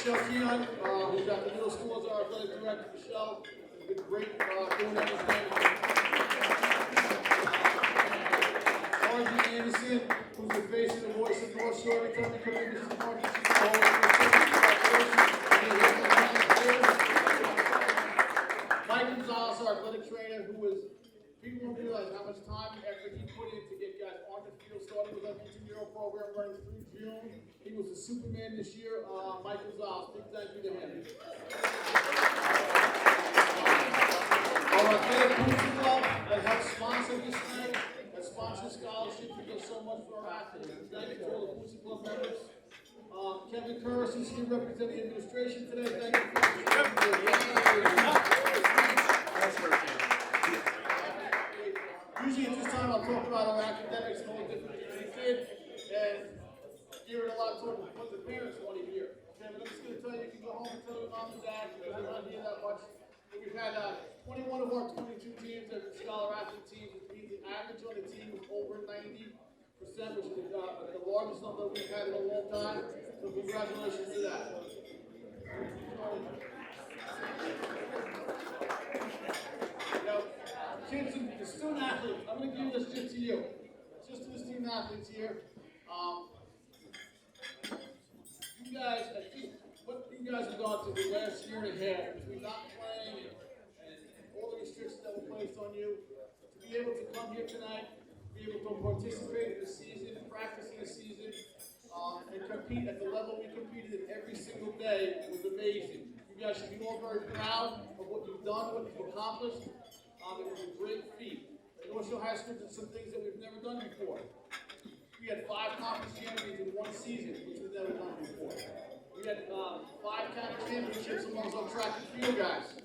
Who's at the middle school as our athletic director. Michelle has been great doing everything. Margie Anderson, who's the face and the voice of North Shore. Every time they come in, Mrs. Margie, she's always Mike Gonzalez, our athletic trainer, who was, people don't realize how much time and effort he put in to get guys on the field, starting with our 18-year-old program running through June. He was a Superman this year. Mike Gonzalez, big thank you to him. Our athletic coaching club that helps sponsor this thing, that sponsors scholarships, we do so much for our athletes. Thank you to all the coaching club members. Kevin Curris is here representing the administration today. Thank you for Usually at this time I'll talk about our academics and all the different things we did, and hearing a lot of talk what the parents want to hear. Okay, but I'm just going to tell you, you can go home and tell your mom and dad because they're not here that much. But we've had 21 of our 22 teams that are scholar athlete teams, which means the average on the team is over 90%, which is the largest number we've had in a long time. So congratulations to that. Now, kids, the student athletes, I'm going to give this just to you. Just to the student athletes here. You guys, what you guys have gone through the last year and a half between not playing and all the restrictions that were placed on you, to be able to come here tonight, be able to participate in the season, practice in the season, and compete at the level we competed in every single day was amazing. You guys should be all very proud of what you've done, what you've accomplished. It was a great feat. And North Shore High School did some things that we've never done before. We had 5 conference champions in one season, which we've never done before. We had 5 county championships amongst our track and field guys.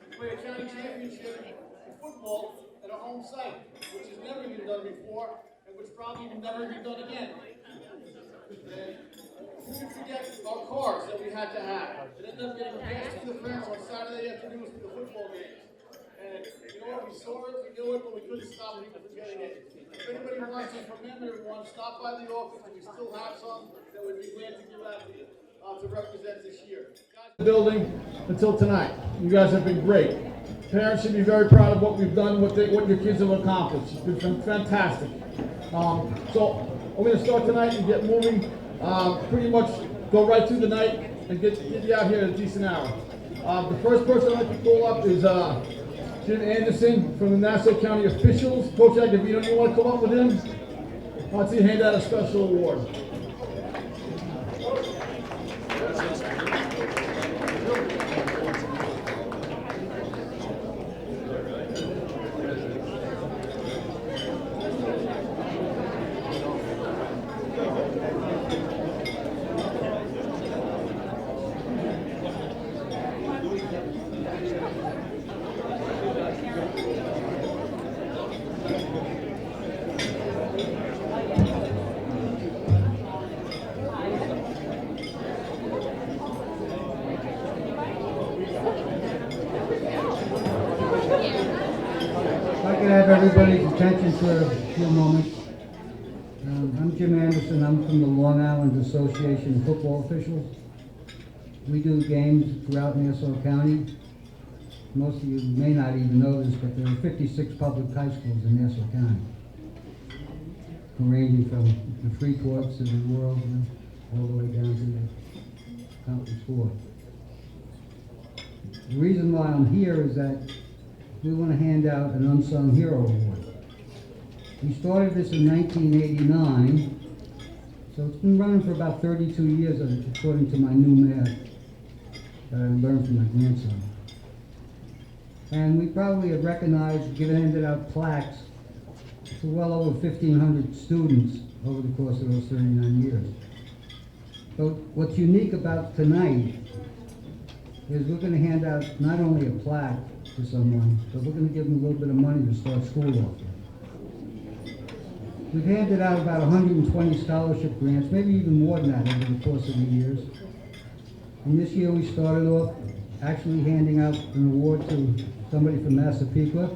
We played a county championship in football at our home site, which has never been done before, and which probably will never be done again. And who can forget our cars that we had to have? It ended up getting passed to the friends on Saturday afternoons for the football games. And you know what? We saw it, we knew it, but we couldn't stop people from getting it. If anybody wants to commemorate one, stop by the office, and we still have some that would be glad to give out to you to represent this year. The building until tonight. You guys have been great. Parents should be very proud of what we've done, what your kids have accomplished. It's been fantastic. So we're going to start tonight and get moving. Pretty much go right through the night and get you out here at a decent hour. The first person I'd like to call up is Jim Anderson from the Nassau County Officials. Coach Gabrielle, you want to come up with him? I want to hand out a special award. Everybody's attention for a few moments. I'm Jim Anderson. I'm from the Long Island Association of Football Officials. We do games throughout Nassau County. Most of you may not even know this, but there are 56 public high schools in Nassau County, ranging from the free courts of the world all the way down to the county sport. The reason why I'm here is that we want to hand out an Unsung Hero Award. We started this in 1989, so it's been running for about 32 years according to my new math that I learned from my grandson. And we probably have recognized, handed out plaques to well over 1,500 students over the course of those 39 years. But what's unique about tonight is we're going to hand out not only a plaque to someone, but we're going to give them a little bit of money to start school off with. We've handed out about 120 scholarship grants, maybe even more than that over the course of the years. And this year we started off actually handing out an award to somebody from Massapequa.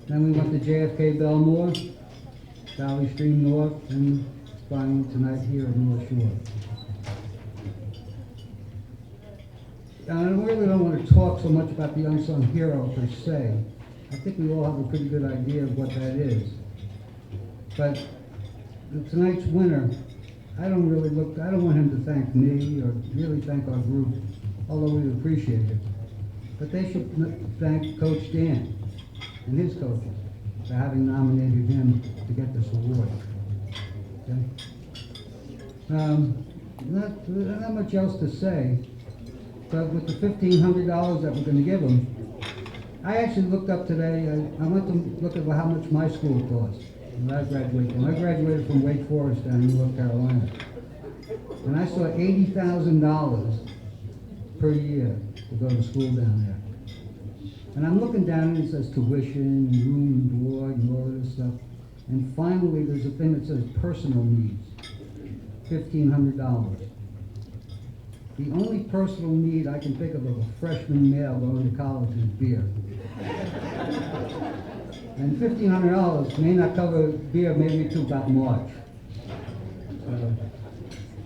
Then we went to JFK Belmore, Valley Stream North, and finally tonight here at North Shore. and I really don't want to talk so much about the unsung hero per se. I think we all have a pretty good idea of what that is. But tonight's winner, I don't want him to thank me or really thank our group, although we appreciate it. But they should thank Coach Dan and his coaches for having nominated him to get this award. Okay? Not much else to say, but with the $1,500 that we're going to give him, I actually looked up today, I went to look at how much my school cost when I graduated from. I graduated from Wake Forest down in North Carolina. And I saw $80,000 per year to go to school down there. And I'm looking down and it says tuition, and room and board, and all of this stuff. And finally, there's a thing that says personal needs, $1,500. The only personal need I can think of a freshman male going to college is beer. And $1,500 may not cover beer maybe till about March. So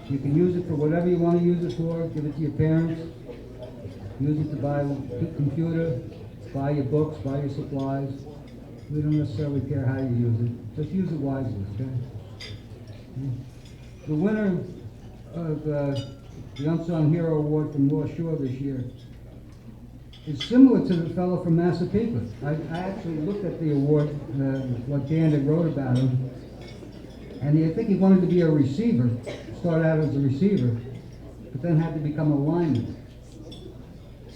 you can use it for whatever you want to use it for. Give it to your parents. Use it to buy a computer, buy your books, buy your supplies. We don't necessarily care how you use it. Just use it wisely, okay? The winner of the Unsung Hero Award from North Shore this year is similar to the fellow from Massapequa. I actually looked at the award, what Dan had wrote about him, and I think he wanted to be a receiver, started out as a receiver, but then had to become a lineman.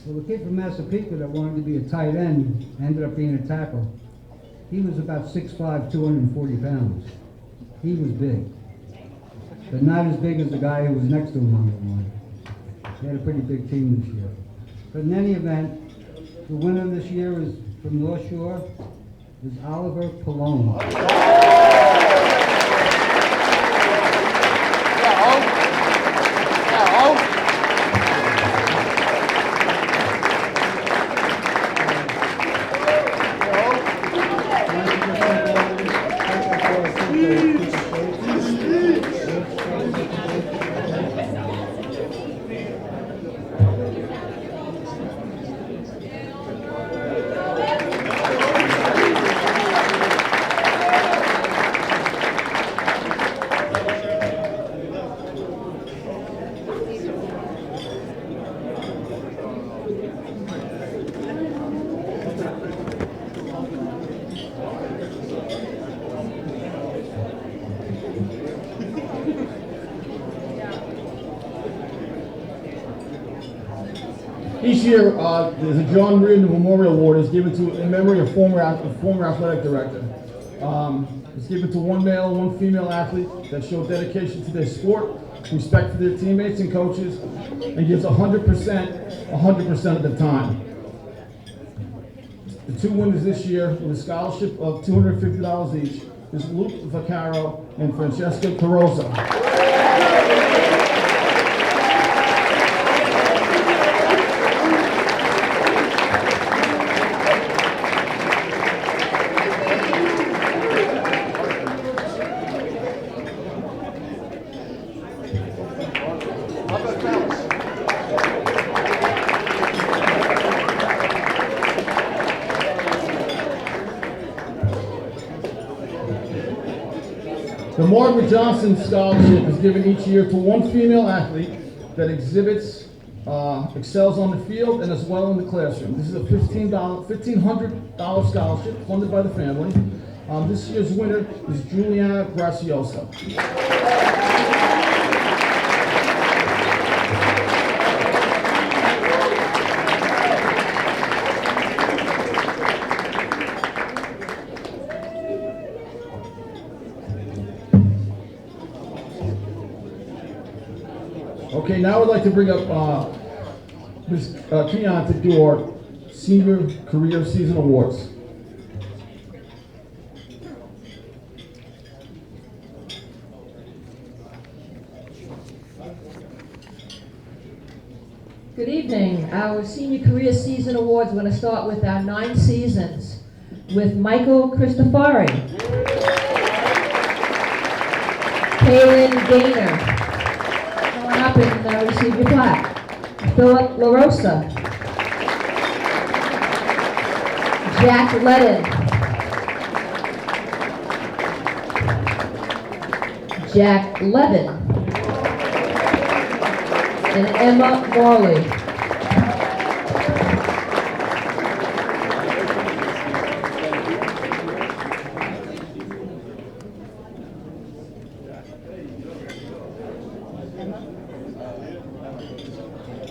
Well, the kid from Massapequa that wanted to be a tight end ended up being a tackle. He was about 6'5", 240 pounds. He was big, but not as big as the guy who was next to him on the line. They had a pretty big team this year. But in any event, the winner this year is from North Shore is Oliver Paloma. Each year, there's a John Reardon Memorial Award is given to in memory of former athletic director. It's given to one male and one female athlete that show dedication to their sport, respect for their teammates and coaches, and gives 100% of the time. The two winners this year with a scholarship of $250 each is Luke Vaccaro and Francesca Carosa. The Margaret Johnson Scholarship is given each year to one female athlete that excels on the field and as well in the classroom. This is a $1,500 scholarship funded by the family. This year's winner is Juliana Graciosa. Okay, now I'd like to bring up Ms. Keon to do our Senior Career Season Awards. Good evening. Our Senior Career Season Awards, we're going to start with our 9 seasons with Michael Cristofari, Kaylin Gaynor. Come on up and receive your plaque. Philip LaRosa, Jack Ledden, Jack Levin, and Emma Morley.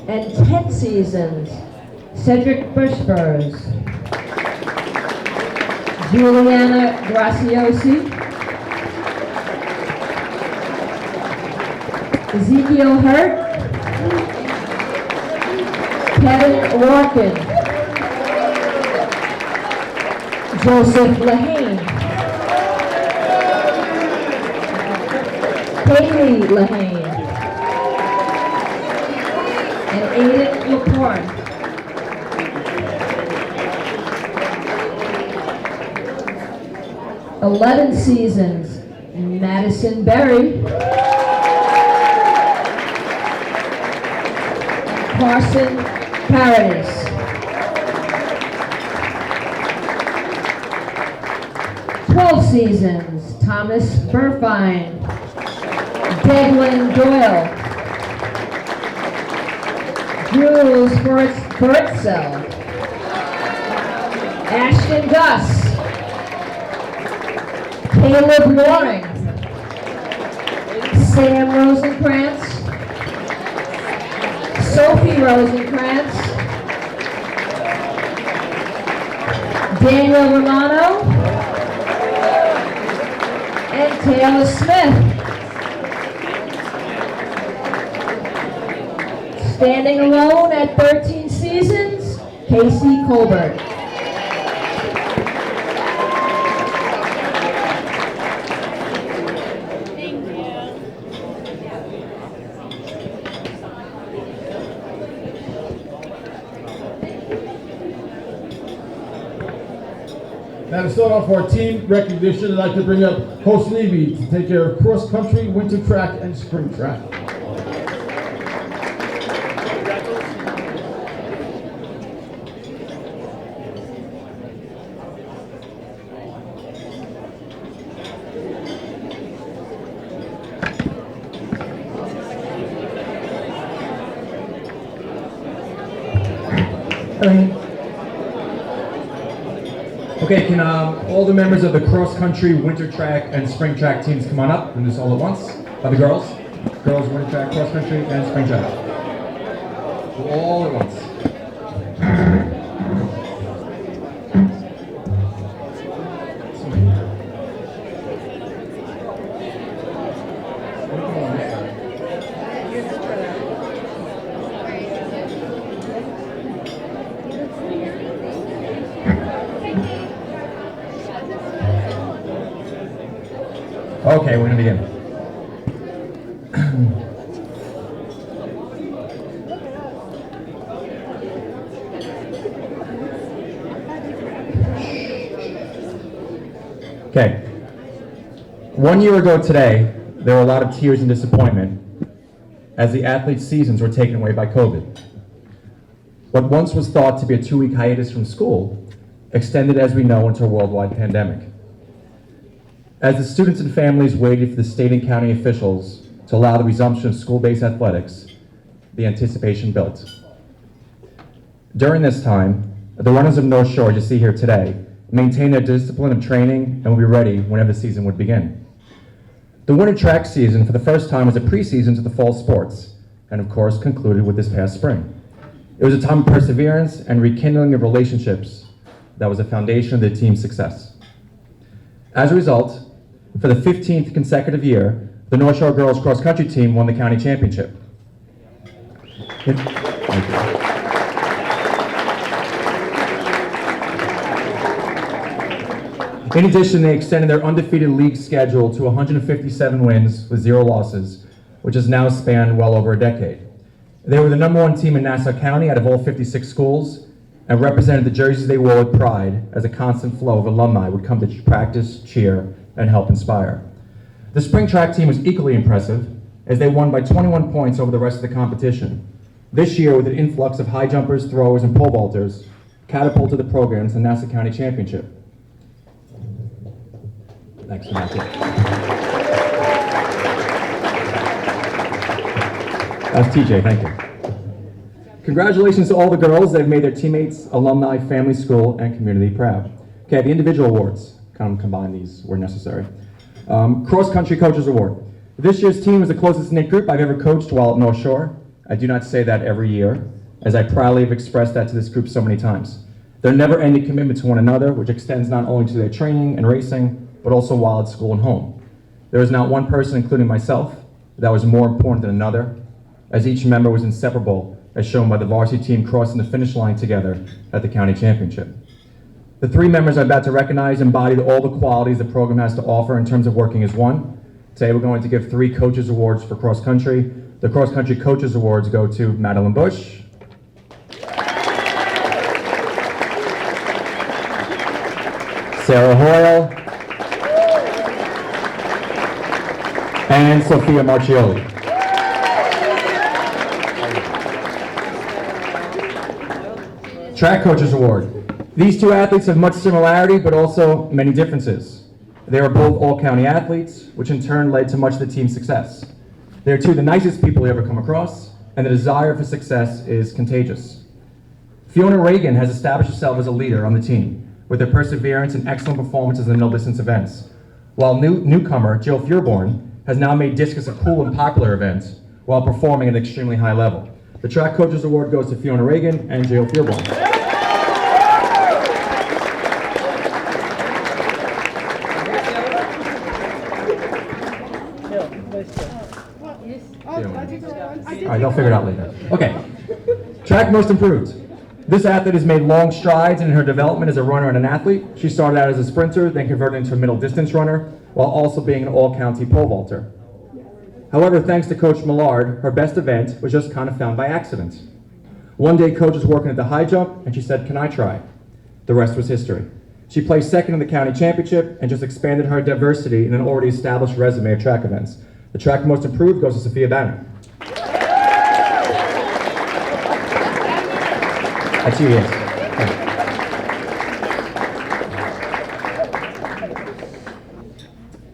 And 10 seasons, Cedric Bushfurs, Juliana Graciosi, Ezekiel Hurt, Kevin Larkin, Joseph Lehane, Haley Lehane, and Aidan Laporte. "11 seasons, Madison Berry, Carson Paradis, "12 seasons, Thomas Burfine, Deglin Doyle, Jules Furtzel, Ashton Gus, Caleb Loring, Sam Rosencrantz, Sophie Rosencrantz, Daniel Romano, and Taylor Smith. Standing alone at 13 seasons, Casey Colbert. Now to start off our team recognition, I'd like to bring up Coach Levy to take care of cross country, winter track, and spring track. Okay, can all the members of the cross-country, winter track, and spring track teams come on up and do this all at once? The girls? Girls, winter track, cross-country, and spring track. All at once. Okay, we're gonna begin. Okay. 1 year ago today, there were a lot of tears and disappointment as the athletes' seasons were taken away by COVID. What once was thought to be a 2-week hiatus from school extended, as we know, into a worldwide pandemic. As the students and families waited for the state and county officials to allow the resumption of school-based athletics, the anticipation built. During this time, the runners of North Shore, as you see here today, maintained their discipline of training and will be ready whenever the season would begin. The winter track season, for the first time, was a preseason to the fall sports, and of course concluded with this past spring. It was a time of perseverance and rekindling of relationships that was the foundation of the team's success. As a result, for the 15th consecutive year, the North Shore Girls Cross Country team won the county championship. In addition, they extended their undefeated league schedule to 157 wins with 0 losses, which has now spanned well over a decade. They were the #1 team in Nassau County out of all 56 schools, and represented the jerseys they wore with pride as a constant flow of alumni would come to practice, cheer, and help inspire. The spring track team was equally impressive as they won by 21 points over the rest of the competition. This year, with an influx of high jumpers, throwers, and pole vaulters, catapulted the program to the Nassau County Championship. Thanks for that. That's TJ, thank you. Congratulations to all the girls that have made their teammates, alumni, family, school, and community proud. Okay, the individual awards. Kind of combine these where necessary. Cross Country Coaches Award. This year's team was the closest knit group I've ever coached while at North Shore. I do not say that every year, as I proudly have expressed that to this group so many times. Their never-ending commitment to one another, which extends not only to their training and racing, but also while at school and home. There is not one person, including myself, that was more important than another, as each member was inseparable, as shown by the varsity team crossing the finish line together at the county championship. The three members I'm about to recognize embodied all the qualities the program has to offer in terms of working as one. Today we're going to give 3 coaches awards for cross country. The cross country coaches awards go to Madeline Bush, Sarah Hoyle, and Sophia Marchioli. Track Coaches Award. These 2 athletes have much similarity, but also many differences. They are both all-county athletes, which in turn led to much of the team's success. They are 2 of the nicest people you ever come across, and the desire for success is contagious. Fiona Reagan has established herself as a leader on the team, with her perseverance and excellent performances in the middle distance events, while newcomer Jill Furborn has now made discus a cool and popular event while performing at an extremely high level. The Track Coaches Award goes to Fiona Reagan and Jill Furborn. All right, they'll figure it out later. Okay, Track Most Improved. This athlete has made long strides in her development as a runner and an athlete. She started out as a sprinter, then converted into a middle distance runner, while also being an all-county pole vaulter. However, thanks to Coach Millard, her best event was just kind of found by accident. One day, Coach was working at the high jump, and she said, "Can I try?" The rest was history. She placed second in the county championship and just expanded her diversity in an already established resume of track events. The Track Most Improved goes to Sophia Banner. That's you, yes.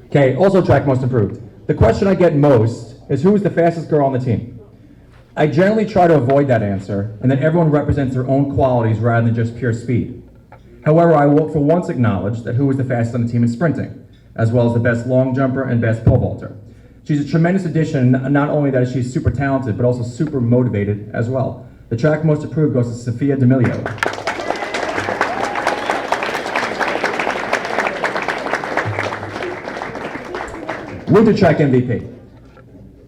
Okay, also Track Most Improved. The question I get most is who is the fastest girl on the team? I generally try to avoid that answer, and that everyone represents their own qualities rather than just pure speed. However, I will for once acknowledge that who is the fastest on the team in sprinting, as well as the best long jumper and best pole vaulter. She's a tremendous addition, not only that she's super talented, but also super motivated as well. The Track Most Improved goes to Sofia Demilio. Winter Track MVP.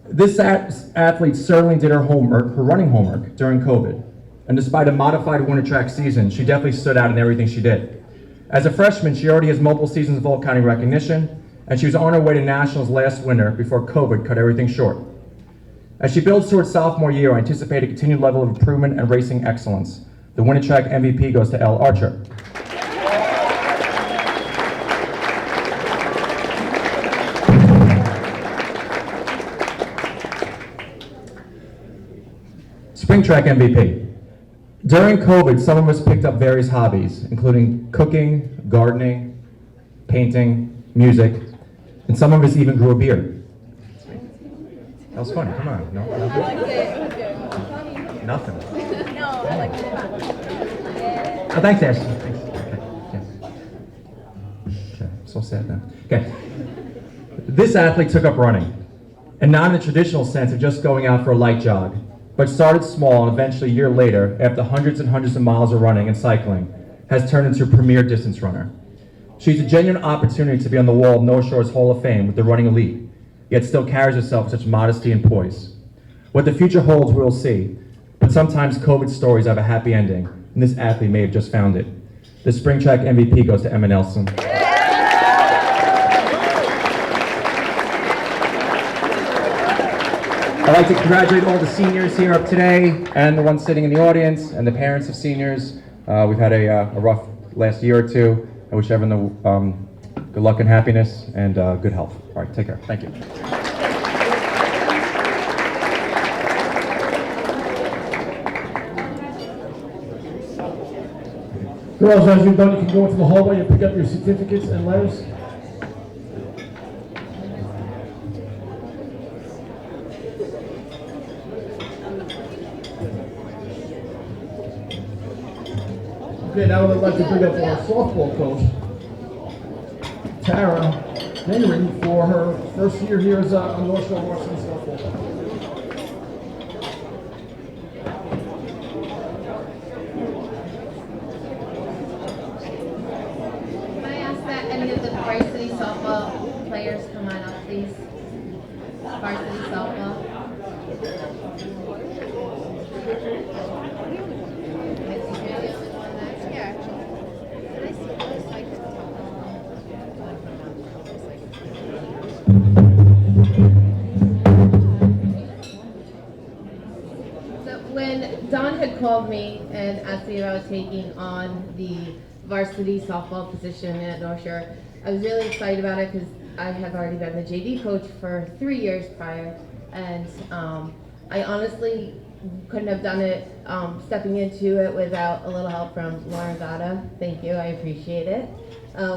This athlete certainly did her homework, her running homework, during COVID. And despite a modified winter track season, she definitely stood out in everything she did. As a freshman, she already has multiple seasons of all-county recognition, and she was on her way to nationals last winter before COVID cut everything short. As she builds towards sophomore year, I anticipate a continued level of improvement and racing excellence. The winter track MVP goes to Elle Archer. Springtrack MVP. During COVID, some of us picked up various hobbies, including cooking, gardening, painting, music, and some of us even grew a beard. That was funny, come on. No, nothing? I liked it. Nothing. No, I liked it. Oh, thanks, Ashley. Thanks. Okay, so sad now. Okay. This athlete took up running, and not in the traditional sense of just going out for a light jog, but started small and eventually a year later, after hundreds and hundreds of miles of running and cycling, has turned into a premier distance runner. She's a genuine opportunity to be on the wall of North Shore's Hall of Fame with the running elite, yet still carries herself with such modesty and poise. What the future holds, we'll see, but sometimes COVID stories have a happy ending, and this athlete may have just found it. The Springtrack MVP goes to Emma Nelson. I'd like to congratulate all the seniors here up today, and the ones sitting in the audience, and the parents of seniors. We've had a rough last year or two. I wish everyone good luck and happiness, and good health. All right, take care. Thank you. Girls, as you've done, you can go into the hallway and pick up your certificates and letters. Okay, now I'd like to bring up our softball coach, Tara Henry, for her first year here as a North Shore Varsity softball coach. Can I ask that any of the varsity softball players come on up, please? Varsity softball. When Don had called me and asked me if I was taking on the varsity softball position at North Shore, I was really excited about it because I have already been the JV coach for 3 years prior, and I honestly couldn't have done it stepping into it without a little help from Lauren Gata. Thank you, I appreciate it.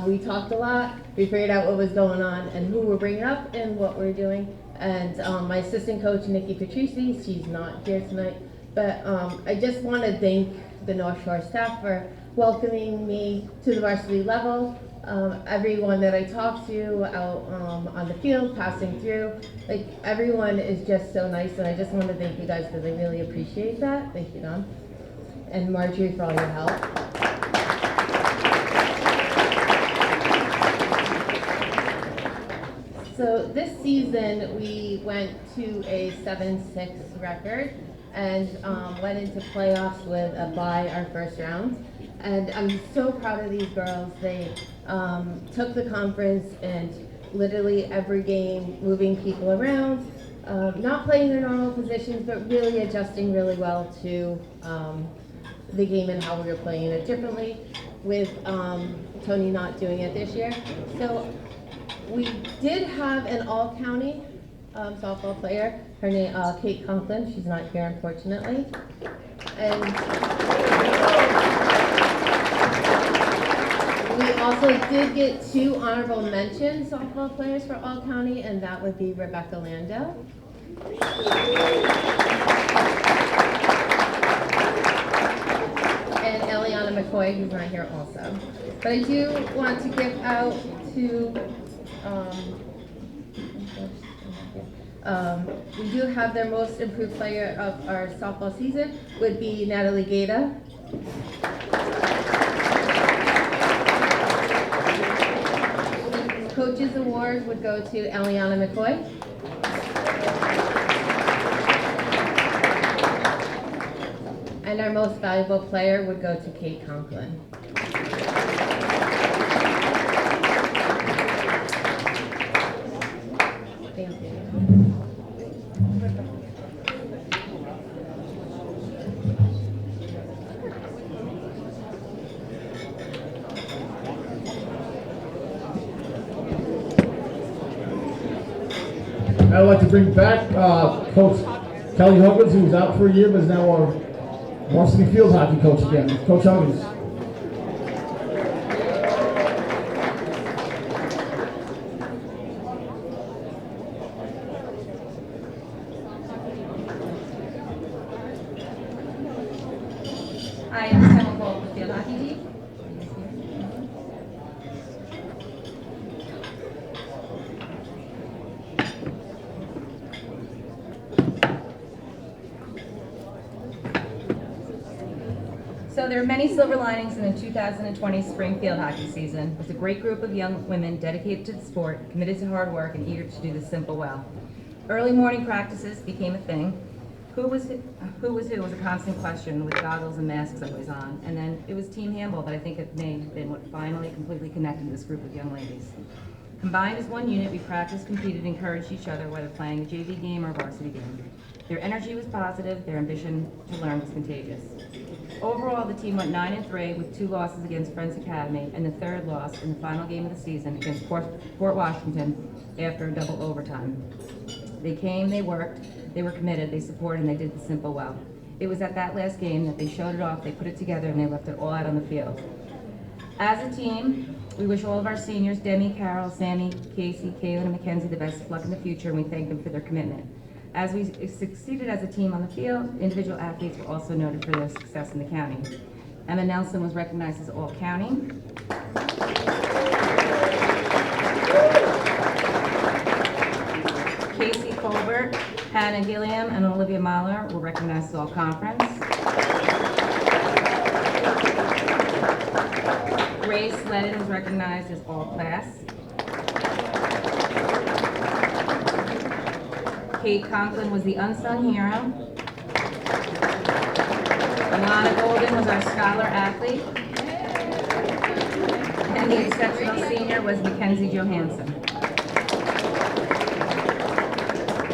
We talked a lot, we figured out what was going on and who we're bringing up and what we're doing. And my assistant coach, Nikki Patrici, she's not here tonight, but I just want to thank the North Shore staff for welcoming me to the varsity level. Everyone that I talked to out on the field, passing through, like everyone is just so nice, and I just want to thank you guys because I really appreciate that. Thank you, Don. And Marjorie for all your help. So this season we went to a 7-6 record and went into playoffs with a bye our first round. And I'm so proud of these girls. They took the conference and literally every game moving people around, not playing their normal positions, but really adjusting really well to the game and how we were playing it differently with Tony not doing it this year. So we did have an all-county softball player. Her name, Kate Conklin. She's not here, unfortunately. And we also did get 2 honorable mention softball players for all-county, and that would be Rebecca Lando. And Eliana McCoy, who's not here also. But I do want to give out to we do have their most improved player of our softball season would be Natalie Gata. Coach's award would go to Eliana McCoy. And our most valuable player would go to Kate Conklin. Thank you. I'd like to bring back Coach Kelly Hopkins, who was out for a year, but is now our varsity field hockey coach again. Coach Hopkins. Hi, I'm Emma Cole with the field hockey team. So there are many silver linings in the 2020 spring field hockey season, with a great group of young women dedicated to the sport, committed to hard work, and eager to do the simple well. Early morning practices became a thing. Who was who was a constant question, with goggles and masks always on. And then it was team handball that I think it may have been what finally completely connected this group of young ladies. Combined as one unit, we practiced, competed, encouraged each other, whether playing a JV game or a varsity game. Their energy was positive, their ambition to learn was contagious. Overall, the team went 9-3 with 2 losses against Friends Academy and the 3rd loss in the final game of the season against Fort Washington after a double overtime. They came, they worked, they were committed, they supported, and they did the simple well. It was at that last game that they showed it off, they put it together, and they left it all out on the field. As a team, we wish all of our seniors, Demi, Carol, Sammy, Casey, Kaylin, and Mackenzie, the best of luck in the future, and we thank them for their commitment. As we succeeded as a team on the field, individual athletes were also noted for their success in the county. Emma Nelson was recognized as All-County. Casey Colbert, Hannah Gilliam, and Olivia Mahler were recognized as All-Conference. Grace Ledden was recognized as All-Class. Kate Conklin was the unsung hero. Elana Golden was our scholar athlete. And the exceptional senior was Mackenzie Johansson.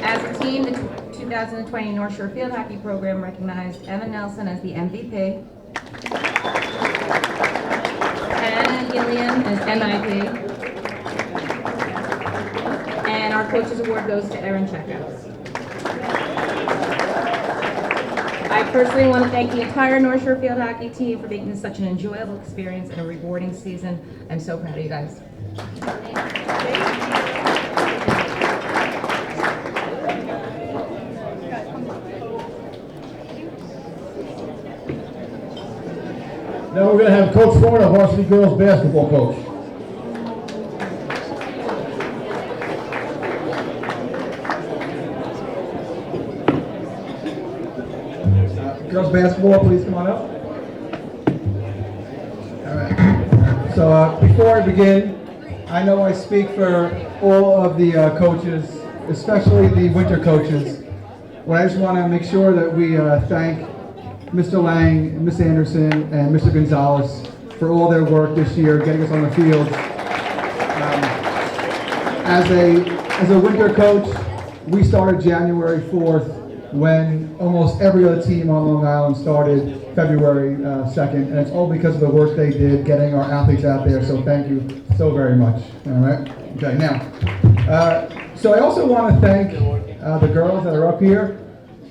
As a team, the 2020 North Shore Field Hockey Program recognized Emma Nelson as the MVP. Hannah Gilliam as MIP. And our Coaches Award goes to Erin Checo. I personally want to thank the entire North Shore Field Hockey team for making this such an enjoyable experience and a rewarding season. I'm so proud of you guys. Now we're going to have Coach Ford, our varsity girls basketball coach. Girls basketball, please come on up. All right. So before I begin, I know I speak for all of the coaches, especially the winter coaches. But I just want to make sure that we thank Mr. Lang, Ms. Anderson, and Mr. Gonzalez for all their work this year, getting us on the field. As a winter coach, we started January 4th when almost every other team on Long Island started February 2nd, and it's all because of the work they did getting our athletes out there, so thank you so very much. All right? Okay, now, so I also want to thank the girls that are up here.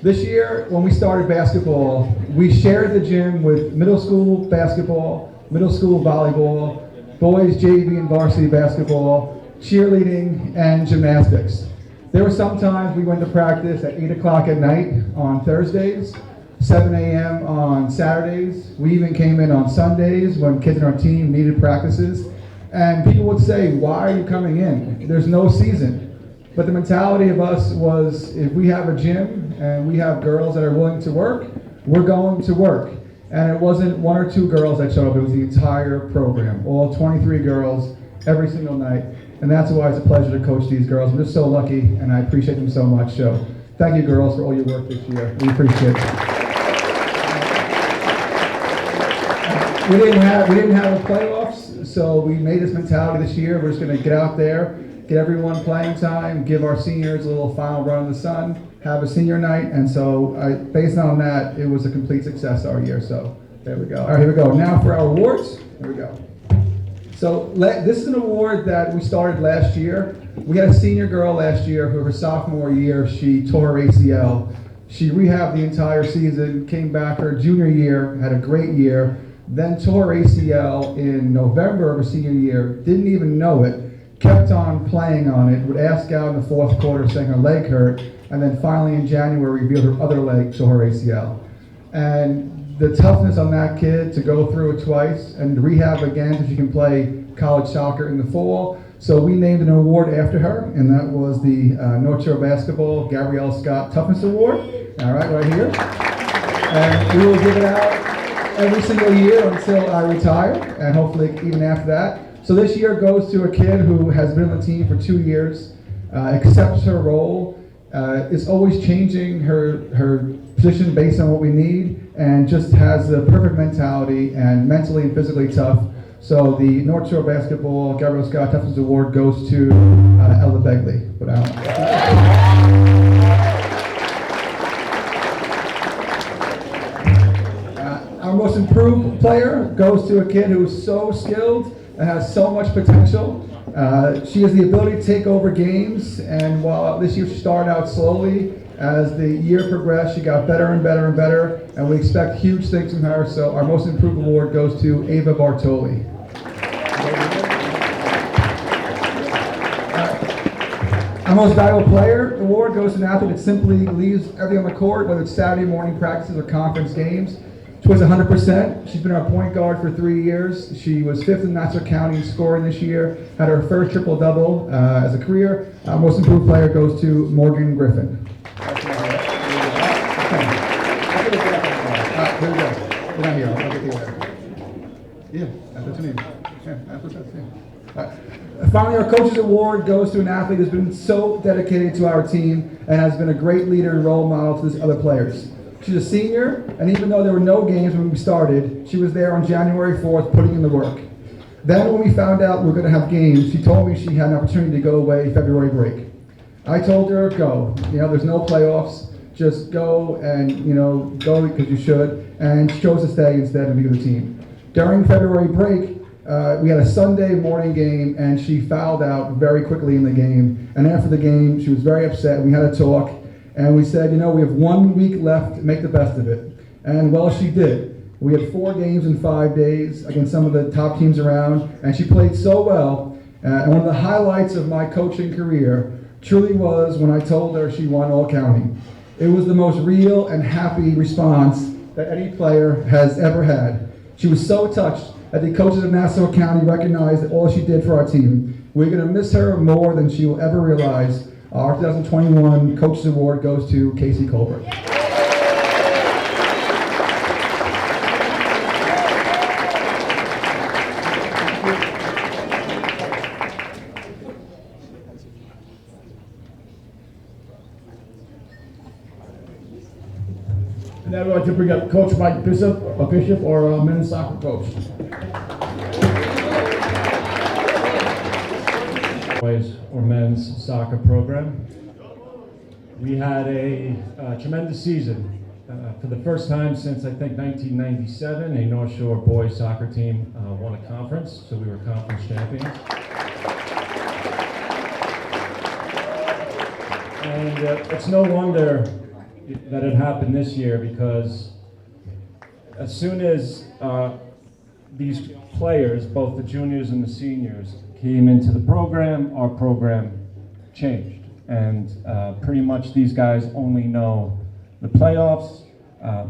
This year, when we started basketball, we shared the gym with middle school basketball, middle school volleyball, boys JV and varsity basketball, cheerleading, and gymnastics. There were some times we went to practice at 8 o'clock at night on Thursdays, 7 a.m. on Saturdays. We even came in on Sundays when kids in our team needed practices. And people would say, why are you coming in? There's no season. But the mentality of us was, if we have a gym and we have girls that are willing to work, we're going to work. And it wasn't one or two girls that showed up, it was the entire program. All 23 girls, every single night. And that's why it's a pleasure to coach these girls. I'm just so lucky, and I appreciate them so much. So thank you, girls, for all your work this year. We appreciate it. We didn't have a playoffs, so we made this mentality this year. We're just going to get out there, get everyone playing time, give our seniors a little final run in the sun, have a senior night, and so based on that, it was a complete success our year. So there we go. All right, here we go. Now for our awards. Here we go. So this is an award that we started last year. We had a senior girl last year who her sophomore year, she tore her ACL. She rehabbed the entire season, came back her junior year, had a great year, then tore her ACL in November of her senior year, didn't even know it, kept on playing on it, would ask out in the fourth quarter saying her leg hurt, and then finally in January revealed her other leg tore her ACL. And the toughness on that kid to go through it twice and rehab again so she can play college soccer in the fall. So we named an award after her, and that was the North Shore Basketball Gabrielle Scott Toughness Award. All right here. And we will give it out every single year until I retire, and hopefully even after that. So this year goes to a kid who has been on the team for 2 years, accepts her role, is always changing her position based on what we need, and just has the perfect mentality and mentally and physically tough. So the North Shore Basketball Gabrielle Scott Toughness Award goes to Ella Begley. Our most improved player goes to a kid who is so skilled and has so much potential. She has the ability to take over games, and while this year she started out slowly, as the year progressed, she got better and better and better, and we expect huge things from her. So our most improved award goes to Ava Bartoli. Our most valuable player award goes to an athlete that simply leaves everything on the court, whether it's Saturday morning practices or conference games. She was 100%. She's been our point guard for 3 years. She was 5th in Nassau County in scoring this year, had her first triple-double as a career. Our most improved player goes to Morgan Griffin. Here we go. We're not here. I'll get you there. Yeah, that's what you need. Yeah, that's what that's it. Finally, our Coaches Award goes to an athlete who's been so dedicated to our team and has been a great leader and role model to the other players. She's a senior, and even though there were no games when we started, she was there on January 4th putting in the work. Then when we found out we were going to have games, she told me she had an opportunity to go away February break. I told her, go. There's no playoffs. Just go and, go because you should. And she chose to stay instead and be with the team. During February break, we had a Sunday morning game, and she fouled out very quickly in the game. And after the game, she was very upset. We had a talk, and we said, we have 1 week left to make the best of it. And well, she did. We had 4 games in 5 days against some of the top teams around, and she played so well. And one of the highlights of my coaching career truly was when I told her she won all county. It was the most real and happy response that any player has ever had. She was so touched that the coaches of Nassau County recognized all she did for our team. We're going to miss her more than she will ever realize. Our 2021 Coaches Award goes to Casey Colbert. And now we'd like to bring up Coach Mike Bishop or a men's soccer coach. Boys or men's soccer program. We had a tremendous season. For the first time since I think 1997, a North Shore boys soccer team won a conference, so we were conference champions. And it's no wonder that it happened this year, because as soon as these players, both the juniors and the seniors, came into the program, our program changed. And pretty much these guys only know the playoffs.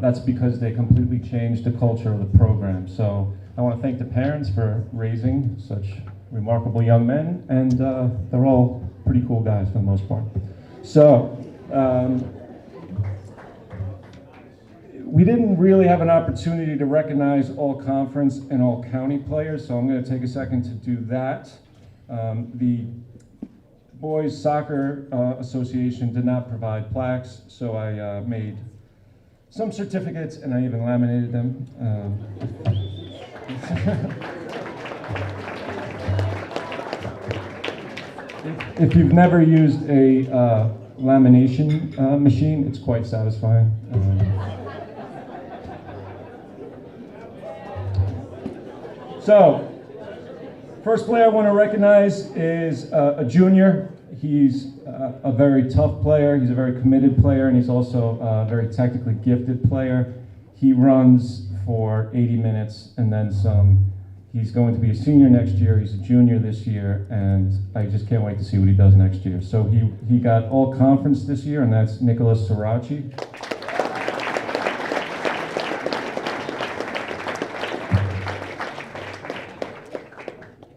That's because they completely changed the culture of the program. So I want to thank the parents for raising such remarkable young men, and they're all pretty cool guys for the most part. So we didn't really have an opportunity to recognize all conference and all county players, so I'm going to take a second to do that. The Boys Soccer Association did not provide plaques, so I made some certificates, and I even laminated them. If you've never used a lamination machine, it's quite satisfying. So, first player I want to recognize is a junior. He's a very tough player, he's a very committed player, and he's also a very technically gifted player. He runs for 80 minutes and then some. He's going to be a senior next year, he's a junior this year, and I just can't wait to see what he does next year. So he got all conference this year, and that's Nicholas Sirachi.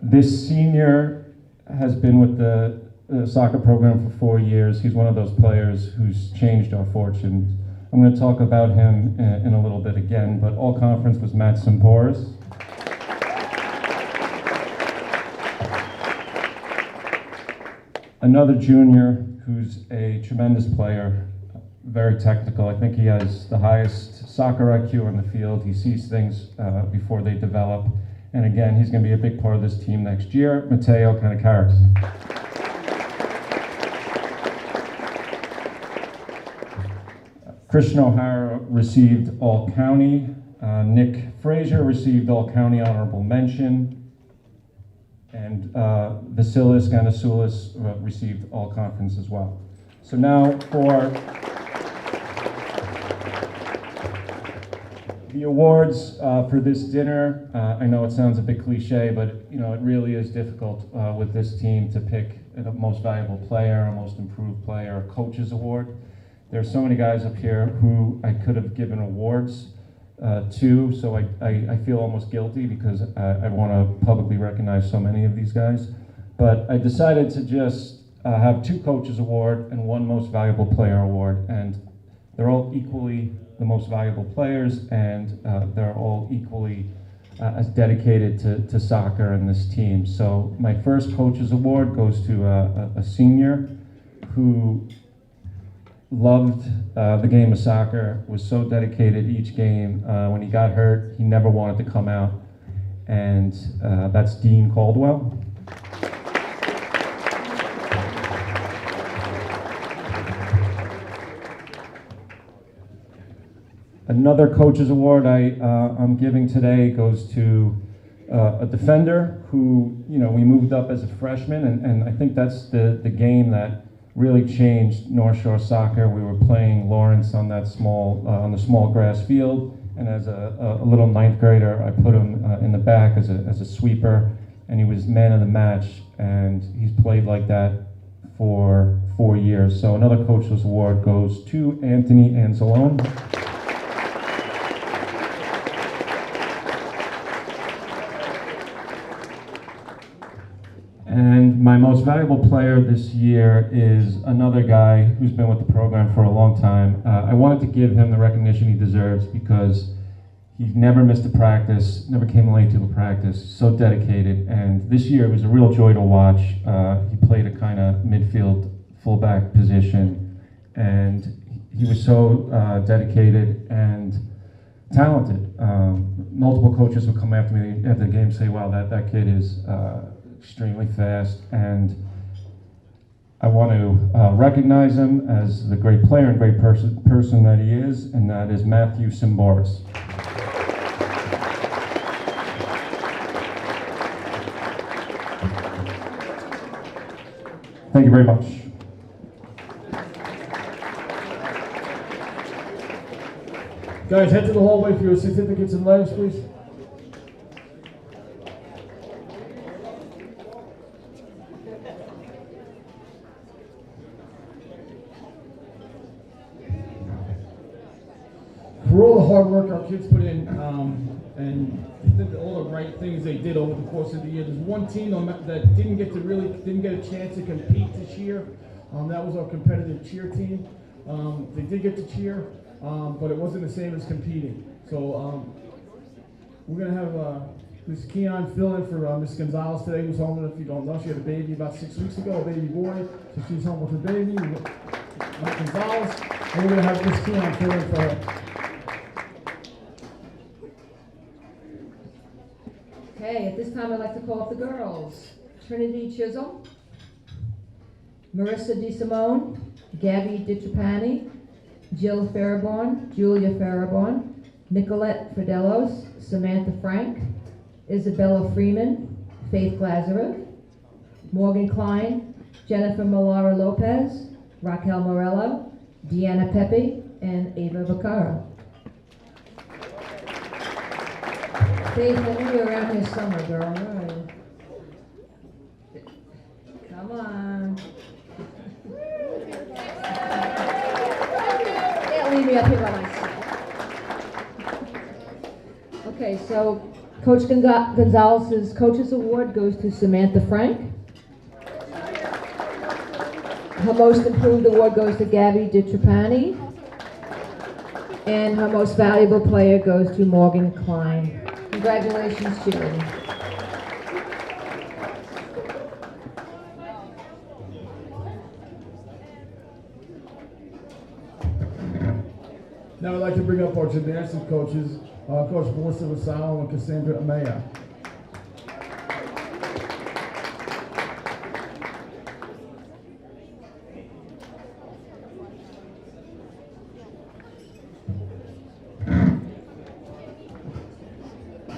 This senior has been with the soccer program for 4 years. He's one of those players who's changed our fortunes. I'm going to talk about him in a little bit again, but all conference was Matt Simporis. Another junior who's a tremendous player, very technical. I think he has the highest soccer IQ on the field. He sees things before they develop. And again, he's going to be a big part of this team next year, Mateo Kanakaris. Christian O'Hara received All County. Nick Frazier received All County Honorable Mention. And Vasilis Ganasoulis received All Conference as well. So now for the awards for this dinner. I know it sounds a bit cliche, but it really is difficult with this team to pick a most valuable player, a most improved player, a coach's award. There are so many guys up here who I could have given awards to, so I feel almost guilty because I want to publicly recognize so many of these guys. But I decided to just have 2 coaches award and 1 most valuable player award, and they're all equally the most valuable players, and they're all equally as dedicated to soccer and this team. So my first coach's award goes to a senior who loved the game of soccer, was so dedicated each game. When he got hurt, he never wanted to come out, and that's Dean Caldwell. Another coach's award I'm giving today goes to a defender who, we moved up as a freshman, and I think that's the game that really changed North Shore soccer. We were playing Lawrence on that on the small grass field, and as a little 9th grader, I put him in the back as a sweeper, and he was man of the match, and he's played like that for 4 years. So another coach's award goes to Anthony Anzalone. And my most valuable player this year is another guy who's been with the program for a long time. I wanted to give him the recognition he deserves because he's never missed a practice, never came late to a practice, so dedicated. And this year it was a real joy to watch. He played a kind of midfield fullback position, and he was so dedicated and talented. Multiple coaches would come after me after the game and say, wow, that kid is extremely fast, and I want to recognize him as the great player and great person that he is, and that is Matthew Simboris. Thank you very much. Guys, head to the hallway for your certificates and letters, please. For all the hard work our kids put in, and all the right things they did over the course of the year, there's one team that didn't get a chance to compete this year. That was our competitive cheer team. They did get to cheer, but it wasn't the same as competing. So we're gonna have Miss Keon fill in for Miss Gonzalez today, who's home. If you don't know, she had a baby about 6 weeks ago, a baby boy. So she's home with her baby, Miss Gonzalez, and we're gonna have Miss Keon fill in for her. Okay, at this time I'd like to call up the girls. Trinity Chisholm, Marissa DeSimone, Gabby DiTrapani, Jill Fariborn, Julia Fariborn, Nicolette Fidelos, Samantha Frank, Isabella Freeman, Faith Glazarev, Morgan Klein, Jennifer Malara Lopez, Raquel Morello, Deanna Pepe, and Ava Vaccaro. Faith, I knew you were around here somewhere, girl. All right. Come on. Can't leave me up here by myself. Okay, so Coach Gonzalez's Coach's Award goes to Samantha Frank. Her Most Improved Award goes to Gabby DiTrapani. And her Most Valuable Player goes to Morgan Klein. Congratulations, Julie. Now I'd like to bring up our gymnastics coaches, Coach Melissa Vasallo and Cassandra Amaya.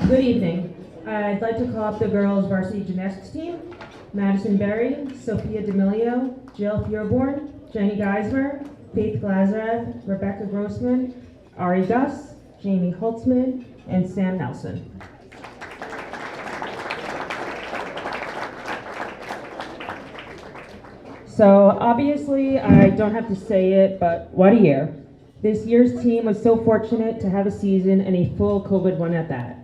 Good evening. I'd like to call up the girls' varsity gymnastics team. Madison Berry, Sofia Demilio, Jill Fierborn, Jenny Geismer, Faith Glazarev, Rebecca Grossman, Ari Gus, Jamie Holtzman, and Sam Nelson. So obviously, I don't have to say it, but what a year. This year's team was so fortunate to have a season and a full COVID one at that.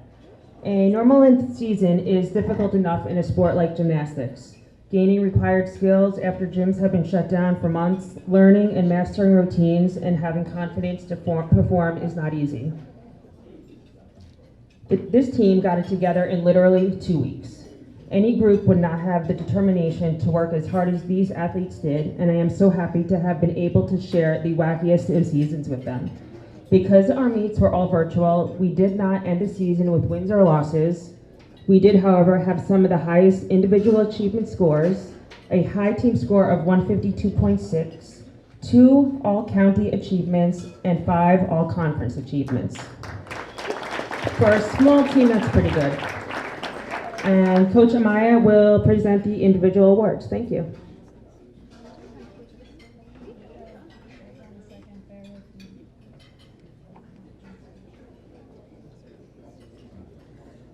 A normal season is difficult enough in a sport like gymnastics. Gaining required skills after gyms have been shut down for months, learning and mastering routines, and having confidence to perform is not easy. This team got it together in literally 2 weeks. Any group would not have the determination to work as hard as these athletes did, and I am so happy to have been able to share the wackiest of seasons with them. Because our meets were all virtual, we did not end the season with wins or losses. We did, however, have some of the highest individual achievement scores, a high team score of 152.6, 2 all-county achievements, and 5 all-conference achievements. For a small team, that's pretty good. And Coach Amaya will present the individual awards. Thank you.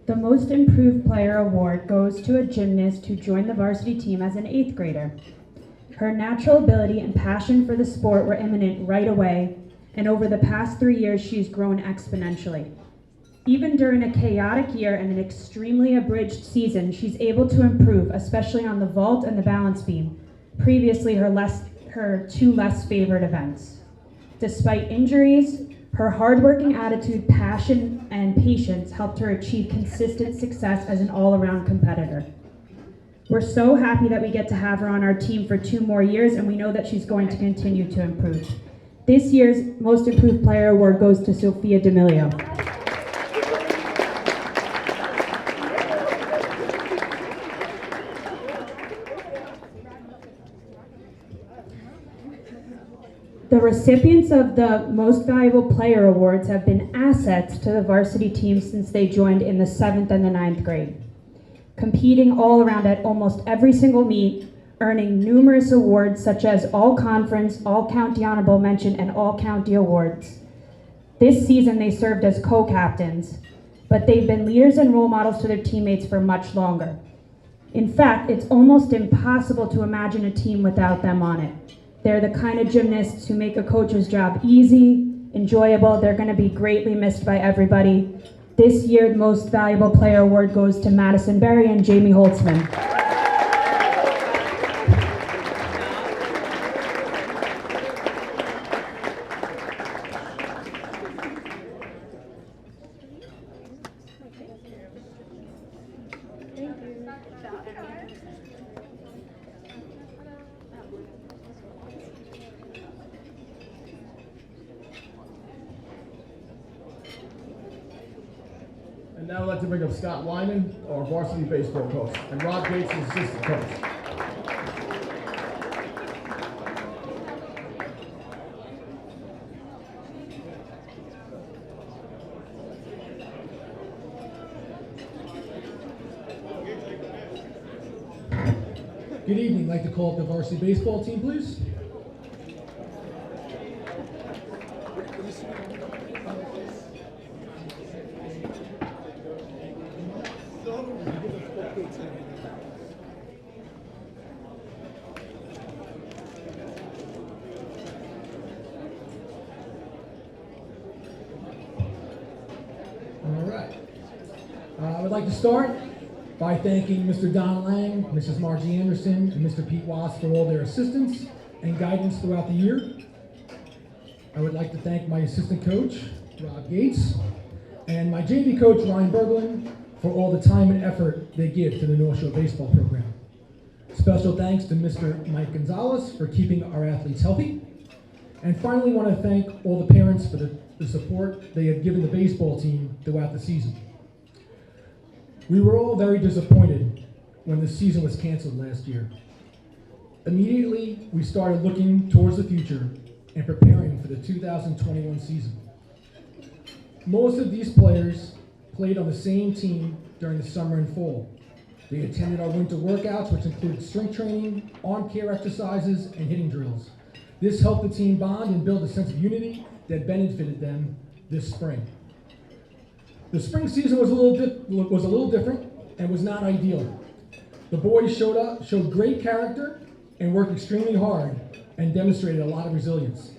The Most Improved Player Award goes to a gymnast who joined the varsity team as an 8th grader. Her natural ability and passion for the sport were evident right away, and over the past 3 years, she's grown exponentially. Even during a chaotic year and an extremely abridged season, she's able to improve, especially on the vault and the balance beam, previously her 2 less favored events. Despite injuries, her hardworking attitude, passion, and patience helped her achieve consistent success as an all-around competitor. We're so happy that we get to have her on our team for 2 more years, and we know that she's going to continue to improve. This year's Most Improved Player Award goes to Sofia Demilio. The recipients of the Most Valuable Player Awards have been assets to the varsity team since they joined in the 7th and the 9th grade, competing all around at almost every single meet, earning numerous awards such as All-Conference, All-County Honorable Mention, and All-County Awards. This season they served as co-captains, but they've been leaders and role models to their teammates for much longer. In fact, it's almost impossible to imagine a team without them on it. They're the kind of gymnasts who make a coach's job easy, enjoyable. They're going to be greatly missed by everybody. This year, the Most Valuable Player Award goes to Madison Berry and Jamie Holtzman. And now I'd like to bring up Scott Wyman, our varsity baseball coach, and Rob Gates, his assistant coach. Good evening. I'd like to call up the varsity baseball team, please. All right. I would like to start by thanking Mr. Don Lang, Mrs. Margie Anderson, and Mr. Pete Wass for all their assistance and guidance throughout the year. I would like to thank my assistant coach, Rob Gates, and my JV coach, Ryan Berglin, for all the time and effort they give to the North Shore Baseball program. Special thanks to Mr. Mike Gonzalez for keeping our athletes healthy. And finally, want to thank all the parents for the support they have given the baseball team throughout the season. We were all very disappointed when the season was canceled last year. Immediately, we started looking towards the future and preparing for the 2021 season. Most of these players played on the same team during the summer and fall. They attended our winter workouts, which included strength training, arm care exercises, and hitting drills. This helped the team bond and build a sense of unity that benefited them this spring. The spring season was a little different and was not ideal. The boys showed great character and worked extremely hard and demonstrated a lot of resilience.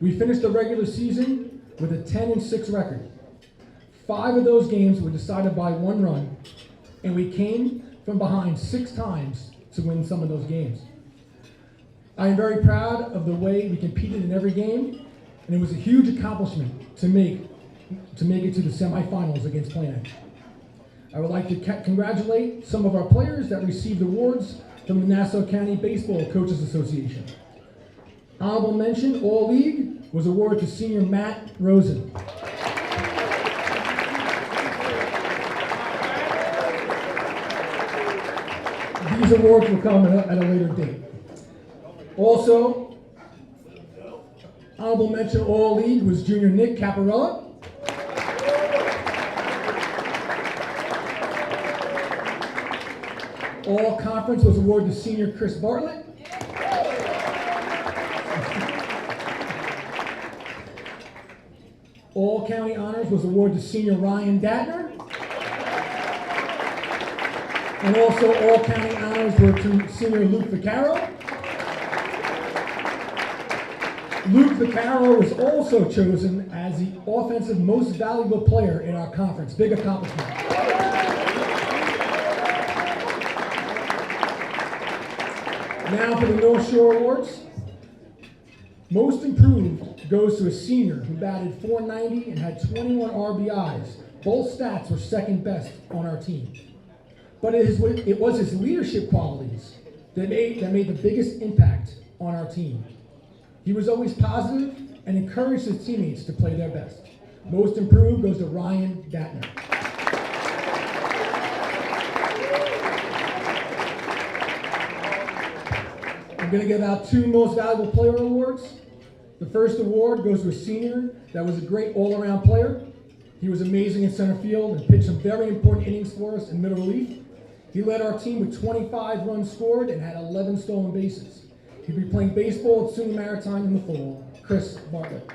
We finished the regular season with a 10-6 record. 5 of those games were decided by 1 run, and we came from behind 6 times to win some of those games. I am very proud of the way we competed in every game, and it was a huge accomplishment to make it to the semifinals against Plano. I would like to congratulate some of our players that received awards from the Nassau County Baseball Coaches Association. Honorable mention, All League, was awarded to senior Matt Rosen. These awards will come at a later date. Also, honorable mention, All League, was junior Nick Caparella. All Conference was awarded to senior Chris Bartlett. All County Honors was awarded to senior Ryan Datner. And also All County Honors were to senior Luke Vaccaro. Luke Vaccaro was also chosen as the offensive most valuable player in our conference. Big accomplishment. Now for the North Shore Awards. Most Improved goes to a senior who batted .490 and had 21 RBIs. Both stats were second best on our team. But it was his leadership qualities that made the biggest impact on our team. He was always positive and encouraged his teammates to play their best. Most Improved goes to Ryan Datner. I'm going to give out 2 Most Valuable Player awards. The first award goes to a senior that was a great all-around player. He was amazing in center field and pitched some very important innings for us in middle relief. He led our team with 25 runs scored and had 11 stolen bases. He'll be playing baseball at SUNY Maritime in the fall. Chris Bartlett.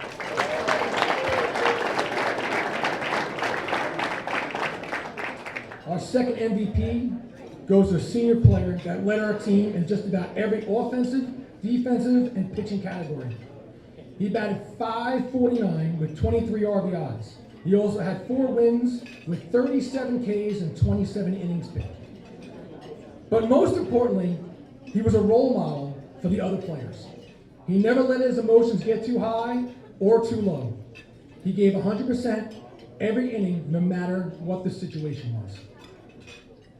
Our second MVP goes to a senior player that led our team in just about every offensive, defensive, and pitching category. He batted .549 with 23 RBIs. He also had 4 wins with 37 Ks and 27 innings pitched. But most importantly, he was a role model for the other players. He never let his emotions get too high or too low. He gave 100% every inning, no matter what the situation was.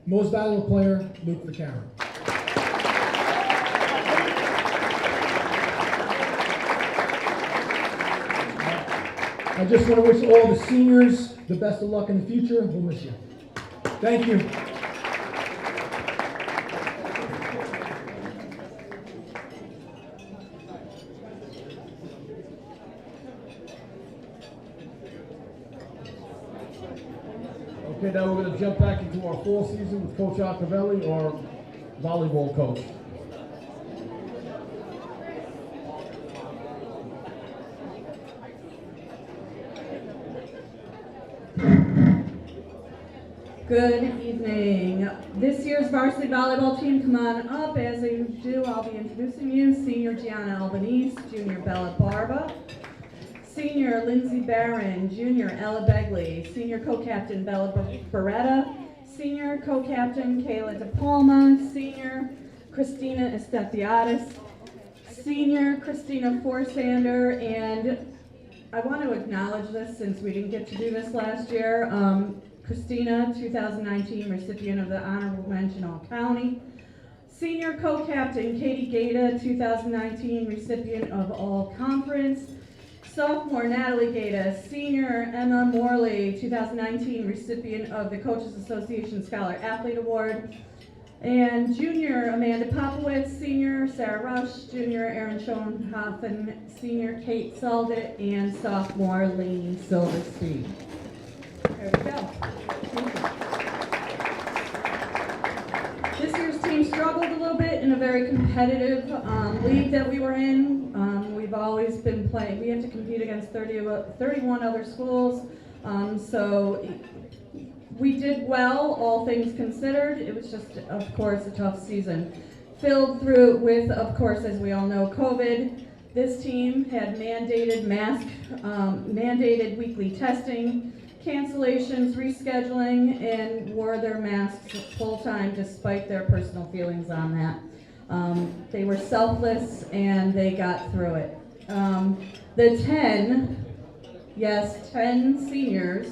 Most Valuable Player, Luke Vaccaro. I just want to wish all the seniors the best of luck in the future. We'll miss you. Thank you. Okay, now we're going to jump back into our fall season with Coach Arcavelli, our volleyball coach. Good evening. This year's varsity volleyball team, come on up. As I do, I'll be introducing you. Senior Gianna Albanese, Junior Bella Barba, Senior Lindsay Barron, Junior Ella Begley, Senior Co-Captain Belle Beretta, Senior Co-Captain Kayla DePalma, Senior Christina Estefiadis, Senior Christina Forsander, and I want to acknowledge this since we didn't get to do this last year. Christina, 2019 recipient of the Honorable Mention All County. Senior Co-Captain Katie Gata, 2019 recipient of All Conference. Sophomore Natalie Gata, Senior Emma Morley, 2019 recipient of the Coaches Association Scholar Athlete Award. And Junior Amanda Popowitz, Senior Sarah Rush, Junior Aaron Schoenhofen, Senior Kate Seldet, and Sophomore Lainey Silverstein. There we go. This year's team struggled a little bit in a very competitive league that we were in. We've always been playing, we have to compete against 31 other schools. So we did well, all things considered. It was just, of course, a tough season. filled through with, of course, as we all know, COVID. This team had mandated weekly testing, cancellations, rescheduling, and wore their masks full time despite their personal feelings on that. They were selfless and they got through it. The 10 seniors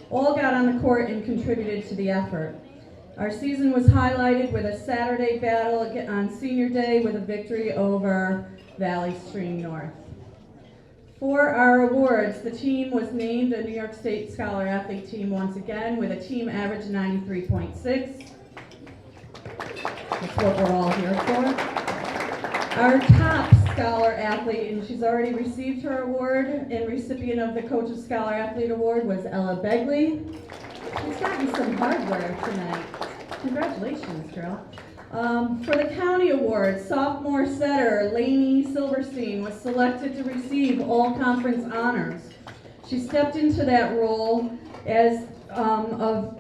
all got on the court and contributed to the effort. Our season was highlighted with a Saturday battle on senior day with a victory over Valley Stream North. For our awards, the team was named a New York State Scholar Athlete team once again with a team average 93.6. That's what we're all here for. Our top Scholar Athlete, and she's already received her award, and recipient of the Coach's Scholar Athlete Award was Ella Begley. She's gotten some hardware tonight. Congratulations, girl. For the county award, sophomore setter Lainey Silverstein was selected to receive all conference honors. She stepped into that role as our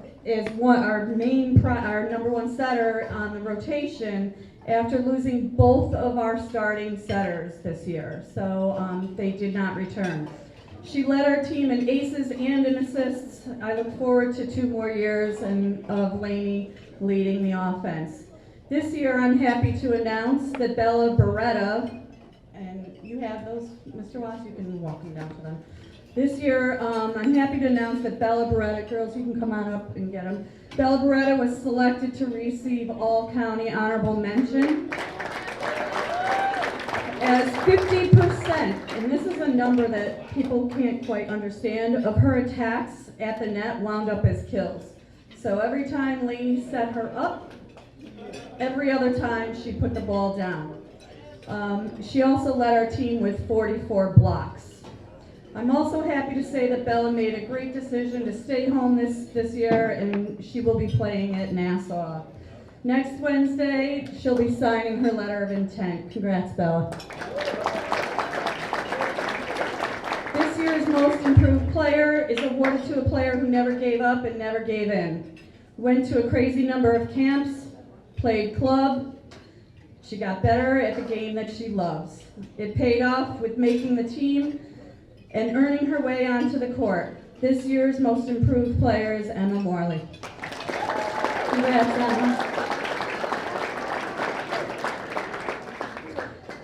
number one setter on the rotation after losing both of our starting setters this year, so they did not return. She led our team in aces and in assists. I look forward to 2 more years of Lainey leading the offense. This year, I'm happy to announce that Belle Beretta, and you have those, Mr. Watts, you can walk them down to them. This year, I'm happy to announce that Belle Beretta, girls, you can come on up and get them. Belle Beretta was selected to receive all-county honorable mention. As 50%, and this is a number that people can't quite understand, of her attacks at the net wound up as kills. So every time Lainey set her up, every other time she put the ball down. She also led our team with 44 blocks. I'm also happy to say that Bella made a great decision to stay home this year, and she will be playing at Nassau. Next Wednesday, she'll be signing her letter of intent. Congrats, Bella. This year's most improved player is awarded to a player who never gave up and never gave in. Went to a crazy number of camps, played club. She got better at the game that she loves. It paid off with making the team and earning her way onto the court. This year's most improved player is Emma Morley. Congrats, Emma.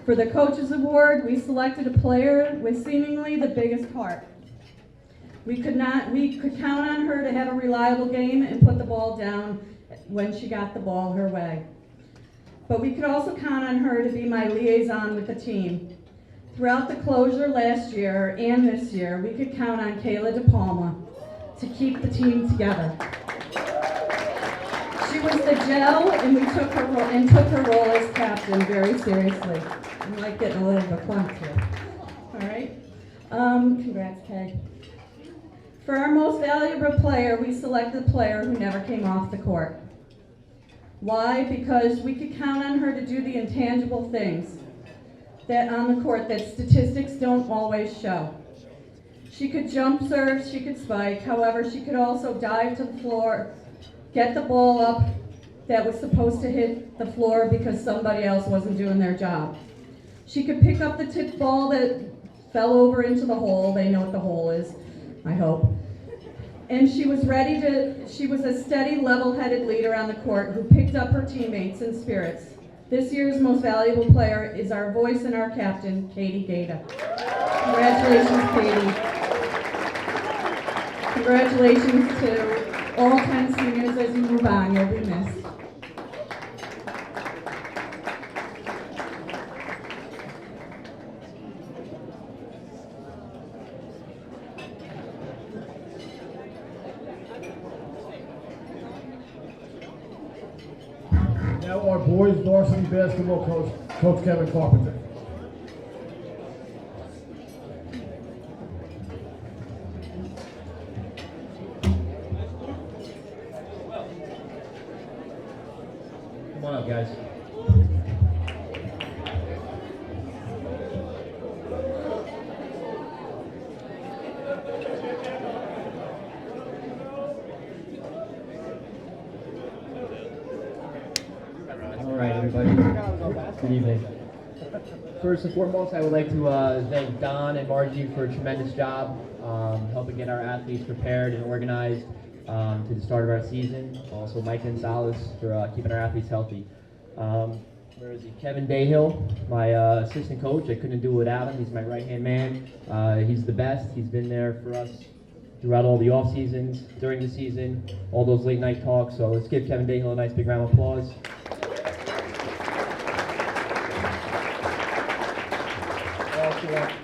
For the Coaches Award, we selected a player with seemingly the biggest heart. We could count on her to have a reliable game and put the ball down when she got the ball her way. But we could also count on her to be my liaison with the team. Throughout the closure last year and this year, we could count on Kayla DePalma to keep the team together. She was the gel, and we took her role as captain very seriously. I'm like getting a little bit clumped here. All right. Congrats, Kay. For our most valuable player, we selected a player who never came off the court. Why? Because we could count on her to do the intangible things that on the court that statistics don't always show. She could jump serve, she could spike, however, she could also dive to the floor, get the ball up that was supposed to hit the floor because somebody else wasn't doing their job. She could pick up the tipped ball that fell over into the hole. They know what the hole is, I hope. And she was a steady, level-headed leader on the court who picked up her teammates and spirits. This year's most valuable player is our voice and our captain, Katie Gata. Congratulations, Katie. Congratulations to all 10 seniors as you move on. You'll be missed. Now our boys varsity basketball coach, Coach Kevin Carpenter. Come on up, guys. All right, everybody. Good evening. First and foremost, I would like to thank Don and Margie for a tremendous job helping get our athletes prepared and organized to the start of our season. Also, Mike Gonzalez for keeping our athletes healthy. Where is he? Kevin Dayhill, my assistant coach. I couldn't do it without him. He's my right-hand man. He's the best. He's been there for us throughout all the off seasons, during the season, all those late night talks. So let's give Kevin Dayhill a nice big round of applause.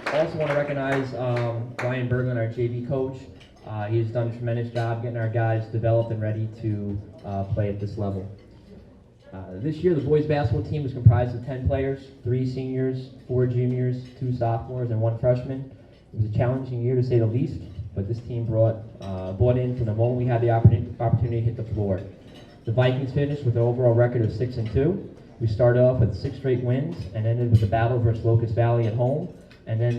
I also want to recognize Ryan Bergen, our JV coach. He's done a tremendous job getting our guys developed and ready to play at this level. This year, the boys basketball team was comprised of 10 players, 3 seniors, 4 juniors, 2 sophomores, and 1 freshman. It was a challenging year to say the least, but this team bought in from the moment we had the opportunity to hit the floor. The Vikings finished with an overall record of 6-2. We started off with 6 straight wins and ended with a battle versus Locust Valley at home. And then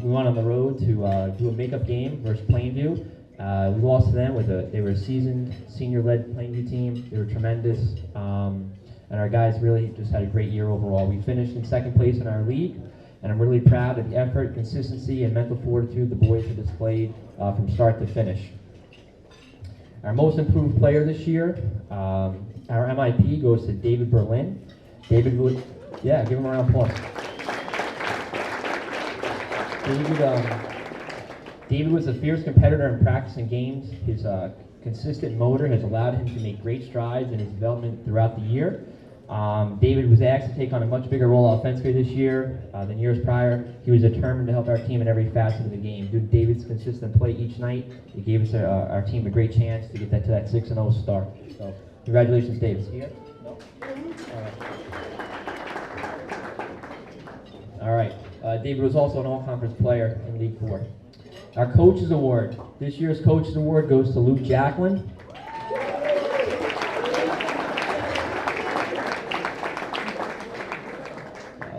we went on the road to do a makeup game versus Plainview. We lost to them they were a seasoned, senior-led Plainview team. They were tremendous, and our guys really just had a great year overall. We finished in 2nd place in our league, and I'm really proud of the effort, consistency, and mental fortitude the boys have displayed from start to finish. Our most improved player this year, our MIP goes to David Berlin. David would, yeah, give him a round of applause. David was a fierce competitor in practice and games. His consistent motor has allowed him to make great strides in his development throughout the year. David was asked to take on a much bigger role offensively this year than years prior. He was determined to help our team in every facet of the game. Due to David's consistent play each night, it gave us our team a great chance to get to that 6-0 start. So, congratulations, David. Here? No? All right. David was also an all-conference player in League 4. Our Coaches Award. This year's Coaches Award goes to Luke Jacklin.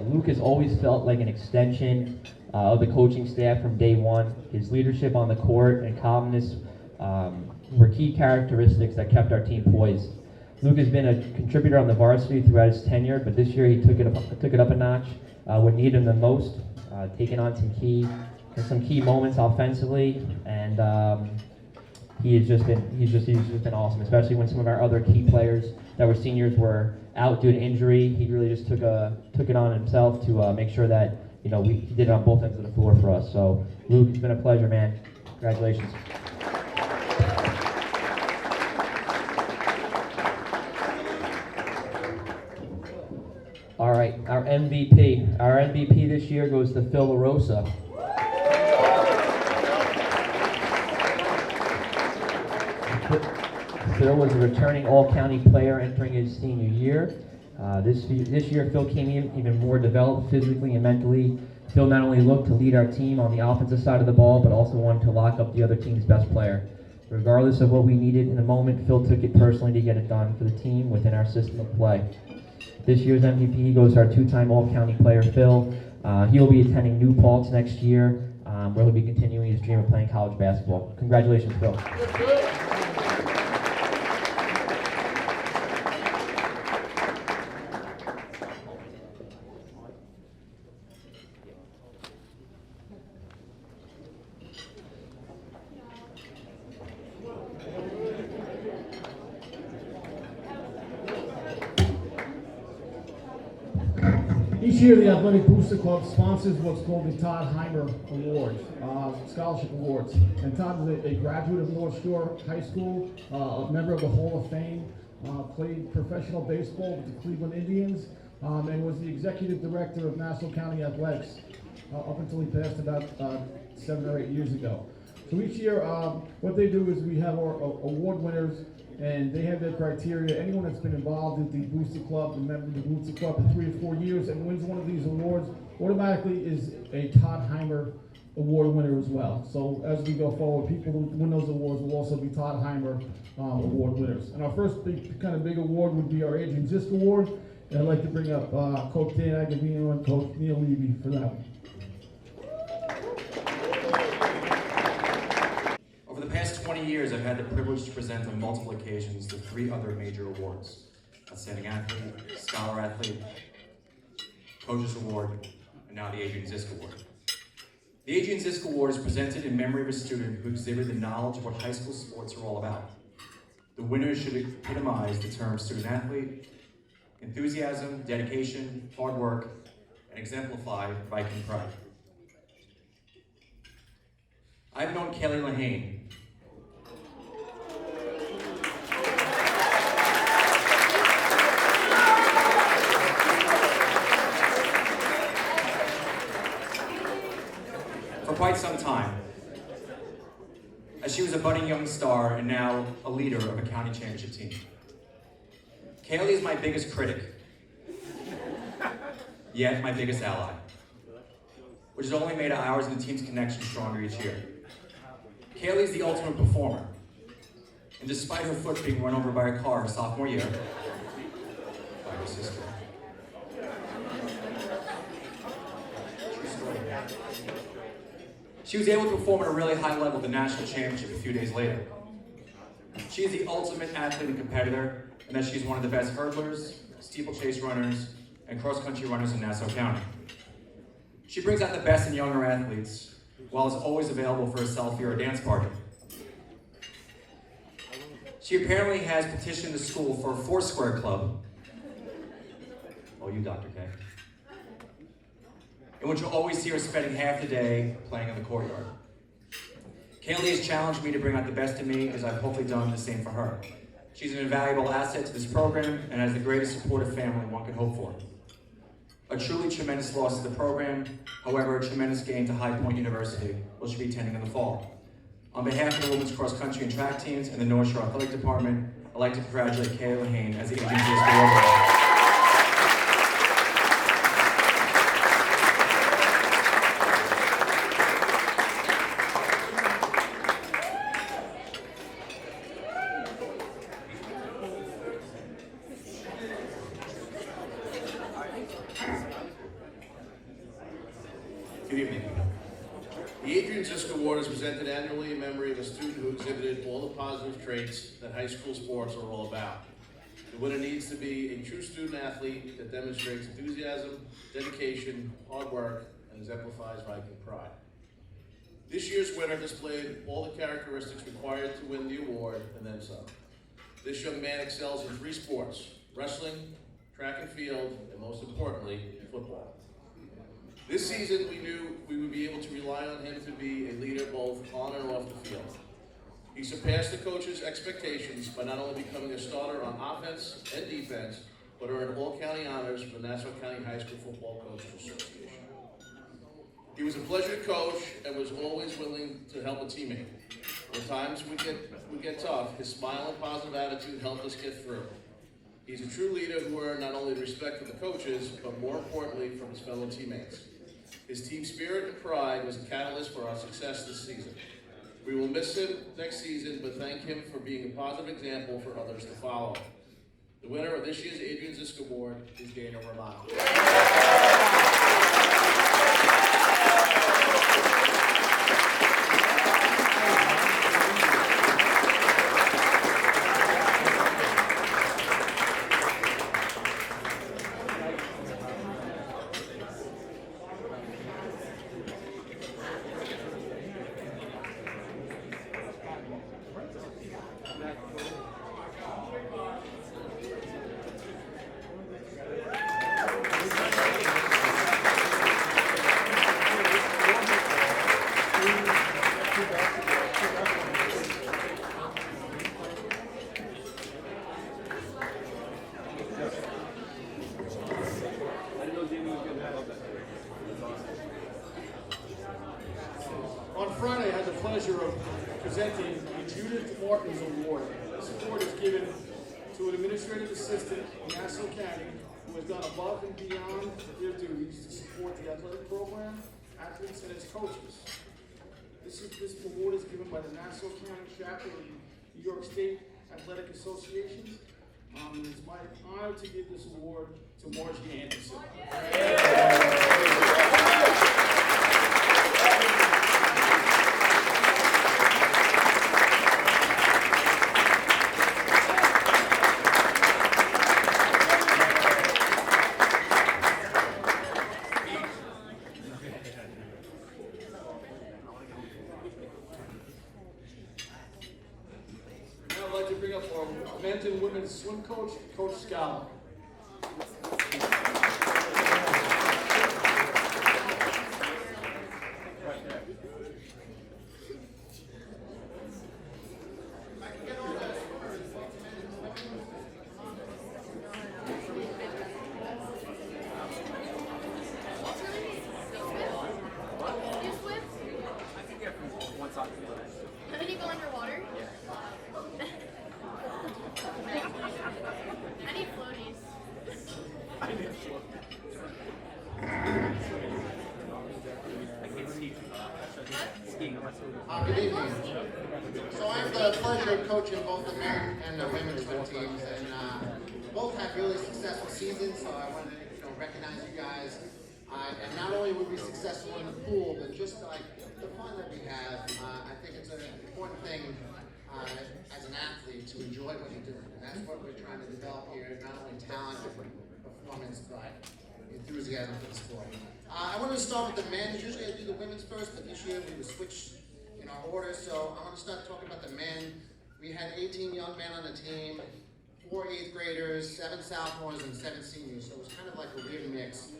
Luke has always felt like an extension of the coaching staff from day one. His leadership on the court and calmness were key characteristics that kept our team poised. Luke has been a contributor on the varsity throughout his tenure, but this year he took it up a notch when needed him the most, taking on some key moments offensively, and he's just been awesome, especially when some of our other key players that were seniors were out due to injury. He really just took it on himself to make sure that he did it on both ends of the floor for us. So Luke, it's been a pleasure, man. Congratulations. All right, our MVP. Our MVP this year goes to Phil LaRosa. Phil was a returning all-county player entering his senior year. This year, Phil came in even more developed physically and mentally. Phil not only looked to lead our team on the offensive side of the ball, but also wanted to lock up the other team's best player. Regardless of what we needed in the moment, Phil took it personally to get it done for the team within our system of play. This year's MVP goes to our 2-time all-county player, Phil. He will be attending New Paltz next year, where he'll be continuing his dream of playing college basketball. Congratulations, Phil. Each year, the Athletic Booster Club sponsors what's called the Todd Heimer Awards, Scholarship Awards. And Todd is a graduate of North Shore High School, a member of the Hall of Fame, played professional baseball with the Cleveland Indians, and was the executive director of Nassau County Athletics up until he passed about 7 or 8 years ago. So each year, what they do is we have our award winners, and they have their criteria. Anyone that's been involved with the Booster Club, a member of the Booster Club for 3 or 4 years, and wins one of these awards, automatically is a Todd Heimer Award winner as well. So as we go forward, people who win those awards will also be Todd Heimer Award winners. And our first big award would be our Adrian Cisco Award, and I'd like to bring up Coach Dan Agavino and Coach Neil Levy for that one. Over the past 20 years, I've had the privilege to present on multiple occasions the 3 other major awards: Outstanding Athlete, Scholar Athlete, Coaches Award, and now the Adrian Zisk Award. The Adrian Zisk Award is presented in memory of a student who exhibited the knowledge of what high school sports are all about. The winner should epitomize the term student athlete, enthusiasm, dedication, hard work, and exemplify Viking pride. I've known Kelly Lahane for quite some time, as she was a budding young star and now a leader of a county championship team. Kaylee is my biggest critic, yet my biggest ally, which has only made ours and the team's connection stronger each year. Kaylee is the ultimate performer, and despite her foot being run over by a car her sophomore year, by her sister, she was able to perform at a really high level at the national championship a few days later. She is the ultimate athlete and competitor, and that she's one of the best hurdlers, steeplechase runners, and cross-country runners in Nassau County. She brings out the best in younger athletes, while is always available for a selfie or a dance party. She apparently has petitioned the school for a Foursquare club. Oh, you, Dr. K. In which you'll always see her spending half the day playing in the courtyard. Kaylee has challenged me to bring out the best in me, as I've hopefully done the same for her. She's an invaluable asset to this program and has the greatest supportive family one could hope for. A truly tremendous loss to the program, however, a tremendous gain to High Point University, which she'll be attending in the fall. On behalf of the women's cross country and track teams and the North Shore Athletic Department, I'd like to congratulate Kayla Lahane as the Adrian Zisk Award. Good evening. The Adrian Zisk Award is presented annually in memory of a student who exhibited all the positive traits that high school sports are all about. The winner needs to be a true student athlete that demonstrates enthusiasm, dedication, hard work, and exemplifies Viking pride. This year's winner displayed all the characteristics required to win the award and then some. This young man excels in 3 sports: wrestling, track and field, and most importantly, football. This season, we knew we would be able to rely on him to be a leader both on and off the field. He surpassed the coach's expectations by not only becoming a starter on offense and defense, but earned all-county honors from the Nassau County High School Football Coaches Association. He was a pleasure to coach and was always willing to help a teammate. When times would get tough, his smile and positive attitude helped us get through. He's a true leader who earned not only the respect of the coaches, but more importantly, from his fellow teammates. His team spirit and pride was a catalyst for our success this season. We will miss him next season, but thank him for being a positive example for others to follow. The winner of this year's Adrian Zisk Award is Dana Romano. On Friday, I had the pleasure of presenting the Judith Martins Award. This award is given to an administrative assistant in Nassau County who has gone above and beyond their duties to support the athletic program, athletes, and its coaches. This award is given by the Nassau County chapter of the New York State Athletic Associations. It's my honor to give this award to Margie Anderson. up our men's and women's swim coach, Coach Scala. How many go underwater? I need floaties. Good evening. So I have the pleasure of coaching both the men and the women's swim teams, and both had really successful seasons. So I wanted to recognize you guys. And not only were we successful in the pool, but just like the fun that we have. I think it's an important thing as an athlete to enjoy what you're doing, and that's what we're trying to develop here. Not only talent, performance, but enthusiasm for the sport. I wanted to start with the men. Usually I do the women's first, but this year we were switched in our order. So I want to start talking about the men. We had 18 young men on the team, 4 8th graders, 7 sophomores, and 7 seniors. So it was kind of like a weird mix.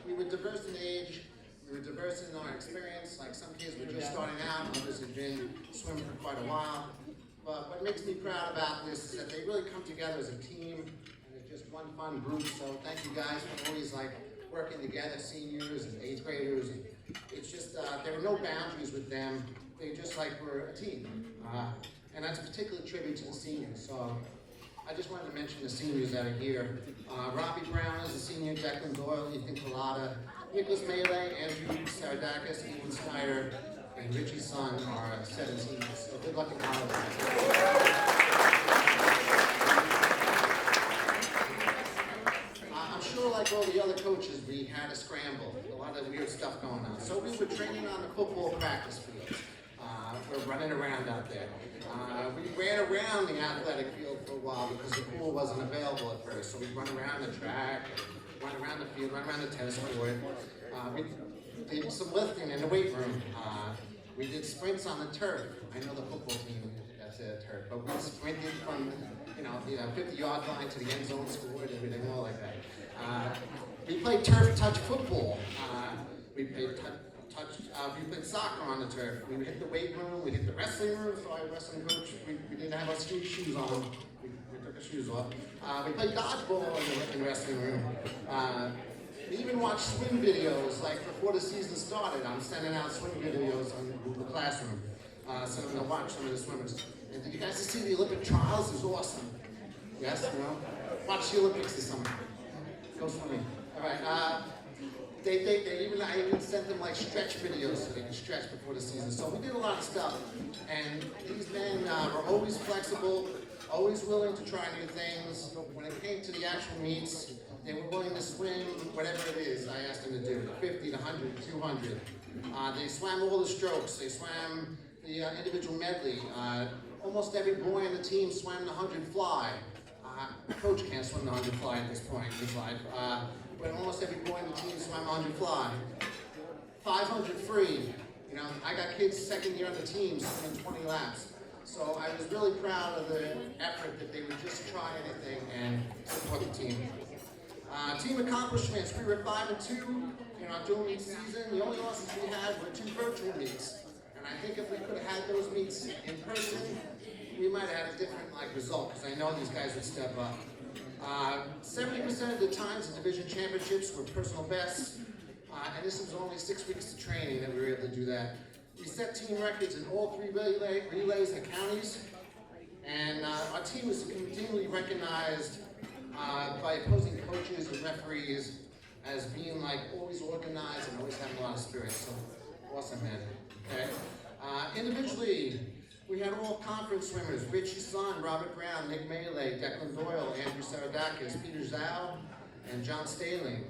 We were diverse in age, we were diverse in our experience. Like some kids were just starting out, others had been swimming for quite a while. But what makes me proud about this is that they really come together as a team, and it's just one fun group. So thank you guys for always working together, seniors and 8th graders. It's just, there were no boundaries with them. They just were a team. And that's a particular tribute to the seniors. So I just wanted to mention the seniors that are here. Robbie Brown is a senior, Jacklin Doyle, Ethan Collada, Nicholas Melee, Andrew Saradakis, Ethan Snyder, and Richie Sun are 7 seniors. So good luck in college. I'm sure like all the other coaches, we had a scramble, a lot of weird stuff going on. So we were training on the football practice field. We're running around out there. We ran around the athletic field for a while because the pool wasn't available at first. So we'd run around the track, run around the field, run around the tennis court. We did some lifting in the weight room. We did sprints on the turf. I know the football team, that's a turf, but we sprinted from the 50-yard line to the end zone, scored, everything all like that. We played turf touch football. We played we played soccer on the turf. We hit the weight room, we hit the wrestling room, so our wrestling coach, we didn't have our shoes on. We took our shoes off. We played dodgeball in the wrestling room. We even watched swim videos, before the season started. I'm sending out swim videos on the classroom. So I'm gonna watch some of the swimmers. And did you guys see the Olympic trials? It was awesome. Yes, watch the Olympics this summer. Go swimming. All right. I even sent them stretch videos so they could stretch before the season. So we did a lot of stuff. And these men were always flexible, always willing to try new things. When it came to the actual meets, they were willing to swim whatever it is I asked them to do, 50, 100, 200. They swam all the strokes. They swam the individual medley. Almost every boy on the team swam the 100 fly. Coach can't swim the 100 fly at this point in his life. But almost every boy on the team swam 100 fly. 500 free. I got kids second year on the team swimming 20 laps. So I was really proud of the effort that they would just try anything and support the team. Team accomplishments, we were 5-2 in our dual meet season. The only losses we had were 2 virtual meets. And I think if we could have had those meets in person, we might have had a different result, because I know these guys would step up. 70% of the times the division championships were personal bests, and this was only 6 weeks of training that we were able to do that. We set team records in all 3 relays and counties, and our team was continually recognized by opposing coaches and referees as being always organized and always having a lot of spirit. So awesome, man. Okay. Individually, we had all conference swimmers: Richie Sun, Robert Brown, Nick Melee, Declan Doyle, Andrew Saradakis, Peter Zhao, and John Staling.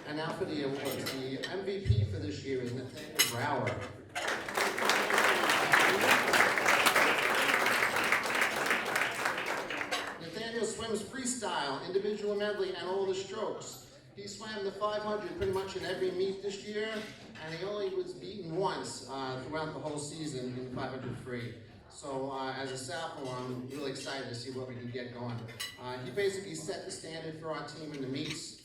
And now for the awards. The MVP for this year is Nathaniel Brower. Nathaniel swims freestyle, individual medley, and all the strokes. He swam the 500 pretty much in every meet this year, and he only was beaten once throughout the whole season in the 500 free. So as a sophomore, I'm really excited to see what we can get going. He basically set the standard for our team in the meets,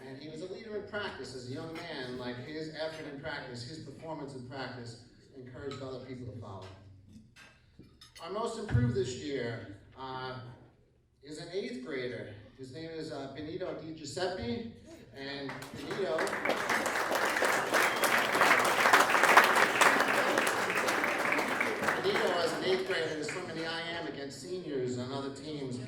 and he was a leader in practice as a young man. Like his effort in practice, his performance in practice encouraged other people to follow. Our most improved this year is an 8th grader. His name is Benito Di Giuseppe, and Benito as an 8th grader is swimming the IM against seniors on other teams.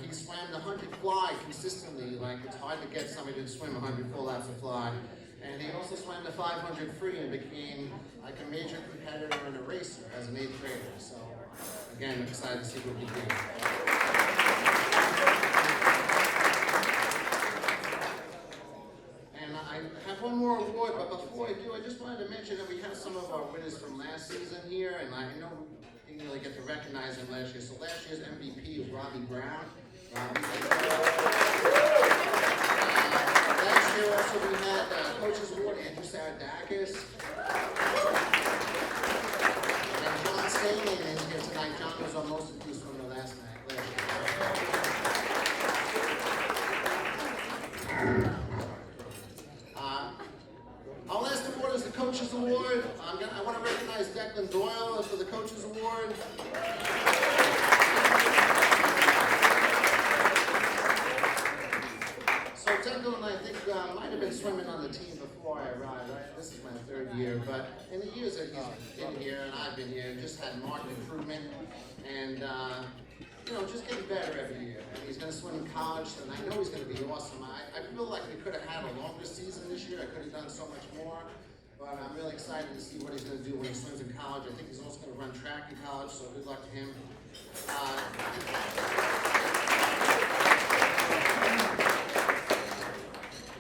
He swam the 100 fly consistently. Like it's hard to get somebody to swim 100 full laps of fly. And he also swam the 500 free and became like a major competitor and a racer as an 8th grader. So again, I'm excited to see what he can do. And I have one more award, but before I do, I just wanted to mention that we have some of our winners from last season here, and I know we didn't really get to recognize them last year. So last year's MVP was Robbie Brown. Last year also we had Coach's Award, Andrew Saradakis. And John Staley is here tonight. John was our most improved swimmer last year. Our last award is the Coach's Award. I want to recognize Jacklin Doyle for the Coach's Award. So Jacklin, I think, might have been swimming on the team before I arrived. This is my 3rd year, but in the years that he's been here and I've been here, just had marked improvement and just getting better every year. And he's going to swim in college, and I know he's going to be awesome. I feel like we could have had a longer season this year. I could have done so much more, but I'm really excited to see what he's going to do when he swims in college. I think he's also going to run track in college, so good luck to him.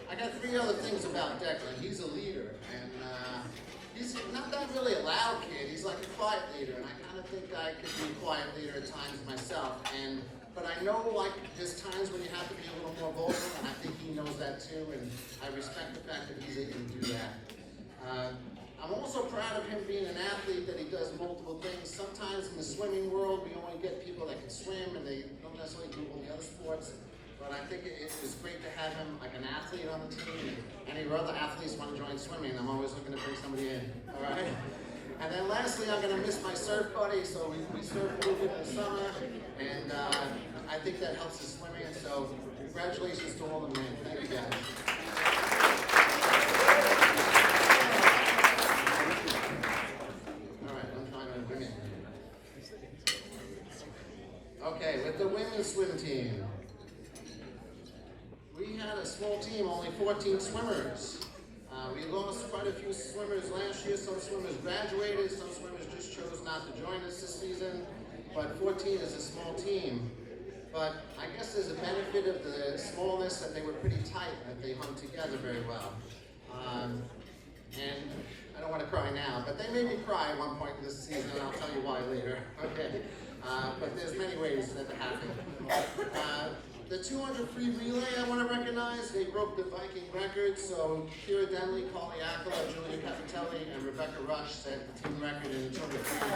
I got 3 other things about Declan. He's a leader, and he's not that really a loud kid. He's like a quiet leader, and I kind of think I could be a quiet leader at times myself. But I know like there's times when you have to be a little more vocal, and I think he knows that too, and I respect the fact that he's able to do that. I'm also proud of him being an athlete, that he does multiple things. Sometimes in the swimming world, we only get people that can swim, and they don't necessarily do all the other sports. But I think it was great to have him like an athlete on the team. And any other athletes want to join swimming, I'm always looking to bring somebody in. All right. And then lastly, I'm going to miss my surf buddy. So we surf a little bit in the summer, and I think that helps his swimming. So congratulations to all the men. Thank you, guys. All right, I'm trying to bring it. Okay, with the women's swim team. We had a small team, only 14 swimmers. We lost quite a few swimmers last year. Some swimmers graduated, some swimmers just chose not to join us this season. But 14 is a small team. But I guess there's a benefit of the smallness that they were pretty tight, that they hung together very well. And I don't want to cry now, but they made me cry at one point this season, and I'll tell you why later. Okay. But there's many ways that happened. The 200 free relay I want to recognize, they broke the Viking record, so Kira Denley, Polly Accola, Julia Capitelli, and Rebecca Rush set the team record in the 200 free.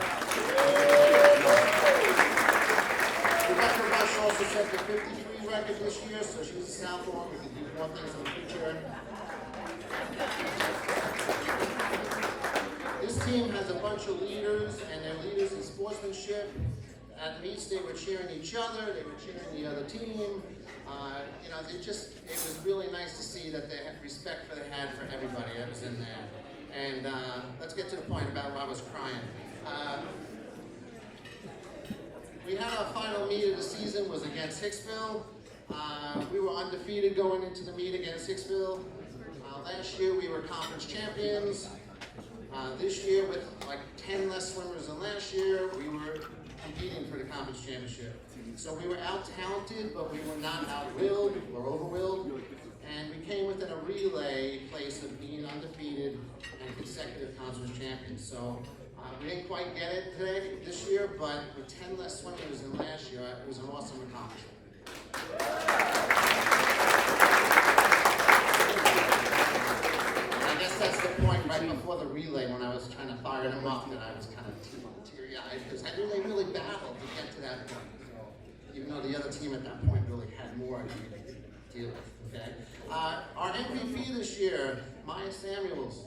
Rebecca Rush also set the 53 record this year, so she's a sophomore. We can do more things in the future. This team has a bunch of leaders, and they're leaders in sportsmanship. At the meets, they were cheering each other, they were cheering the other team. It was really nice to see that they had respect they had for everybody that was in there. And let's get to the point about why I was crying. We had our final meet of the season was against Hicksville. We were undefeated going into the meet against Hicksville. Last year we were conference champions. This year, with like 10 less swimmers than last year, we were competing for the conference championship. So we were out-talented, but we were not out-willed or over-willed. And we came within a relay place of being undefeated and consecutive conference champions. So we didn't quite get it this year, but with 10 less swimmers than last year, it was an awesome accomplishment. of fired them up that I was kind of teary-eyed because I knew they really battled to get to that point. Even though the other team at that point really had more to deal with, okay? Our MVP this year, Maya Samuels.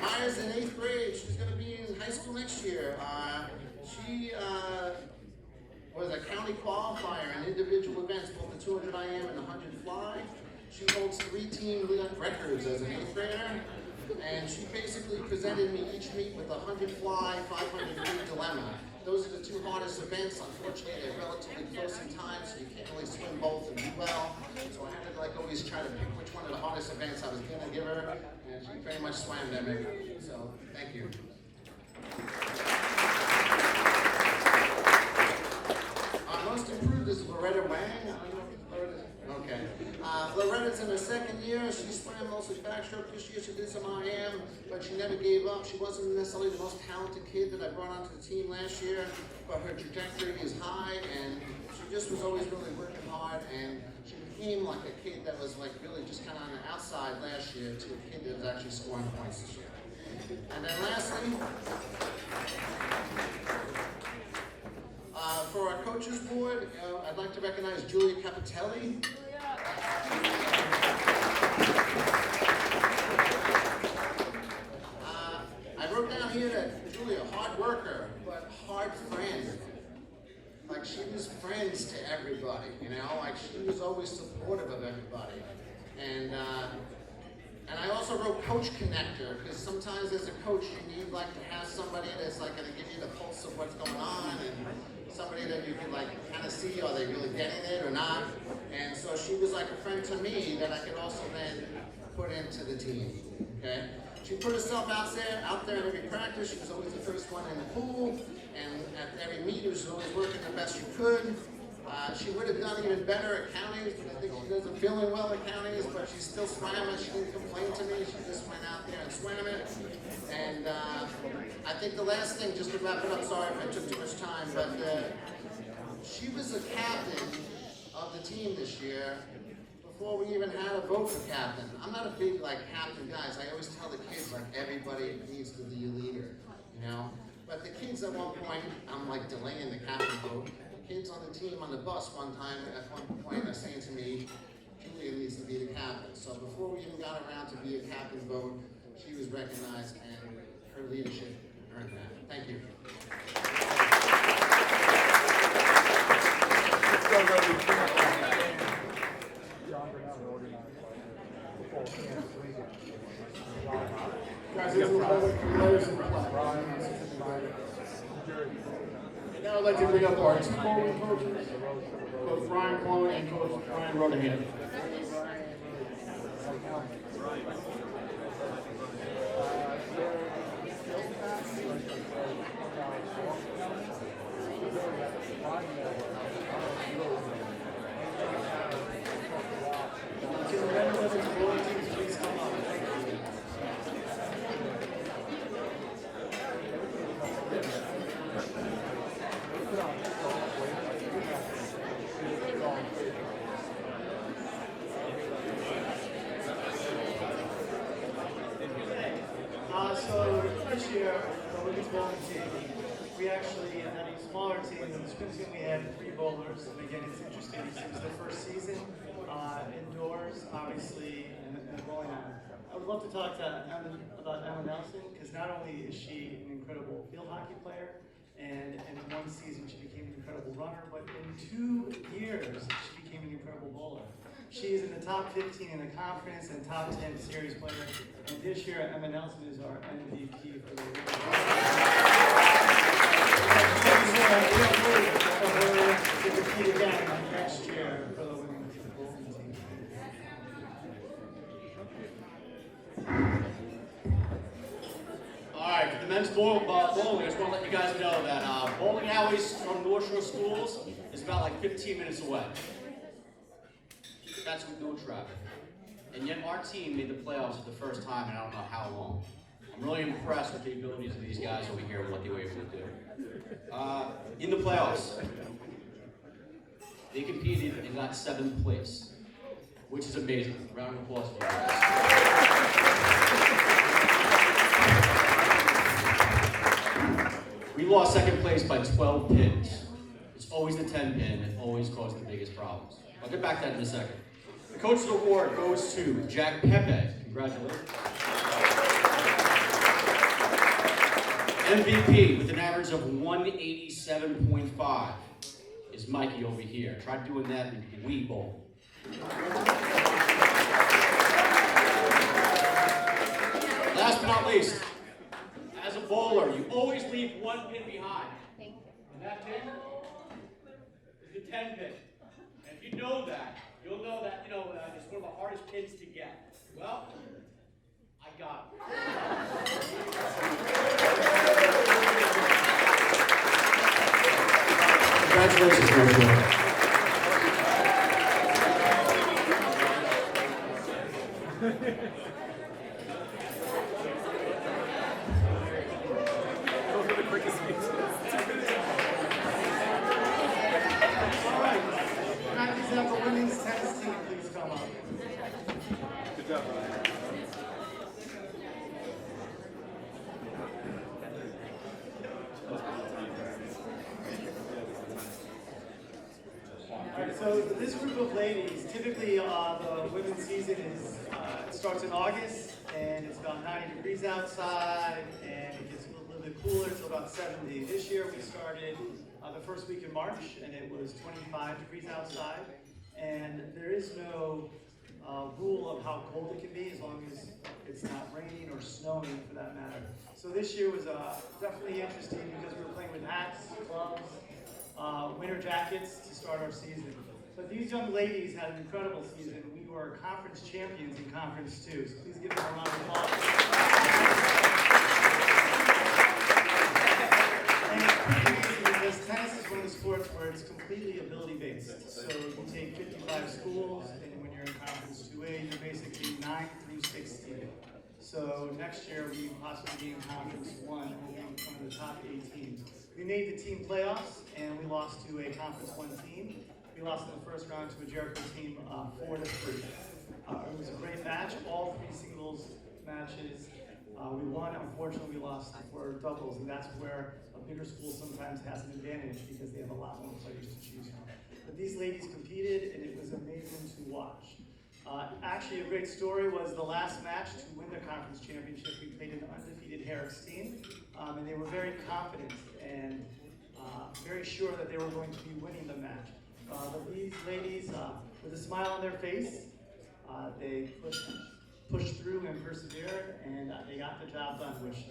Maya's in 8th grade. She's going to be in high school next year. She was a county qualifier in individual events, both the 200 IM and the 100 fly. She holds 3 team records as an 8th grader. And she basically presented me each meet with a 100 fly, 500 meet dilemma. Those are the 2 hardest events. Unfortunately, they're relatively close in time, so you can't really swim both and do well. So I had to like always try to pick which one of the hardest events I was gonna give her, and she pretty much swam them every week. So thank you. Most improved is Loretta Wang. I don't know if Loretta's, okay. Loretta's in her 2nd year. She swam mostly backstroke this year. She did some IM, but she never gave up. She wasn't necessarily the most talented kid that I brought onto the team last year, but her trajectory is high, and she just was always really working hard, and she became like a kid that was like really just kind of on the outside last year to a kid that was actually scoring points this year. And then lastly, for our coaches board, I'd like to recognize Julia Capitelli. I wrote down here that Julia, hard worker, but hard friend. Like she was friends to everybody, you know, like she was always supportive of everybody. And I also wrote coach connector, because sometimes as a coach you need like to have somebody that's like going to give you the pulse of what's going on, and somebody that you can like kind of see, are they really getting it or not? And so she was like a friend to me that I could also then put into the team, okay? She put herself out there in every practice. She was always the first one in the pool, and at every meet she was always working the best she could. She would have done even better at counties, but I think she doesn't feeling well at counties, but she still swam it. She didn't complain to me. She just went out there and swam it. And I think the last thing, just to wrap it up, sorry if I took too much time, but she was the captain of the team this year before we even had a vote for captain. I'm not a big like captain guys. I always tell the kids like everybody needs to be a leader, you know? But the kids at one point, I'm like delaying the captain vote. Kids on the team on the bus one time at one point are saying to me, Julia needs to be the captain. So before we even got around to be a captain vote, she was recognized and her leadership earned that. Thank you. Guys, this is public players and play. Now I'd like to bring up our 2 bowling coaches, Coach Brian Clone and Coach Brian Rodahan. So this year, the women's bowling team, we actually had a smaller team. In the spring team, we had 3 bowlers. And again, it's interesting. This was their first season indoors, obviously, in the bowling alley. I would love to talk to about Emma Nelson, because not only is she an incredible field hockey player, and in 1 season she became an incredible runner, but in 2 years she became an incredible bowler. She is in the top 15 in the conference and top 10 series player. And this year, Emma Nelson is our MVP for the year. To compete again next year for the women's bowling team. All right, for the men's bowling, I just want to let you guys know that bowling alleys from North Shore schools is about like 15 minutes away. That's with no traffic. And yet our team made the playoffs for the first time in I don't know how long. I'm really impressed with the abilities of these guys over here and what they were able to do. In the playoffs, they competed and got 7th place. which is amazing. Round of applause for that. We lost second place by 12 pins. It's always the 10 pin that always caused the biggest problems. I'll get back to that in a second. The Coach's Award goes to Jack Pepe. Congratulations. MVP with an average of 187.5 is Mikey over here. Try doing that in the Wii Bowl. Last but not least, as a bowler, you always leave one pin behind. Thank you. And that pin is the 10 pin. And if you know that, you'll know that, it's one of the hardest pins to get. Well, I got it. Congratulations, Gabrielle. So this group of ladies, typically the women's season it starts in August, and it's about 90 degrees outside, and it gets a little bit cooler until about 70. This year we started the first week in March, and it was 25 degrees outside, and there is no rule of how cold it can be as long as it's not raining or snowing for that matter. So this year was definitely interesting because we were playing with hats, gloves, winter jackets to start our season. But these young ladies had an incredible season. We were conference champions in Conference 2, so please give them a round of applause. And it's pretty easy because tennis is one of the sports where it's completely ability-based. So you take 55 schools, and when you're in Conference 2A, you're basically 9 through 16. So next year, we possibly be in Conference 1, and we'll be one of the top 8 teams. We made the team playoffs, and we lost to a Conference 1 team. We lost in the first round to a Jericho team 4-3. It was a great match, all 3 singles matches. We won, unfortunately we lost for doubles, and that's where a bigger school sometimes has an advantage because they have a lot more players to choose from. But these ladies competed, and it was amazing to watch. Actually, a great story was the last match to win the conference championship. We played an undefeated Harris team, and they were very confident and very sure that they were going to be winning the match. But these ladies, with a smile on their face, they pushed through and persevered, and they got the job done, which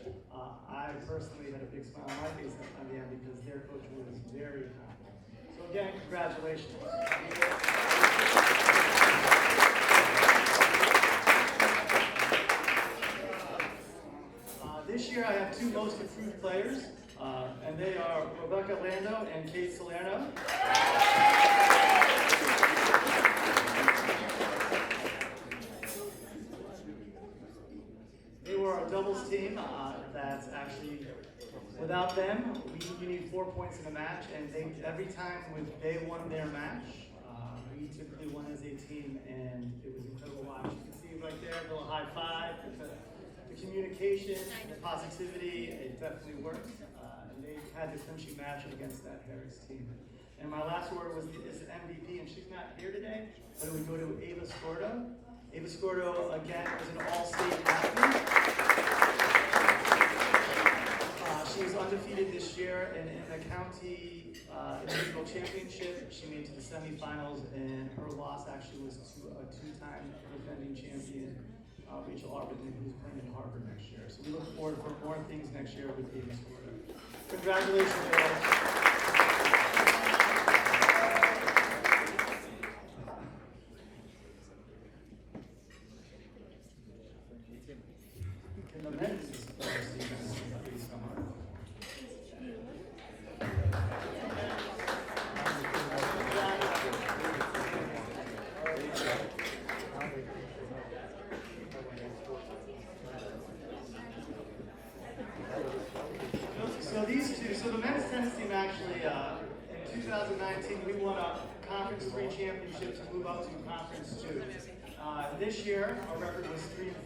I personally had a big smile on my face at the end because their coach was very confident. So again, congratulations. This year I have 2 most improved players, and they are Rebecca Lando and Kate Salerno. They were our doubles team that's actually, without them, you need 4 points in a match, and every time they won their match, we typically won as a team, and it was incredible to watch. You can see right there, a little high five. The communication, the positivity, it definitely worked. And they had the clinching match against that Harris team. And my last word is MVP, and she's not here today, but it would go to Ava Scordo. Ava Scordo, again, was an all-state athlete. She was undefeated this year, and in the county individual championship, she made it to the semifinals, and her loss actually was to a 2-time defending champion, Rachel Arbuckle, who's playing in Harvard next year. So we look forward for more things next year with Aidan Stolberger. Congratulations, girls. And the men's please come on. So these two, so the men's tennis team actually 2019, we won a Conference 3 championship to move up to Conference 2. This year, our record was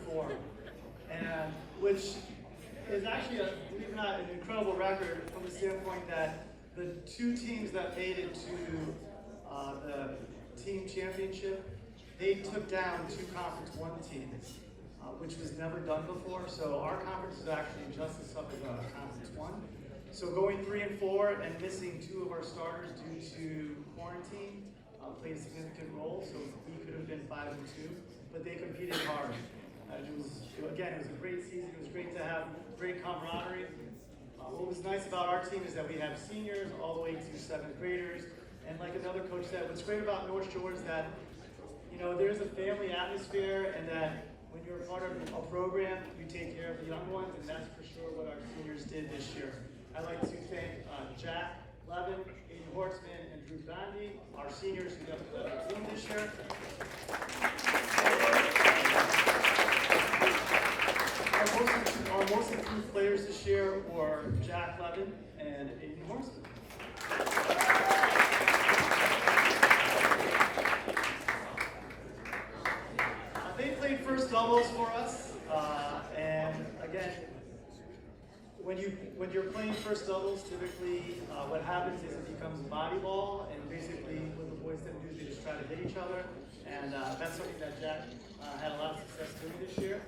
3-4, and which is actually, believe it or not, an incredible record from the standpoint that the 2 teams that made it to the team championship, they took down 2 Conference 1 teams, which was never done before. So our conference is actually just as tough as Conference 1. So going 3-4 and missing 2 of our starters due to quarantine played a significant role. So we could have been 5-2, but they competed hard. It was a great season. It was great to have great camaraderie. What was nice about our team is that we have seniors all the way to 7th graders. And like another coach said, what's great about North Shore is that, you know, there's a family atmosphere, and that when you're a part of a program, you take care of the young ones, and that's for sure what our seniors did this year. I'd like to thank Jack Levin, Aidan Hortzman, and Drew Bandy, our seniors who left the team this year. Our most improved players this year were Jack Levin and Aidan Hortzman. They played first doubles for us, and again, when you're playing first doubles, typically what happens is it becomes volleyball, and basically what the boys tend to do is they just try to hit each other, and that's something that Jack had a lot of success doing this year.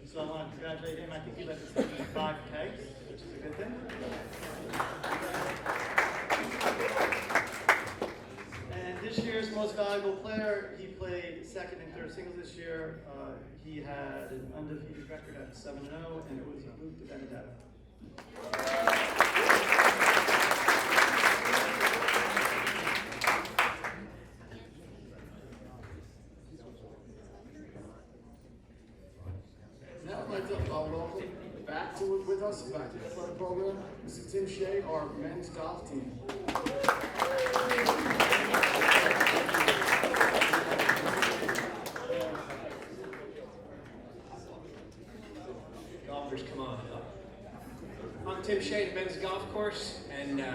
So I want to congratulate him. I think he led the team with 5 pegs, which is a good thing. And this year's most valuable player, he played 2nd and 3rd singles this year. He had an undefeated record at 7-0, and it was Luke de Benedetto. Now I'd like to welcome back with us, back to the program, Mr. Tim Shea, our men's golf team. Golfers, come on up. I'm Tim Shea, the men's golf course, and the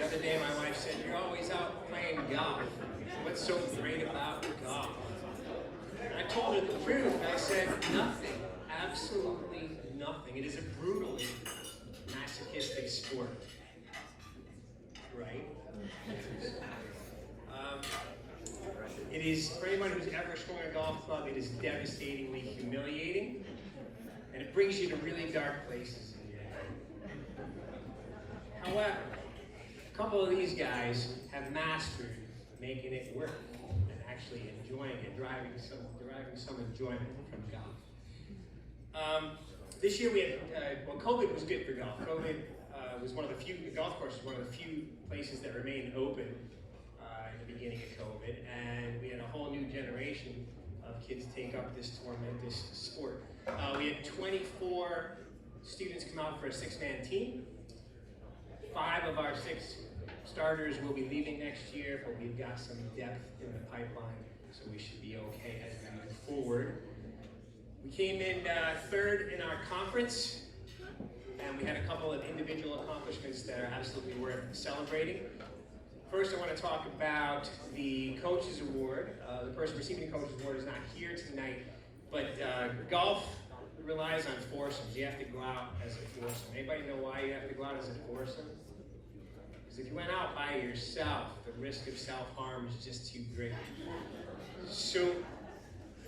other day my wife said, "You're always out playing golf. What's so great about golf?" And I told her the truth. I said, nothing, absolutely nothing. It is a brutally masochistic sport, right? It is, for anyone who's ever swung a golf club, it is devastatingly humiliating, and it brings you to really dark places in your life. However, a couple of these guys have mastered making it work and actually enjoying it, deriving some enjoyment from golf. This year we had, COVID was good for golf. COVID was one of the few, the golf course was one of the few places that remained open in the beginning of COVID, and we had a whole new generation of kids take up this tormentous sport. We had 24 students come out for a 6-man team. 5 of our 6 starters will be leaving next year, but we've got some depth in the pipeline, so we should be okay as we move forward. We came in 3rd in our conference, and we had a couple of individual accomplishments that are absolutely worth celebrating. First, I want to talk about the Coaches Award. The person receiving the Coaches Award is not here tonight, but golf relies on foursomes. You have to go out as a foursome. Anybody know why you have to go out as a foursome? Because if you went out by yourself, the risk of self-harm is just too great. So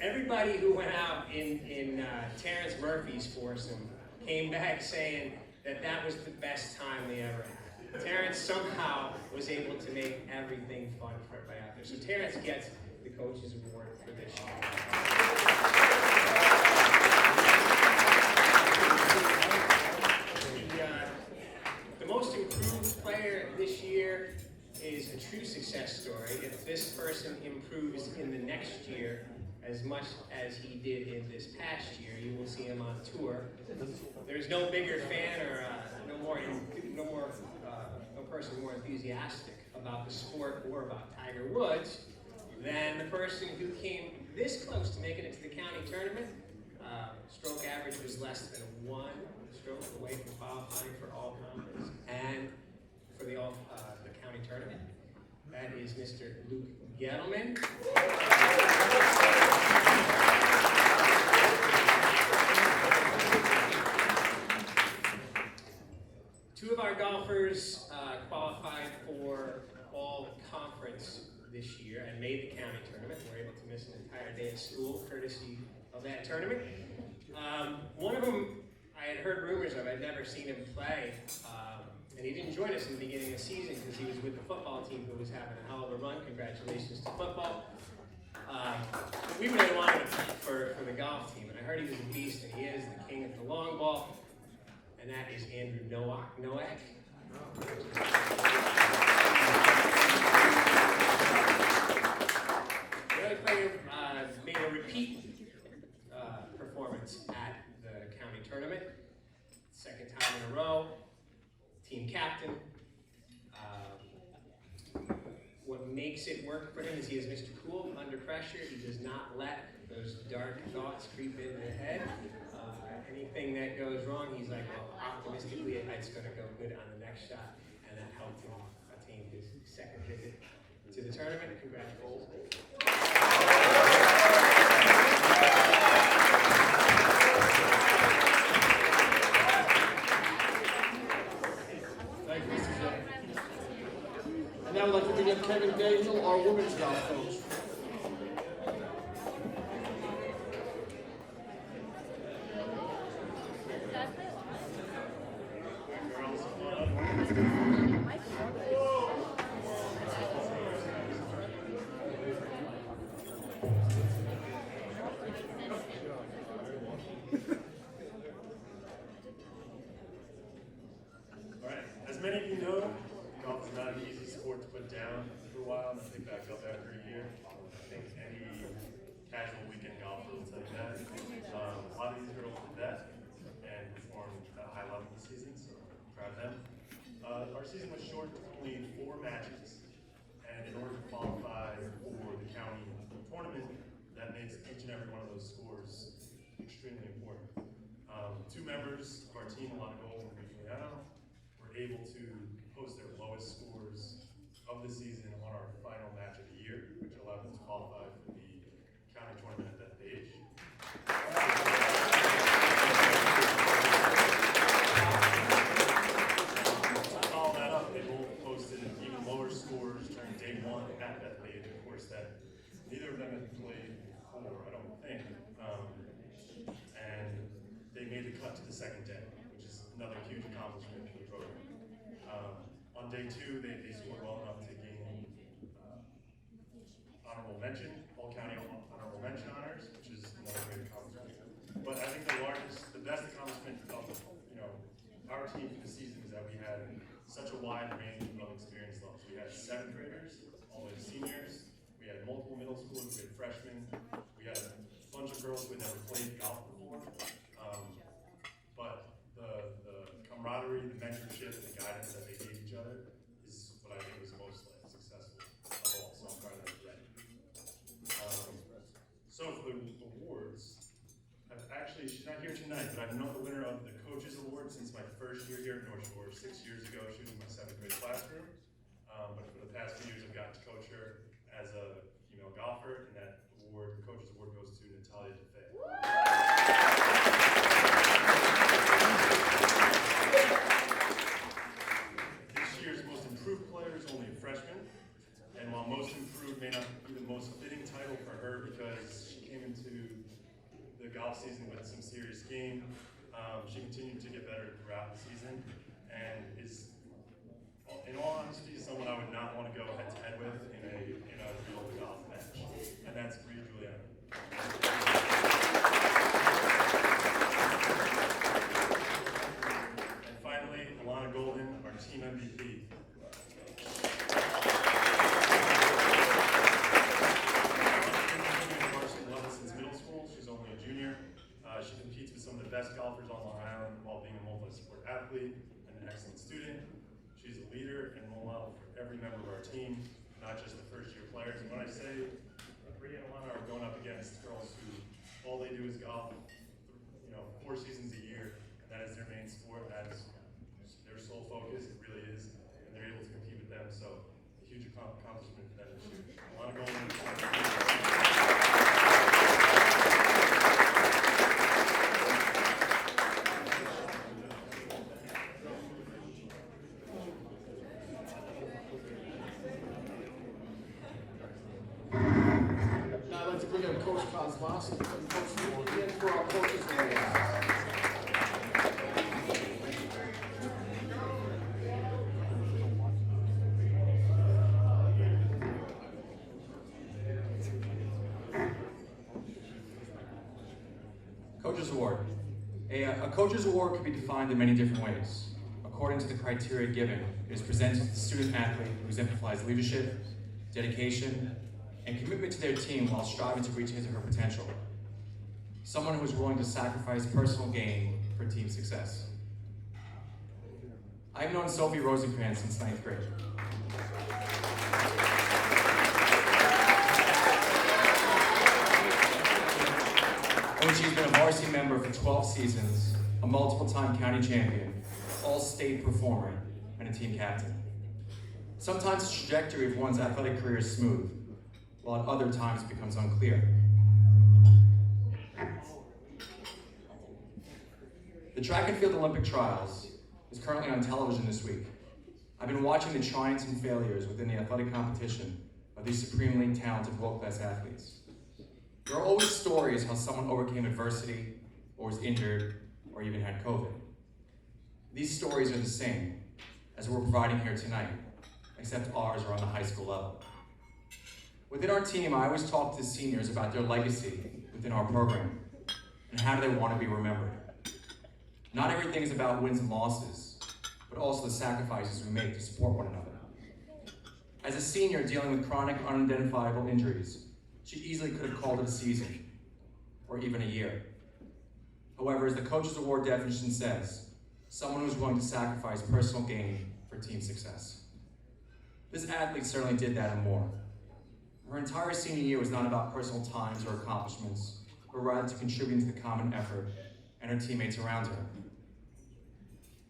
everybody who went out in Terrence Murphy's foursome came back saying that that was the best time they ever had. Terrence somehow was able to make everything fun for everybody out there. So Terrence gets the Coaches Award for this year. The most improved player this year is a true success story. If this person improves in the next year as much as he did in this past year, you will see him on tour. There's no bigger fan or no person more enthusiastic about the sport or about Tiger Woods than the person who came this close to making it to the county tournament. Stroke average was less than 1 stroke away from qualifying for all conference and for the county tournament. That is Mr. Luke Gettleman. Two of our golfers qualified for all conference this year and made the county tournament. We're able to miss an entire day of school courtesy of that tournament. One of them I had heard rumors of. I'd never seen him play, and he didn't join us in the beginning of the season because he was with the football team who was having a hell of a run. Congratulations to football. We really wanted him for the golf team, and I heard he was a beast, and he is the king of the long ball, and that is Andrew Nowak. The other player made a repeat performance at the county tournament, second time in a row, team captain. What makes it work for him is he is Mr. Cool under pressure. He does not let those dark thoughts creep into his head. Anything that goes wrong, he's like, well, optimistically, it's going to go good on the next shot, and that helped him attain his second visit to the tournament. Congratulations. Thank you, Mr. Joe. And now we'd like to bring up Kevin Daniel, our women's golf coach. As many of you know, golf is not an easy sport to put down for a while and pick back up after a year. I think any casual weekend golfer will tell you that. A lot of these girls did that and performed at a high level this season, so I'm proud of them. Our season was short to only 4 matches, and in order to qualify for the county tournament, that makes each and every one of those scores extremely important. 2 members of our team, Elana Golden and Begley, were able to post their lowest scores of the season on our final match of the year, which allowed them to qualify for the county tournament at that age. To follow that up, they both posted even lower scores during day 1 at that age. Of course, that neither of them had played before, I don't think. And they made the cut to the second day, which is another huge accomplishment for the program. On day 2, they scored well enough to gain honorable mention, all county honorable mention honors, which is another great accomplishment. But I think the best accomplishment of our team for the season is that we had such a wide range of experience levels. We had 7th graders, all the way to seniors. We had multiple middle schoolers. We had freshmen. We had a bunch of girls who had never played golf before. But the camaraderie, the mentorship, and the guidance that they gave each other is what I think was most successful of all. So I'm proud of that. So for the awards, actually, she's not here tonight, but I've known the winner of the Coaches Award since my first year here at North Shore. 6 years ago, she was in my 7th grade classroom. But for the past few years, I've gotten to coach her as a female golfer, and that award, the Coaches Award, goes to Natalia DeFay. This year's Most Improved Player is only a freshman, and while Most Improved may not be the most fitting title for her because she came into the golf season with some serious game, she continued to get better throughout the season, and is, in all honesty, someone I would not want to go head-to-head with in a real golf match, and that's Bree Juliana. And finally, Elana Golden, our team MVP. Since middle school, she's only a junior. She competes with some of the best golfers on Long Island while being a multi-sport athlete and an excellent student. She's a leader and role model for every member of our team, not just the first-year players. And when I say Bree and Elana are going up against girls who all they do is golf, 4 seasons a year, and that is their main sport, that is their sole focus, it really is, and they're able to compete with them. So a huge accomplishment Coach Cosmos, and Coach Lee again for our coaches award. Coach's Award. A Coach's Award can be defined in many different ways. According to the criteria given, it is presented to the student athlete who exemplifies leadership, dedication, and commitment to their team while striving to reach his or her potential. Someone who is willing to sacrifice personal gain for team success. I've known Sophie Rosencrantz since 9th grade. And she's been a varsity member for 12 seasons, a multiple-time county champion, all-state performer, and a team captain. Sometimes the trajectory of one's athletic career is smooth, while at other times it becomes unclear. The track and field Olympic trials is currently on television this week. I've been watching the triumphs and failures within the athletic competition of these supremely talented world-class athletes. There are always stories how someone overcame adversity, or was injured, or even had COVID. These stories are the same as we're providing here tonight, except ours are on the high school level. Within our team, I always talk to seniors about their legacy within our program, and how do they want to be remembered. Not everything is about wins and losses, but also the sacrifices we make to support one another. As a senior dealing with chronic unidentifiable injuries, she easily could have called it a season, or even a year. However, as the Coach's Award definition says, someone who's willing to sacrifice personal gain for team success. This athlete certainly did that and more. Her entire senior year was not about personal times or accomplishments, but rather to contribute to the common effort and her teammates around her.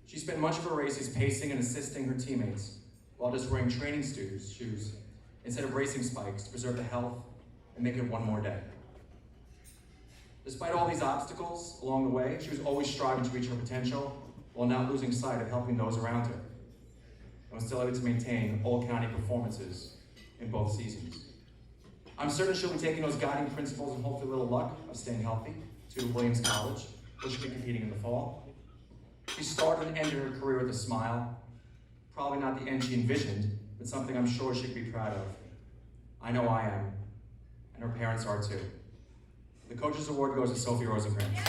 She spent much of her races pacing and assisting her teammates while just wearing training shoes instead of racing spikes to preserve the health and make it one more day. Despite all these obstacles along the way, she was always striving to reach her potential while not losing sight of helping those around her, and was still able to maintain all-county performances in both seasons. I'm certain she'll be taking those guiding principles and hopefully a little luck of staying healthy to Williams College, where she'll be competing in the fall. She started and ended her career with a smile, probably not the end she envisioned, but something I'm sure she'd be proud of. I know I am, and her parents are too. The Coach's Award goes to Sophie Rosencrantz.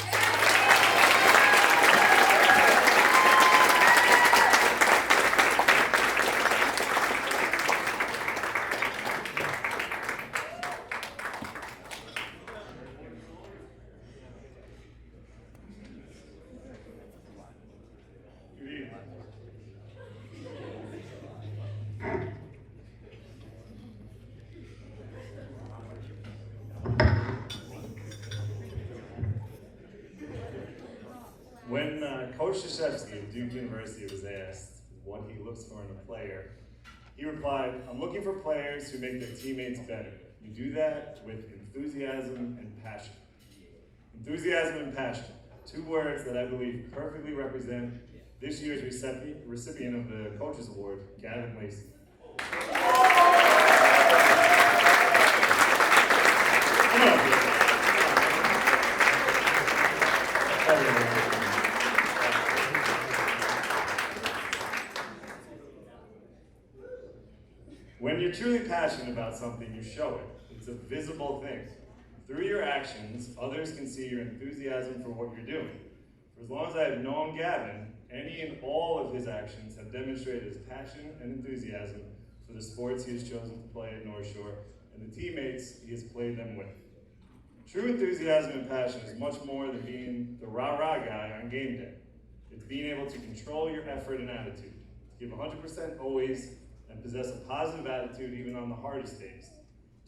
When Coach Krzyzewski of Duke University was asked what he looks for in a player, he replied, "I'm looking for players who make their teammates better. You do that with enthusiasm and passion." Enthusiasm and passion, two words that I believe perfectly represent this year's recipient of the Coach's Award, Gavin Lacey. When you're truly passionate about something, you show it. It's a visible thing. Through your actions, others can see your enthusiasm for what you're doing. For as long as I have known Gavin, any and all of his actions have demonstrated his passion and enthusiasm for the sports he has chosen to play at North Shore and the teammates he has played them with. True enthusiasm and passion is much more than being the rah-rah guy on game day. It's being able to control your effort and attitude, to give 100% always, and possess a positive attitude even on the hardest days,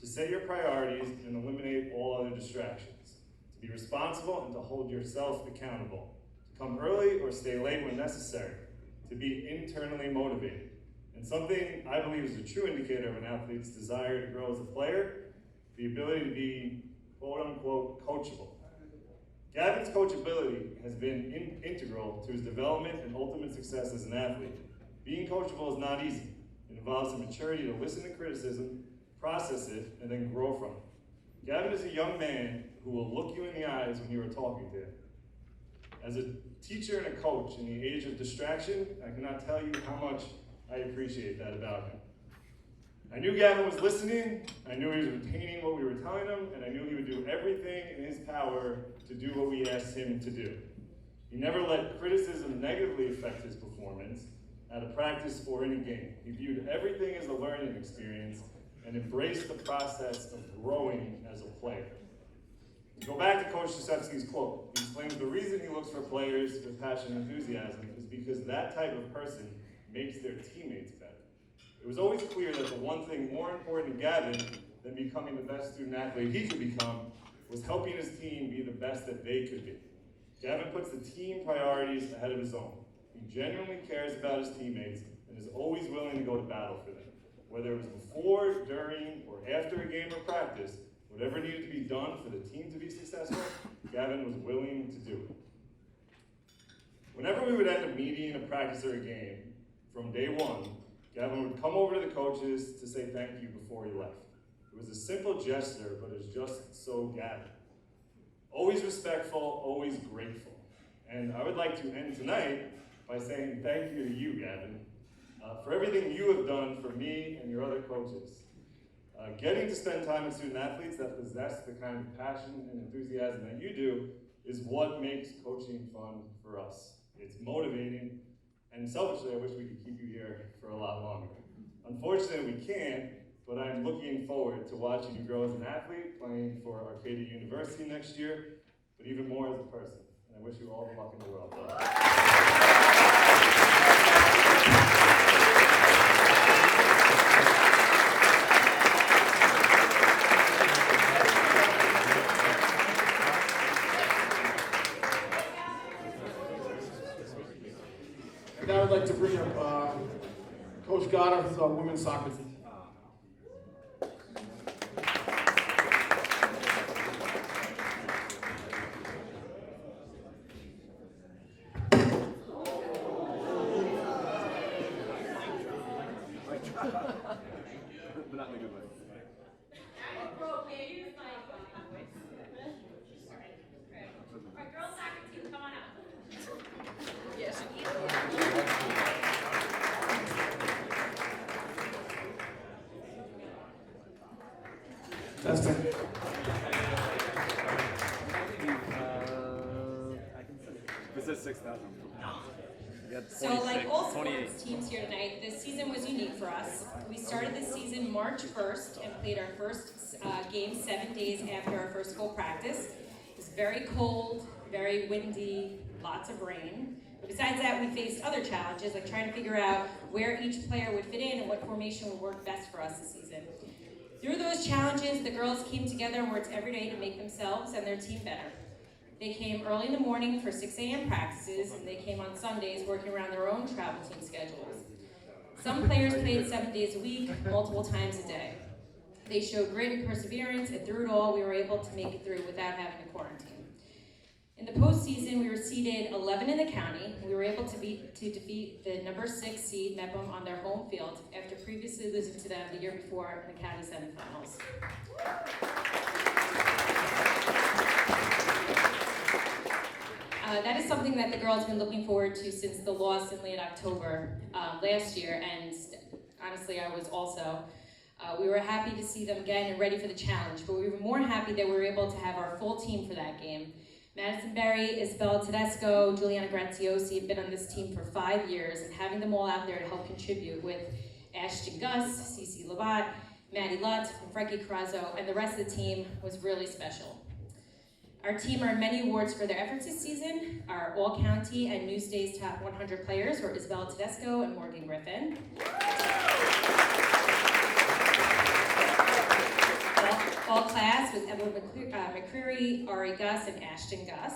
to set your priorities and eliminate all other distractions, to be responsible and to hold yourself accountable, to come early or stay late when necessary, to be internally motivated. And something I believe is a true indicator of an athlete's desire to grow as a player, the ability to be quote-unquote coachable. Gavin's coachability has been integral to his development and ultimate success as an athlete. Being coachable is not easy. It involves the maturity to listen to criticism, process it, and then grow from it. Gavin is a young man who will look you in the eyes when you are talking to him. As a teacher and a coach in the age of distraction, I cannot tell you how much I appreciate that about him. I knew Gavin was listening, I knew he was retaining what we were telling him, and I knew he would do everything in his power to do what we asked him to do. He never let criticism negatively affect his performance at a practice or any game. He viewed everything as a learning experience and embraced the process of growing as a player. Go back to Coach Krzyzewski's quote. He explains the reason he looks for players with passion and enthusiasm is because that type of person makes their teammates better. It was always clear that the one thing more important to Gavin than becoming the best student athlete he could become was helping his team be the best that they could be. Gavin puts the team priorities ahead of his own. He genuinely cares about his teammates and is always willing to go to battle for them. Whether it was before, during, or after a game or practice, whatever needed to be done for the team to be successful, Gavin was willing to do it. Whenever we would end a meeting, a practice, or a game, from day one, Gavin would come over to the coaches to say thank you before he left. It was a simple gesture, but it was just so Gavin. Always respectful, always grateful. And I would like to end tonight by saying thank you to you, Gavin, for everything you have done for me and your other coaches. Getting to spend time with student athletes that possess the kind of passion and enthusiasm that you do is what makes coaching fun for us. It's motivating, and selfishly, I wish we could keep you here for a lot longer. Unfortunately, we can't, but I'm looking forward to watching you grow as an athlete, playing for Arcadia University next year, but even more as a person. And I wish you all the luck in the world. And now I'd like to bring up Coach Goddard, who's our women's soccer team. But not in a good way. Alright, girls soccer team, come on up. Yes. Testing. This is 6,000. So like all sports teams here tonight, this season was unique for us. We started this season March 1st and played our first game 7 days after our first full practice. It was very cold, very windy, lots of rain. But besides that, we faced other challenges, like trying to figure out where each player would fit in and what formation would work best for us this season. Through those challenges, the girls came together and worked every day to make themselves and their team better. They came early in the morning for 6 a.m. practices, and they came on Sundays working around their own travel team schedules. Some players played 7 days a week, multiple times a day. They showed grit and perseverance, and through it all, we were able to make it through without having to quarantine. In the postseason, we were seeded 11 in the county. We were able to defeat the number 6 seed, Mepham, on their home field after previously losing to them the year before in the county semifinals. That is something that the girls have been looking forward to since the loss in late October last year, and honestly, I was also. We were happy to see them again and ready for the challenge, but we were more happy that we were able to have our full team for that game. Madison Berry, Belle Beretta, Juliana Graziosi have been on this team for 5 years, and having them all out there to help contribute with Ashton Gus, Cece Labat, Maddie Lutt, and Frankie Carrazzo, and the rest of the team was really special. Our team earned many awards for their efforts this season. Our All-County and Newsday's Top 100 players were Isabella Tedesco and Morgan Griffin. All class was Evelyn McCreary, Ari Gus, and Ashton Gus.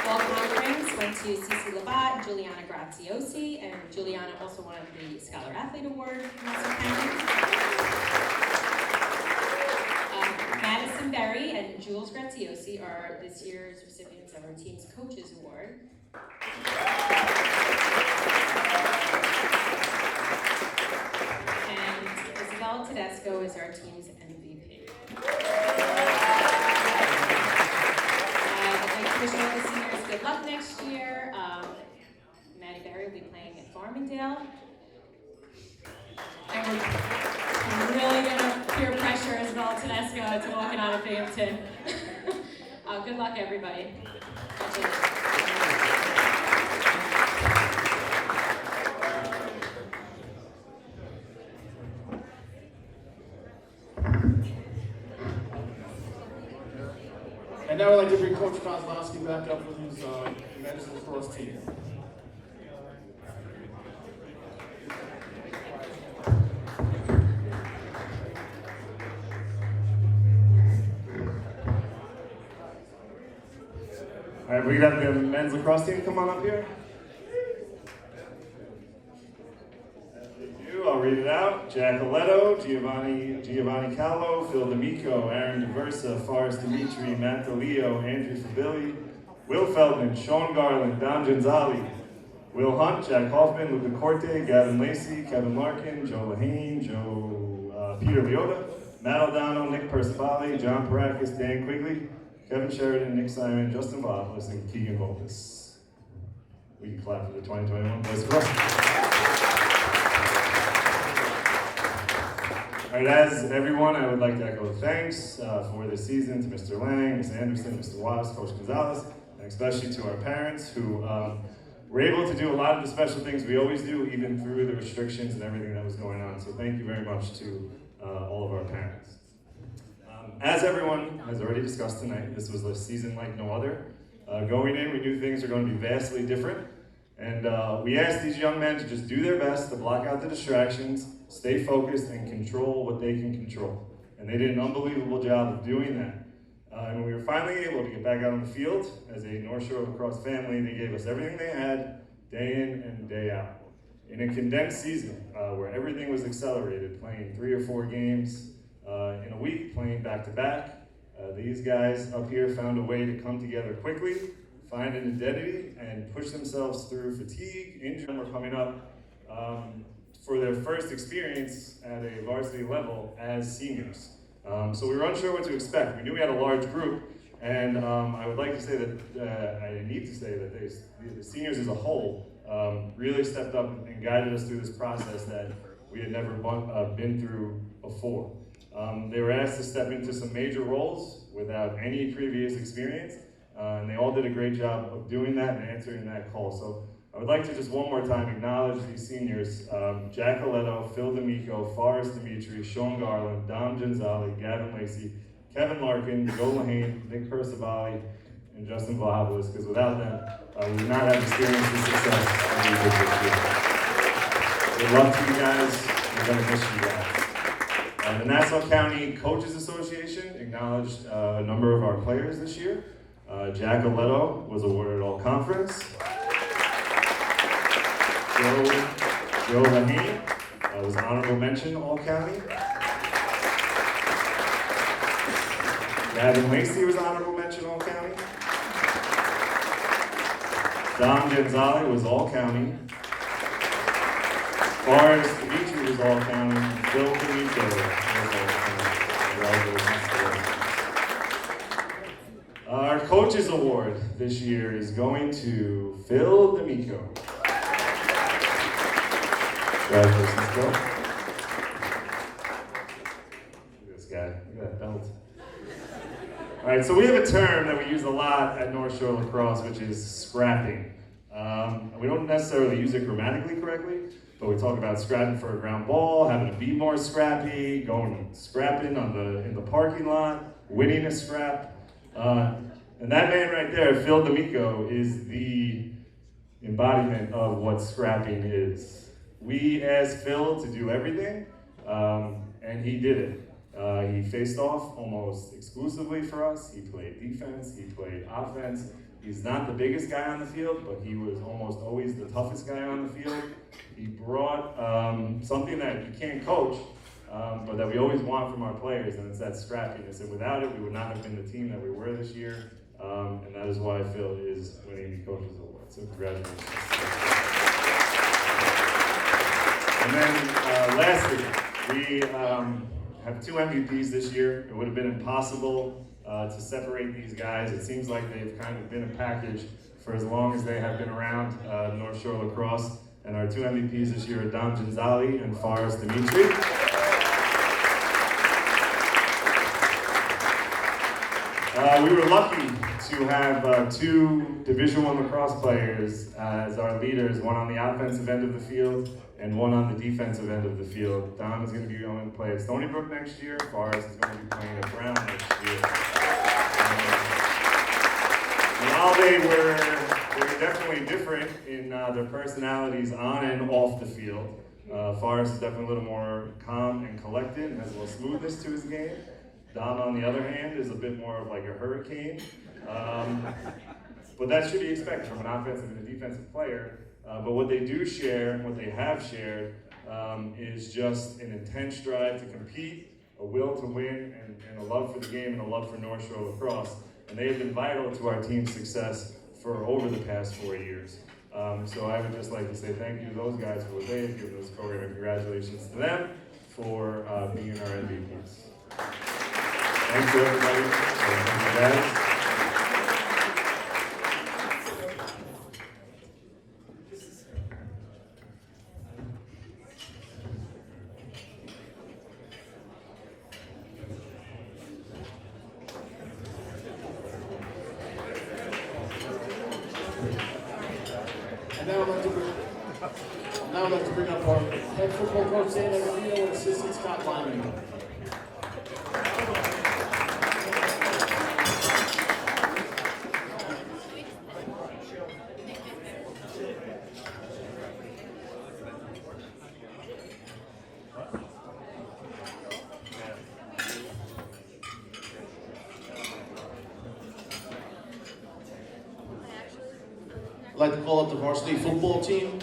All conference went to Cece Labat, Juliana Graziosi, and Juliana also won the Scholar Athlete Award in Nassau County. Madison Berry and Jules Graziosi are this year's recipients of our team's Coaches Award. And Isabella Cisco is our team's MVP. I'd like to wish all the seniors good luck next year. Maddie Berry will be playing at Farmingdale. And we're really going to peer pressure Isabel Tedesco to walking out of Binghamton. Good luck, everybody. And now I'd like to bring Coach Kozlowski back up with his men's lacrosse team. All right, we got the men's lacrosse team. Come on up here. I'll read it out. Jack Aletto, Giovanni Callo, Phil Demiko, Aaron DeVersa, Forrest Dimitri, Matt DeLeo, Andrew Fabilli, Will Feldman, Sean Garland, Don Gonzalez, Will Hunt, Jack Hoffman, Luca Corte, Gavin Lacey, Kevin Larkin, Joe Lahane, Peter Leota, Matt Aldano, Nick Percivali, John Parakis, Dan Quigley, Kevin Sheridan, Nick Simon, Justin Boblis, and Keegan Volkis. We can clap for the 2021 Boys Lacrosse. All right, as everyone, I would like to echo thanks for this season to Mr. Lang, Ms. Anderson, Mr. Watts, Coach Gonzalez, and especially to our parents who were able to do a lot of the special things we always do, even through the restrictions and everything that was going on. So thank you very much to all of our parents. As everyone has already discussed tonight, this was a season like no other. Going in, we knew things were going to be vastly different. And we asked these young men to just do their best to block out the distractions, stay focused, and control what they can control. And they did an unbelievable job of doing that. And when we were finally able to get back out on the field, as a North Shore Lacrosse family, they gave us everything they had, day in and day out. In a condensed season, where everything was accelerated, playing 3 or 4 games in a week, playing back-to-back, these guys up here found a way to come together quickly, find an identity, and push themselves through fatigue, injury. Were coming up for their first experience at a varsity level as seniors. So we were unsure what to expect. We knew we had a large group, and I would like to say that, I need to say that the seniors as a whole really stepped up and guided us through this process that we had never been through before. They were asked to step into some major roles without any previous experience, and they all did a great job of doing that and answering that call. So I would like to just one more time acknowledge these seniors, Jack Aletto, Phil Demiko, Forrest Dimitri, Sean Garland, Don Gonzalez, Gavin Lacey, Kevin Larkin, Joe Lahane, Nick Percivali, and Justin Vlahovic, because without them, we would not have experienced the success that we did this year. We love you guys, we're going to miss you guys. The Nassau County Coaches Association acknowledged a number of our players this year. Jack Aletto was awarded All-Conference. Joe Lahane was honorable mention All-County. Gavin Lacey was honorable mention All-County. Don Gonzalez was All-County. Forrest Dimitri was All-County. Phil Demiko was All-County. Our Coaches Award this year is going to Phil Demiko. Congratulations, Phil. Look at this guy. Look at that belt. All right, so we have a term that we use a lot at North Shore Lacrosse, which is scrapping. We don't necessarily use it grammatically correctly, but we talk about scrapping for a ground ball, having to be more scrappy, going scrapping in the parking lot, winning a scrap. And that man right there, Phil Demiko, is the embodiment of what scrapping is. We asked Phil to do everything, and he did it. He faced off almost exclusively for us. He played defense, he played offense. He's not the biggest guy on the field, but he was almost always the toughest guy on the field. He brought something that you can't coach, but that we always want from our players, and it's that scrappiness. And without it, we would not have been the team that we were this year, and that is why Phil is winning the Coaches Award. So congratulations. And then lastly, We have 2 MVPs this year. It would have been impossible to separate these guys. It seems like they've kind of been a package for as long as they have been around North Shore Lacrosse. And our 2 MVPs this year are Dom Ginzali and Forrest Dimitri. We were lucky to have 2 Division I lacrosse players as our leaders, one on the offensive end of the field and one on the defensive end of the field. Dom is going to be going to play at Stony Brook next year. Forrest is going to be playing at Brown next year. While they were definitely different in their personalities on and off the field, Forrest is definitely a little more calm and collected and has a little smoothness to his game. Dom, on the other hand, is a bit more of like a hurricane. But that should be expected from an offensive and a defensive player. But what they do share, and what they have shared, is just an intense drive to compete, a will to win, and a love for the game and a love for North Shore Lacrosse. And they have been vital to our team's success for over the past 4 years. So I would just like to say thank you to those guys for what they have given this program, and congratulations to them for being our MVPs. Thank you, everybody. Thank you, guys. Now I'd like to bring up our head football coach, Aidan Stolberger, and assistant Scott Lyman. I'd like to call up the varsity football team.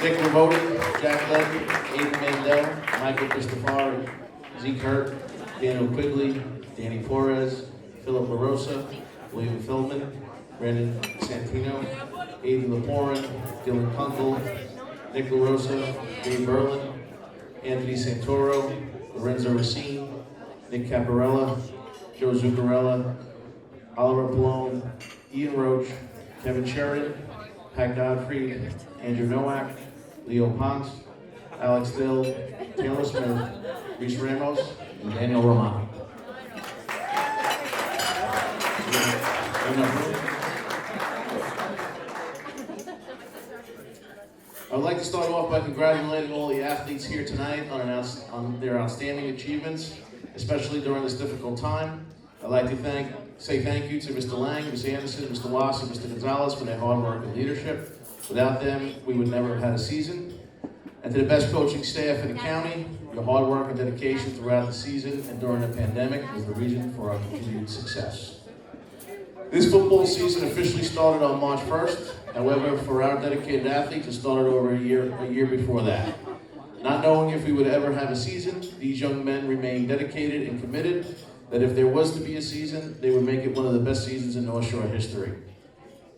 Nick Lavoti, Jacklin, Aidan Mandel, Michael Christopher, Zeke Hurt, Daniel Quigley, Danny Flores, Philip LaRosa, William Philman, Brandon Santino, Aidan Laporin, Dylan Kunkel, Nick LaRosa, Dave Berlin, Anthony Santoro, Lorenzo Racine, Nick Caparella, Joe Zuccarella, Oliver Palone, Ian Roach, Kevin Sheridan, Pat Godfrey, Andrew Nowak, Leo Ponce, Alex Dill, Taylor Smith, Reese Ramos, and Daniel Romano. I would like to start off by congratulating all the athletes here tonight on their outstanding achievements, especially during this difficult time. I'd like to say thank you to Mr. Lang, Ms. Anderson, Mr. Wass, and Mr. Gonzalez for their hard work and leadership. Without them, we would never have had a season. And to the best coaching staff in the county, your hard work and dedication throughout the season and during the pandemic was the reason for our continued success. This football season officially started on March 1st. However, for our dedicated athletes, it started over a year before that. Not knowing if we would ever have a season, these young men remained dedicated and committed that if there was to be a season, they would make it one of the best seasons in North Shore history.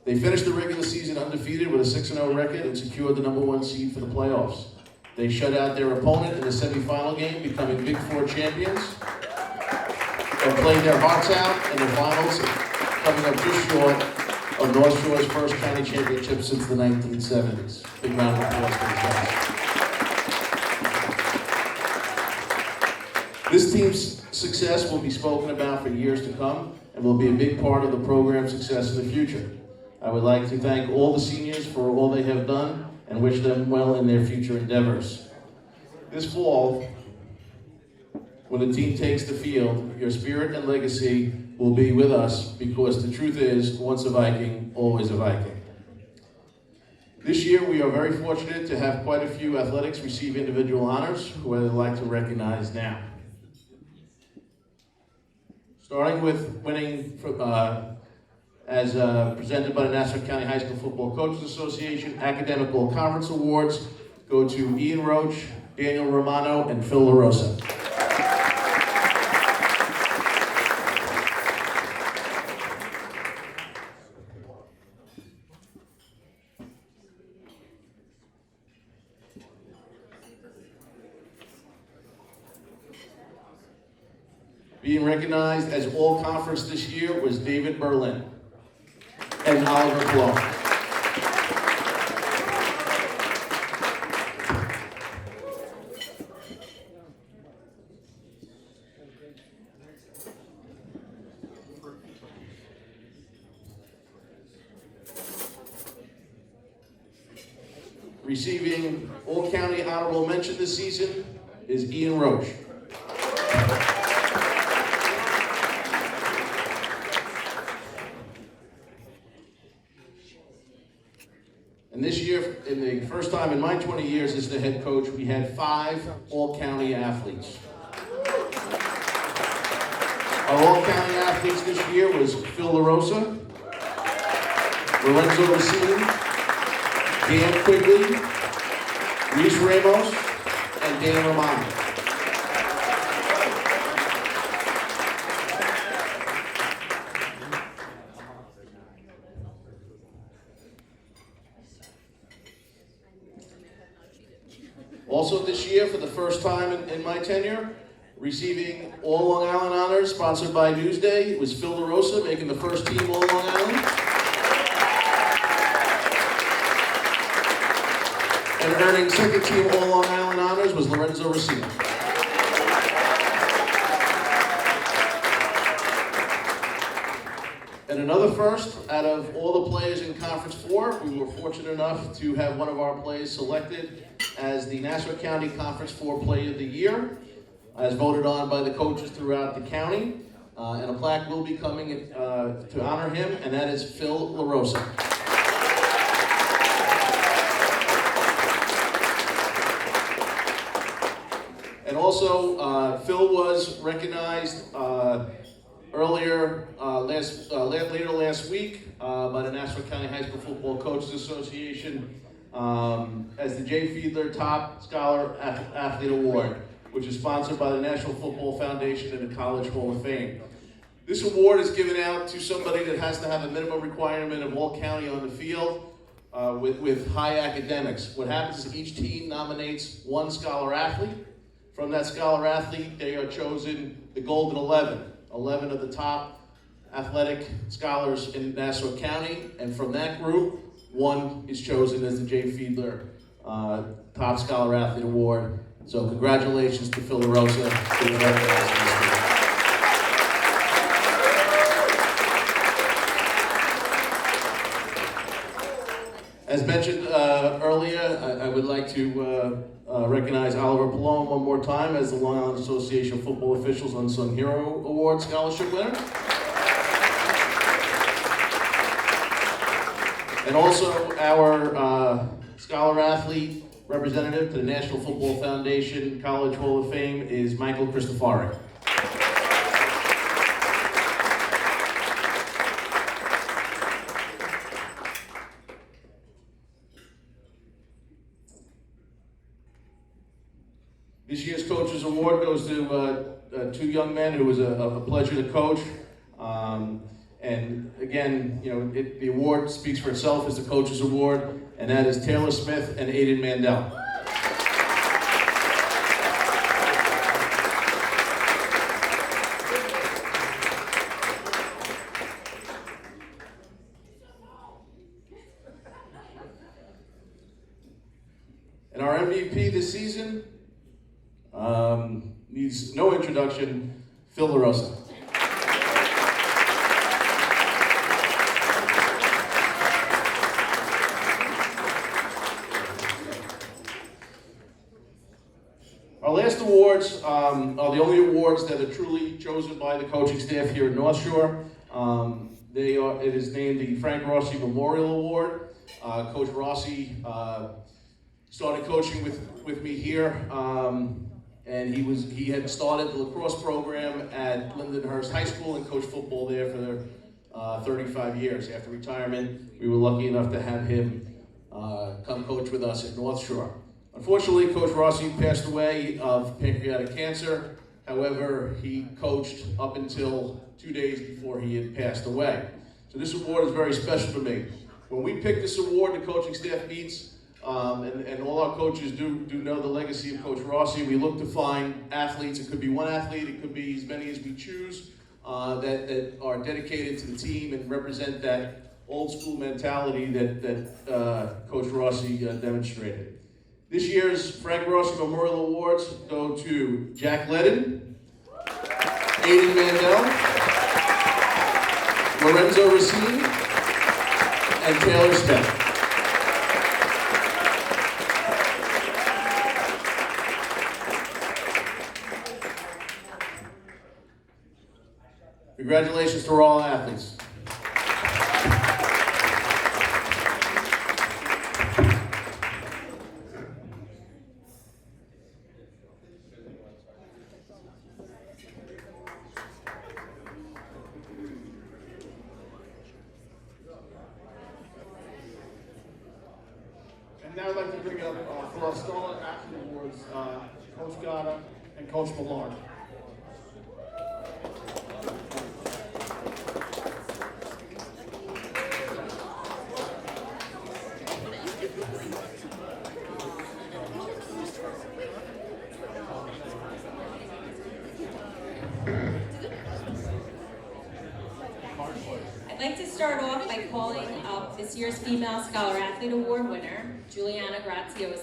They finished the regular season undefeated with a 6-0 record and secured the #1 seed for the playoffs. They shut out their opponent in the semifinal game, becoming Big Four champions, and played their hearts out in the finals, coming up just short of North Shore's first county championship since the 1970s. Big round of applause for the guys. This team's success will be spoken about for years to come and will be a big part of the program's success in the future. I would like to thank all the seniors for all they have done and wish them well in their future endeavors. This fall, when the team takes the field, your spirit and legacy will be with us because the truth is, once a Viking, always a Viking. This year, we are very fortunate to have quite a few athletics receive individual honors, who I would like to recognize now. Starting with winning as presented by the Nassau County High School Football Coaches Association, Academic All-Conference Awards go to Ian Roach, Daniel Romano, and Phil LaRosa. Being recognized as all-conference this year was David Berlin and Oliver Blow. Receiving all-county honorable mention this season is Ian Roche. And this year, in the first time in my 20 years as the head coach, we had 5 all-county athletes. Our all-county athletes this year was Phil LaRosa, Lorenzo Racine, Dan Quigley, Reese Ramos, and Dan Romano. Also this year, for the first time in my tenure, receiving all Long Island honors sponsored by Newsday was Phil LaRosa, making the first team all Long Island. And earning second team all Long Island honors was Lorenzo Racine. And another first, out of all the players in Conference 4, we were fortunate enough to have one of our players selected as the Nassau County Conference 4 Player of the Year, as voted on by the coaches throughout the county. And a plaque will be coming to honor him, and that is Phil LaRosa. And also, Phil was recognized later last week by the Nassau County High School Football Coaches Association as the J. Fiedler Top Scholar Athlete Award, which is sponsored by the National Football Foundation and the College Hall of Fame. This award is given out to somebody that has to have a minimum requirement of all county on the field with high academics. What happens is each team nominates one scholar athlete. From that scholar athlete, they are chosen the Golden 11 of the top athletic scholars in Nassau County, and from that group, one is chosen as the J. Fiedler Top Scholar Athlete Award. So congratulations to Phil LaRosa. As mentioned earlier, I would like to recognize Oliver Palone one more time as the Long Island Association of Football Officials Unsung Hero Award Scholarship winner. And also our scholar athlete representative to the National Football Foundation College Hall of Fame is Michael Cristofari. This year's Coaches Award goes to 2 young men who was a pleasure to coach. And again, you know, the award speaks for itself as the Coaches Award, and that is Taylor Smith and Aidan Mandel. And our MVP this season needs no introduction, Phil LaRosa. Our last awards are the only awards that are truly chosen by the coaching staff here at North Shore. It is named the Frank Rossi Memorial Award. Coach Rossi started coaching with me here, and he had started the lacrosse program at Lindenhurst High School and coached football there for 35 years. After retirement, we were lucky enough to have him come coach with us at North Shore. Unfortunately, Coach Rossi passed away of pancreatic cancer. However, he coached up until 2 days before he had passed away. So this award is very special to me. When we pick this award, the coaching staff meets And all our coaches do know the legacy of Coach Rossi. We look to find athletes. It could be one athlete, it could be as many as we choose, that are dedicated to the team and represent that old school mentality that Coach Rossi demonstrated. This year's Frank Rossi Memorial Awards go to Jacklin, Aidan Mandel, Lorenzo Racine, and Taylor Speck. Congratulations to all athletes. And now I'd like to bring up for our Scarlet Athlete Awards, Coach Gata and Coach Millard. I'd like to start off by calling up this year's Female Scholar Athlete Award winner, Juliana Graziosi.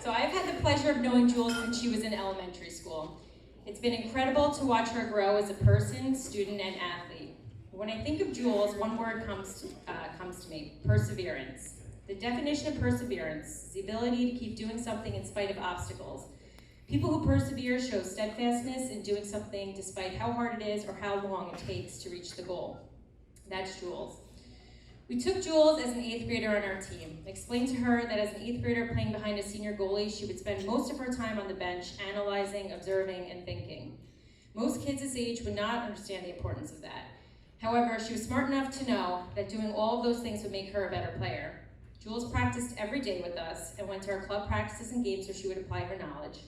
So I've had the pleasure of knowing Jules since she was in elementary school. It's been incredible to watch her grow as a person, student, and athlete. When I think of Jules, one word comes to me: perseverance. The definition of perseverance is the ability to keep doing something in spite of obstacles. People who persevere show steadfastness in doing something despite how hard it is or how long it takes to reach the goal. That's Jules. We took Jules as an 8th grader on our team. I explained to her that as an 8th grader playing behind a senior goalie, she would spend most of her time on the bench analyzing, observing, and thinking. Most kids this age would not understand the importance of that. However, she was smart enough to know that doing all of those things would make her a better player. Jules practiced every day with us and went to our club practices and games where she would apply her knowledge.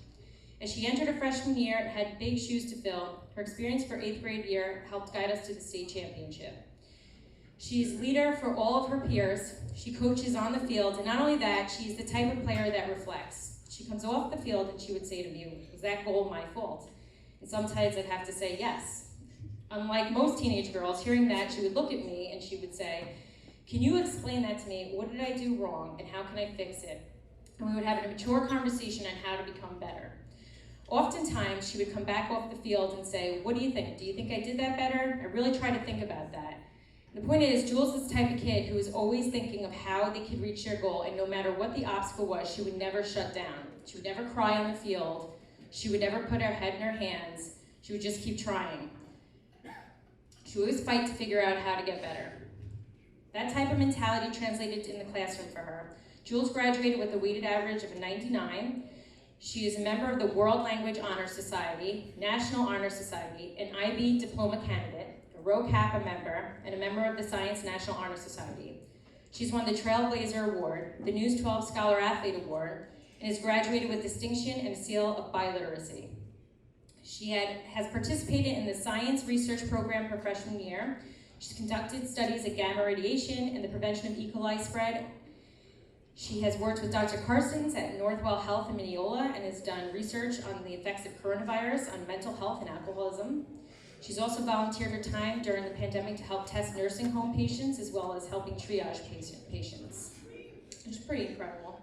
As she entered her freshman year and had big shoes to fill, her experience for 8th grade year helped guide us to the state championship. She's leader for all of her peers. She coaches on the field, and not only that, she's the type of player that reflects. She comes off the field and she would say to me, "Was that goal my fault?" And sometimes I'd have to say yes. Unlike most teenage girls, hearing that, she would look at me and she would say, "Can you explain that to me? What did I do wrong and how can I fix it?" And we would have a mature conversation on how to become better. Oftentimes, she would come back off the field and say, "What do you think? Do you think I did that better?" I really try to think about that. The point is, Jules is the type of kid who is always thinking of how they could reach their goal, and no matter what the obstacle was, she would never shut down. She would never cry on the field. She would never put her head in her hands. She would just keep trying. She would always fight to figure out how to get better. That type of mentality translated in the classroom for her. Jules graduated with a weighted average of a 99. She is a member of the World Language Honor Society, National Honor Society, an IB diploma candidate, Rho Kappa member, and a member of the Science National Honor Society. She's won the Trailblazer Award, the News 12 Scholar Athlete Award, and has graduated with distinction and a seal of biliteracy. She has participated in the Science Research Program her freshman year. She's conducted studies of gamma radiation and the prevention of E. coli spread. She has worked with Dr. Carsons at Northwell Health in Mineola and has done research on the effects of coronavirus on mental health and alcoholism. She's also volunteered her time during the pandemic to help test nursing home patients as well as helping triage patients, which is pretty incredible.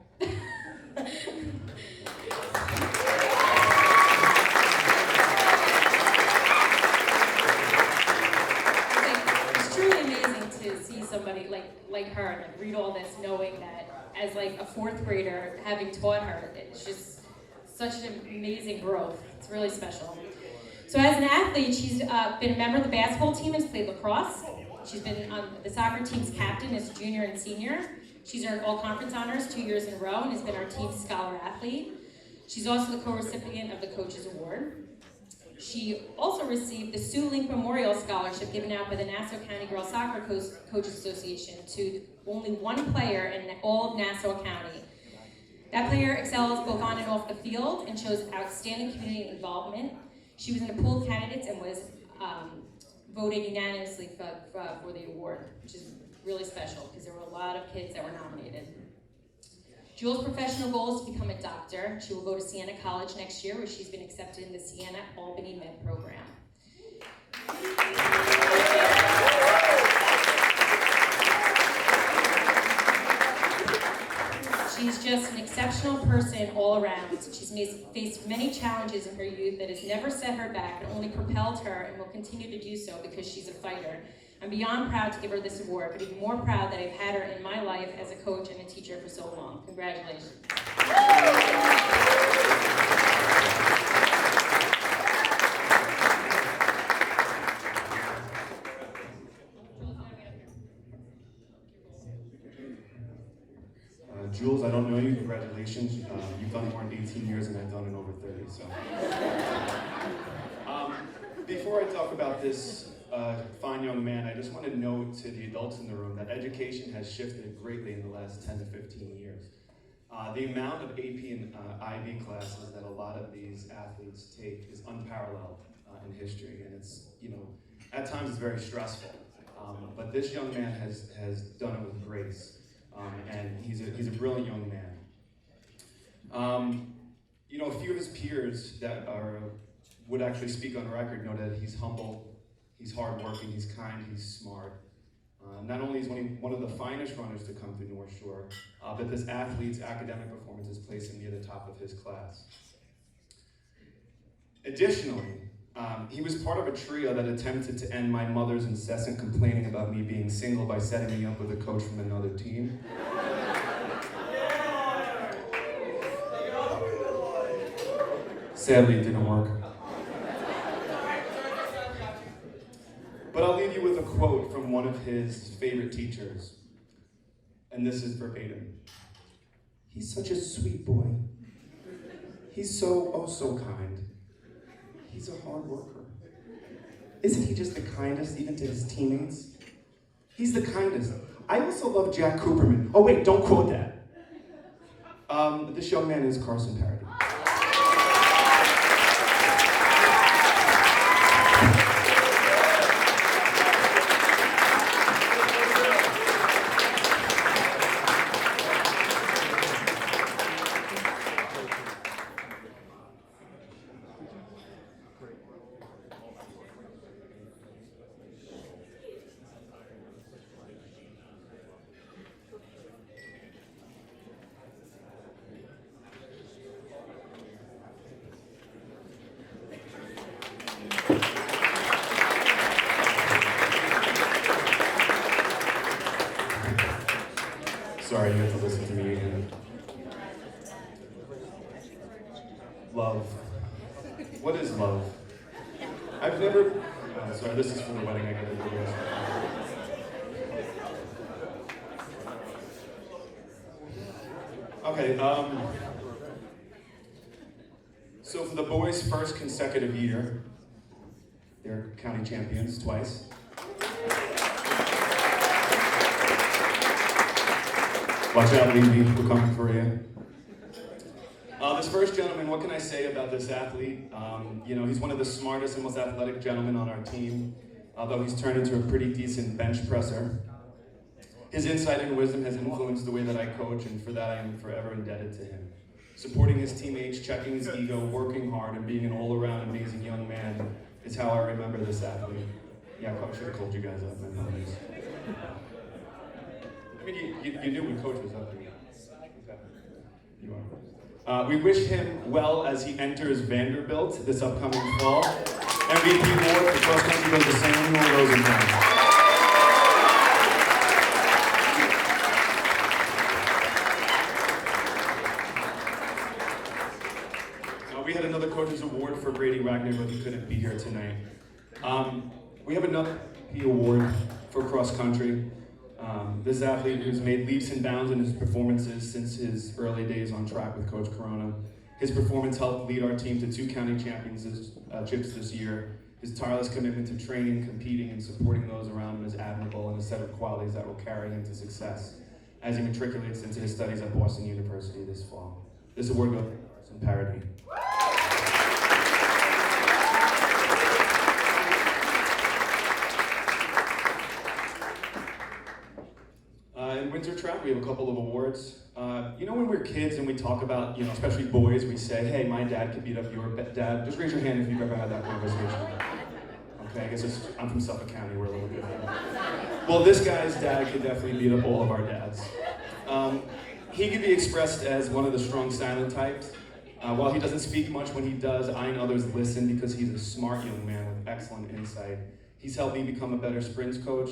It's truly amazing to see somebody like her and read all this knowing that as like a 4th grader, having taught her, it's just such an amazing growth. It's really special. So as an athlete, she's been a member of the basketball team, has played lacrosse. She's been on the soccer team's captain as junior and senior. She's earned all conference honors 2 years in a row and has been our team's scholar athlete. She's also the co-recipient of the Coaches Award. She also received the Sue Link Memorial Scholarship given out by the Nassau County Girls Soccer Coaches Association to only one player in all of Nassau County. That player excels both on and off the field and shows outstanding community involvement. She was in the pool of candidates and was voted unanimously for the award, which is really special because there were a lot of kids that were nominated. Jewel's professional goal is to become a doctor. She will go to Siena College next year, where she's been accepted in the Siena Albany Med program. She's just an exceptional person all around. She's faced many challenges in her youth that has never set her back and only propelled her and will continue to do so because she's a fighter. I'm beyond proud to give her this award, but even more proud that I've had her in my life as a coach and a teacher for so long. Congratulations. Jules, I don't know you. Congratulations. You've done more in 18 years than I've done in over 30. So, before I talk about this fine young man, I just want to note to the adults in the room that education has shifted greatly in the last 10 to 15 years. The amount of AP and IB classes that a lot of these athletes take is unparalleled in history, and it's, at times it's very stressful. But this young man has done it with grace. And he's a brilliant young man. A few of his peers that would actually speak on record know that he's humble, he's hardworking, he's kind, he's smart. Not only is he one of the finest runners to come through North Shore, but this athlete's academic performance has placed him near the top of his class. Additionally, he was part of a trio that attempted to end my mother's incessant complaining about me being single by setting me up with a coach from another team. Sadly, it didn't work. But I'll leave you with a quote from one of his favorite teachers. And this is verbatim. "He's such a sweet boy. He's so kind. He's a hard worker. Isn't he just the kindest, even to his teammates? He's the kindest. I also love Jack Cooperman." Oh wait, don't quote that. This young man is Carson Parody. Sorry, you have to listen to me again. Love. What is love? I've never... sorry, this is for the wedding. I got to do this. Okay, so for the boys' first consecutive year, they're county champions twice. Watch out, Levy, we're coming for you. This first gentleman, what can I say about this athlete? He's one of the smartest and most athletic gentlemen on our team, although he's turned into a pretty decent bench presser. His insight and wisdom has influenced the way that I coach, and for that I am forever indebted to him. Supporting his teammates, checking his ego, working hard, and being an all-around amazing young man is how I remember this athlete. Yeah, I probably should have called you guys up, my apologies. I mean, you knew when Coach was up here. You are. We wish him well as he enters Vanderbilt this upcoming fall. MVP award for cross country goes to Samuel Rosencrantz. We had another Coach's Award for Brady Wagner, but he couldn't be here tonight. We have another MVP award for cross country. This athlete who's made leaps and bounds in his performances since his early days on track with Coach Corona. His performance helped lead our team to 2 county championships this year. His tireless commitment to training, competing, and supporting those around him is admirable and a set of qualities that will carry him to success as he matriculates into his studies at Boston University this fall. This award goes to Arson Parody. In winter track, we have a couple of awards. You know when we're kids and we talk about, especially boys, we say, hey, my dad could beat up your dad. Just raise your hand if you've ever had that conversation. Okay, I guess I'm from Suffolk County, we're a little different. Well, this guy's dad could definitely beat up all of our dads. He could be expressed as one of the strong silent types. While he doesn't speak much, when he does, I and others listen because he's a smart young man with excellent insight. He's helped me become a better sprints coach,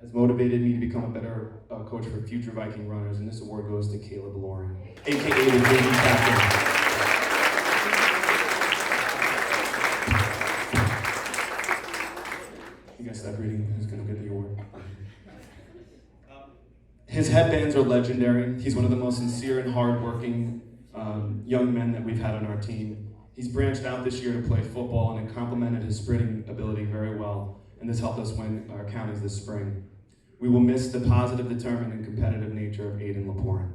has motivated me to become a better coach for future Viking runners, and this award goes to Caleb Loring, aka the JV captain. You guys stop reading, who's gonna get the award? His headbands are legendary. He's one of the most sincere and hardworking young men that we've had on our team. He's branched out this year to play football and it complemented his sprinting ability very well, and this helped us win our counties this spring. We will miss the positive, determined, and competitive nature of Aidan Laporin.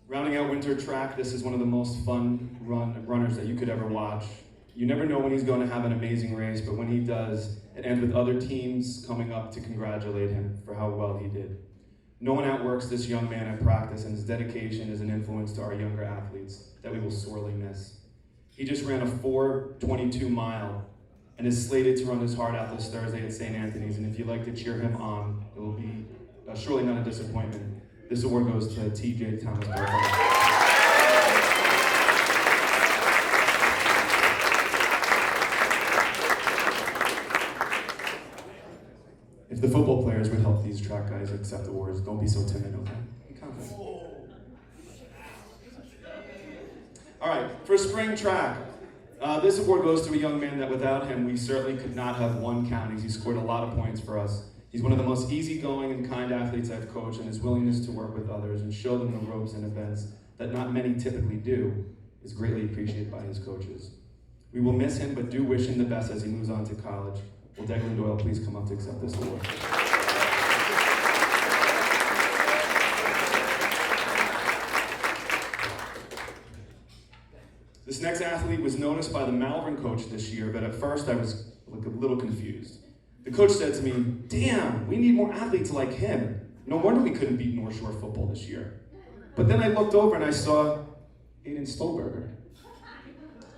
Rounding out winter track, this is one of the most fun runners that you could ever watch. You never know when he's going to have an amazing race, but when he does, it ends with other teams coming up to congratulate him for how well he did. No one outworks this young man at practice, and his dedication is an influence to our younger athletes that we will sorely miss. He just ran a 4:22 mile and is slated to run his heart out this Thursday at St. Anthony's, and if you'd like to cheer him on, it will be surely not a disappointment. This award goes to TJ Thomas. If the football players would help these track guys accept awards, don't be so timid, okay? Be confident. All right, for spring track, this award goes to a young man that without him, we certainly could not have won counties. He scored a lot of points for us. He's one of the most easygoing and kind athletes I've coached, and his willingness to work with others and show them the ropes in events that not many typically do is greatly appreciated by his coaches. We will miss him, but do wish him the best as he moves on to college. Will Declan Doyle please come up to accept this award? This next athlete was noticed by the Malvern coach this year, but at first I was a little confused. The coach said to me, damn, we need more athletes like him. No wonder we couldn't beat North Shore football this year. But then I looked over and I saw Aidan Stolberger.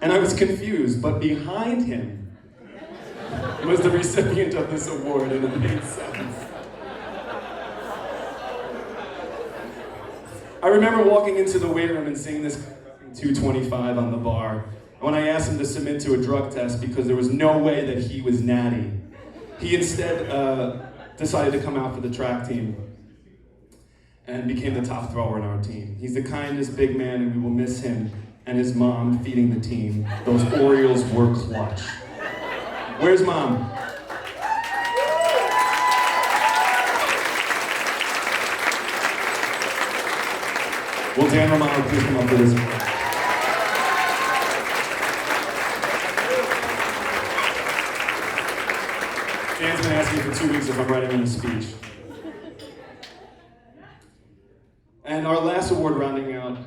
And I was confused, but behind him was the recipient of this award, and it made sense. I remember walking into the weight room and seeing this 225 on the bar. When I asked him to submit to a drug test because there was no way that he was natty, he instead decided to come out for the track team and became the top thrower in our team. He's the kindest big man, and we will miss him and his mom feeding the team. Those Orioles were clutch. Where's Mom? Will Dan Romano please come up for this? Dan's been asking for 2 weeks if I'm writing him a speech. And our last award rounding out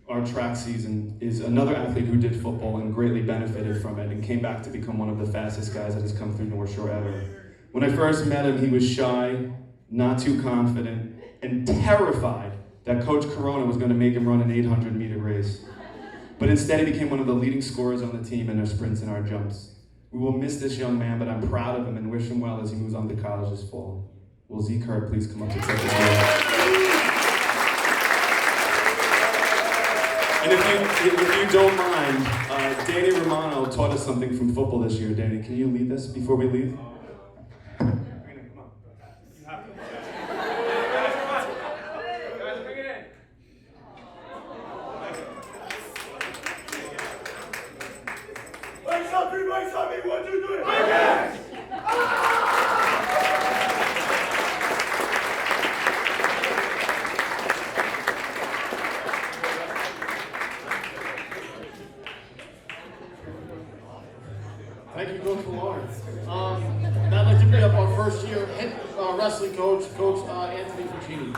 our track season is another athlete who did football and greatly benefited from it and came back to become one of the fastest guys that has come through North Shore ever. When I first met him, he was shy, not too confident, and terrified that Coach Corona was going to make him run an 800-meter race. But instead, he became one of the leading scorers on the team in our sprints and our jumps. We will miss this young man, but I'm proud of him and wish him well as he moves on to college this fall. Will Zeke Hurd please come up to accept this award? And if you don't mind, Danny Romano taught us something from football this year. Danny, can you lead this before we leave? Bikes on me, 1, 2, 3. first-year head wrestling coach, Coach Anthony Fucini.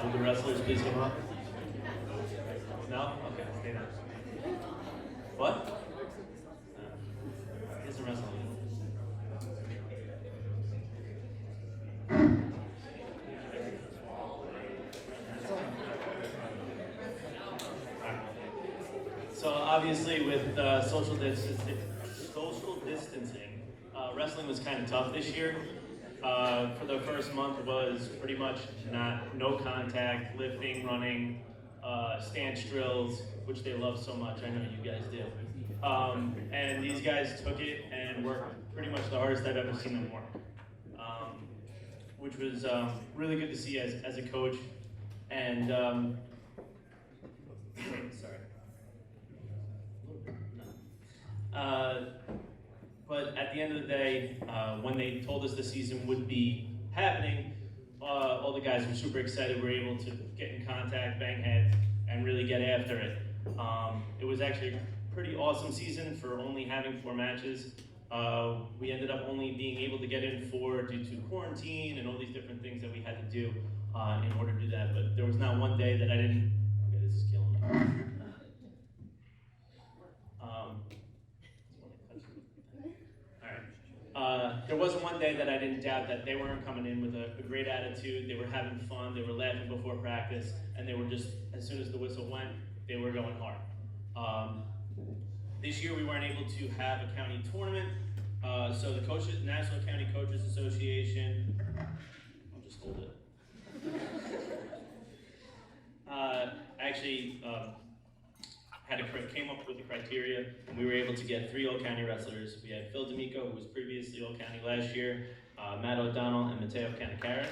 Will the wrestlers please come up? No? Okay, stay down. What? Here's the wrestler. So obviously with social distancing, wrestling was kind of tough this year. For the first month was pretty much no contact, lifting, running, stance drills, which they love so much. I know you guys do. And these guys took it and worked pretty much the hardest I've ever seen them work, which was really good to see as a coach. And sorry. But at the end of the day, when they told us the season would be happening, all the guys were super excited. We were able to get in contact, bang heads, and really get after it. It was actually a pretty awesome season for only having 4 matches. We ended up only being able to get in 4 due to quarantine and all these different things that we had to do in order to do that. But there was not one day that I didn't. Okay, this is killing me. There wasn't one day that I didn't doubt that they weren't coming in with a great attitude. They were having fun. They were laughing before practice, and they were just, as soon as the whistle went, they were going hard. This year we weren't able to have a county tournament, so the National County Coaches Association, I'll just hold it. Actually came up with the criteria, and we were able to get 3 Old County wrestlers. We had Phil Demiko, who was previously Old County last year, Matt O'Donnell, and Mateo Canicaris.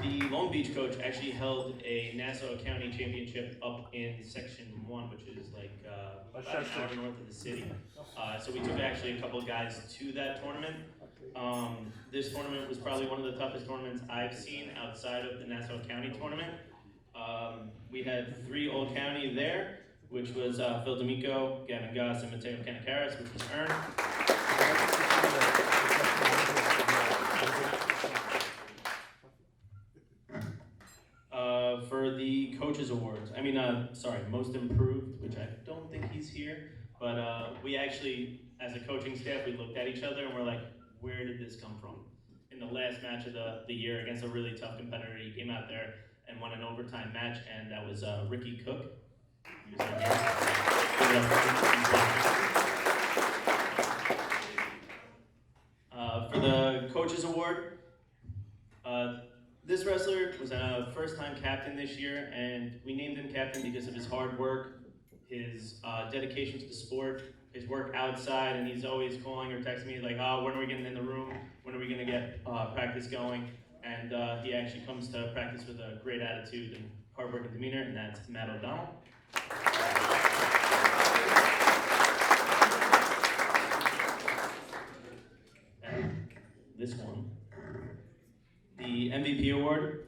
The Long Beach coach actually held a Nassau County championship up in Section 1, which is like about an hour north of the city. So we took actually a couple of guys to that tournament. This tournament was probably one of the toughest tournaments I've seen outside of the Nassau County tournament. We had 3 Old County there, which was Phil Demiko, Gavin Goss, and Mateo Canicaris, which was earned. For the Coaches Awards, Most Improved, which I don't think he's here, but we actually, as a coaching staff, we looked at each other and we're like, where did this come from? In the last match of the year against a really tough competitor, he came out there and won an overtime match, and that was Ricky Cook. He was right here. For the Coaches Award, this wrestler was a first-time captain this year, and we named him captain because of his hard work, his dedication to the sport, his work outside, and he's always calling or texting me like, oh, when are we getting in the room? When are we gonna get practice going? And he actually comes to practice with a great attitude and hard work and demeanor, and that's Matt O'Donnell. And this one, the MVP award.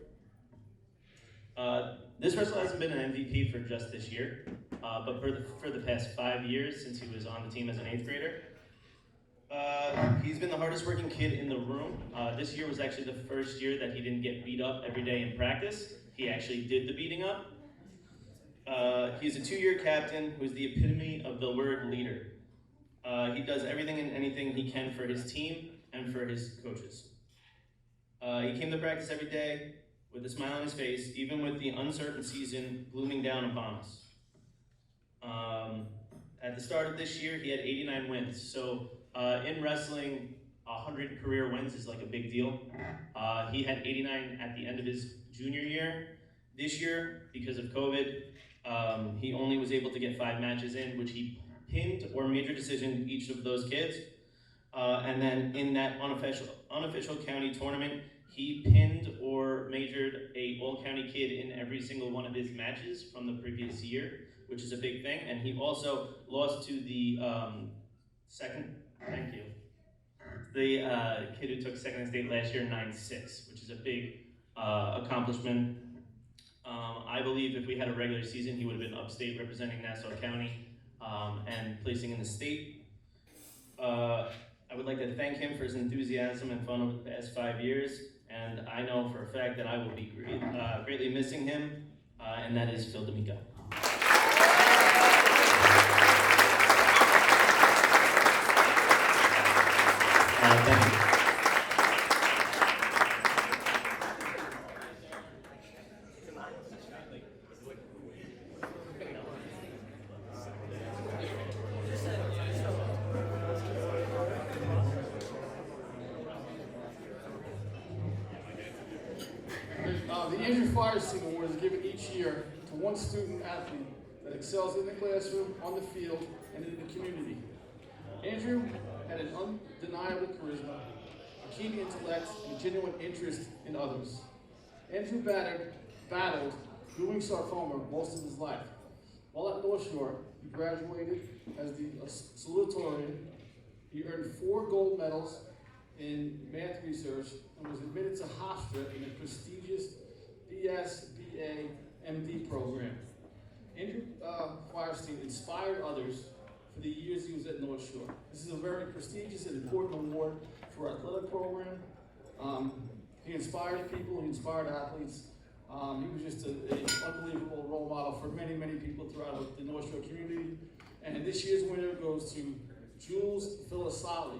This wrestler hasn't been an MVP for just this year, but for the past 5 years since he was on the team as an 8th grader. He's been the hardest working kid in the room. This year was actually the first year that he didn't get beat up every day in practice. He actually did the beating up. He's a 2-year captain who's the epitome of the word leader. He does everything and anything he can for his team and for his coaches. He came to practice every day with a smile on his face, even with the uncertain season looming down upon us. At the start of this year, he had 89 wins. So in wrestling, 100 career wins is like a big deal. He had 89 at the end of his junior year. This year, because of COVID, he only was able to get 5 matches in, which he pinned or major decision each of those kids. And then in that unofficial county tournament, he pinned or majored a all-county kid in every single one of his matches from the previous year, which is a big thing. And he also lost to the second, thank you. the kid who took second in state last year, 9.6, which is a big accomplishment. I believe if we had a regular season, he would have been upstate representing Nassau County and placing in the state. I would like to thank him for his enthusiasm and fun over the past 5 years, and I know for a fact that I will be greatly missing him, and that is Phil Demiko. Thank you. The Andrew Firestein Award is given each year to one student athlete that excels in the classroom, on the field, and in the community. Andrew had an undeniable charisma, a keen intellect, and a genuine interest in others. Andrew battled Ewing sarcoma most of his life. While at North Shore, he graduated as the salutatorian. He earned 4 gold medals in math research and was admitted to Hofstra in a prestigious BS/BA MD program. Andrew Firestein inspired others for the years he was at North Shore. This is a very prestigious and important award for our athletic program. He inspired people, he inspired athletes. He was just an unbelievable role model for many, many people throughout the North Shore community. And this year's winner goes to Jules Filisali.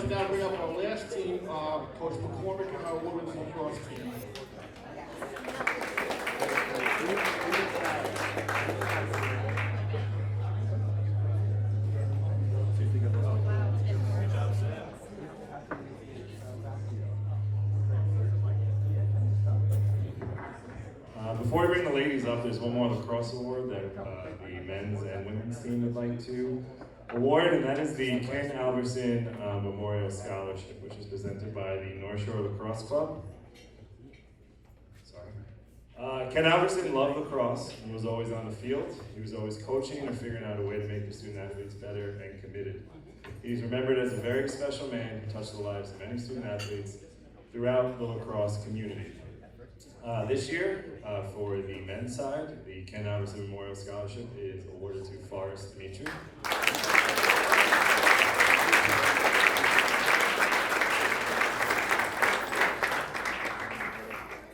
Now bring up our last team, Coach McCormick and our women's lacrosse team. Before we bring the ladies up, there's one more lacrosse award that the men's and women's team would like to award, and that is the Ken Alverson Memorial Scholarship, which is presented by the North Shore Lacrosse Club. Sorry. Ken Alverson loved lacrosse and was always on the field. He was always coaching and figuring out a way to make the student athletes better and committed. He's remembered as a very special man who touched the lives of many student athletes throughout the lacrosse community. This year, for the men's side, the Ken Alverson Memorial Scholarship is awarded to Forrest Dimitri.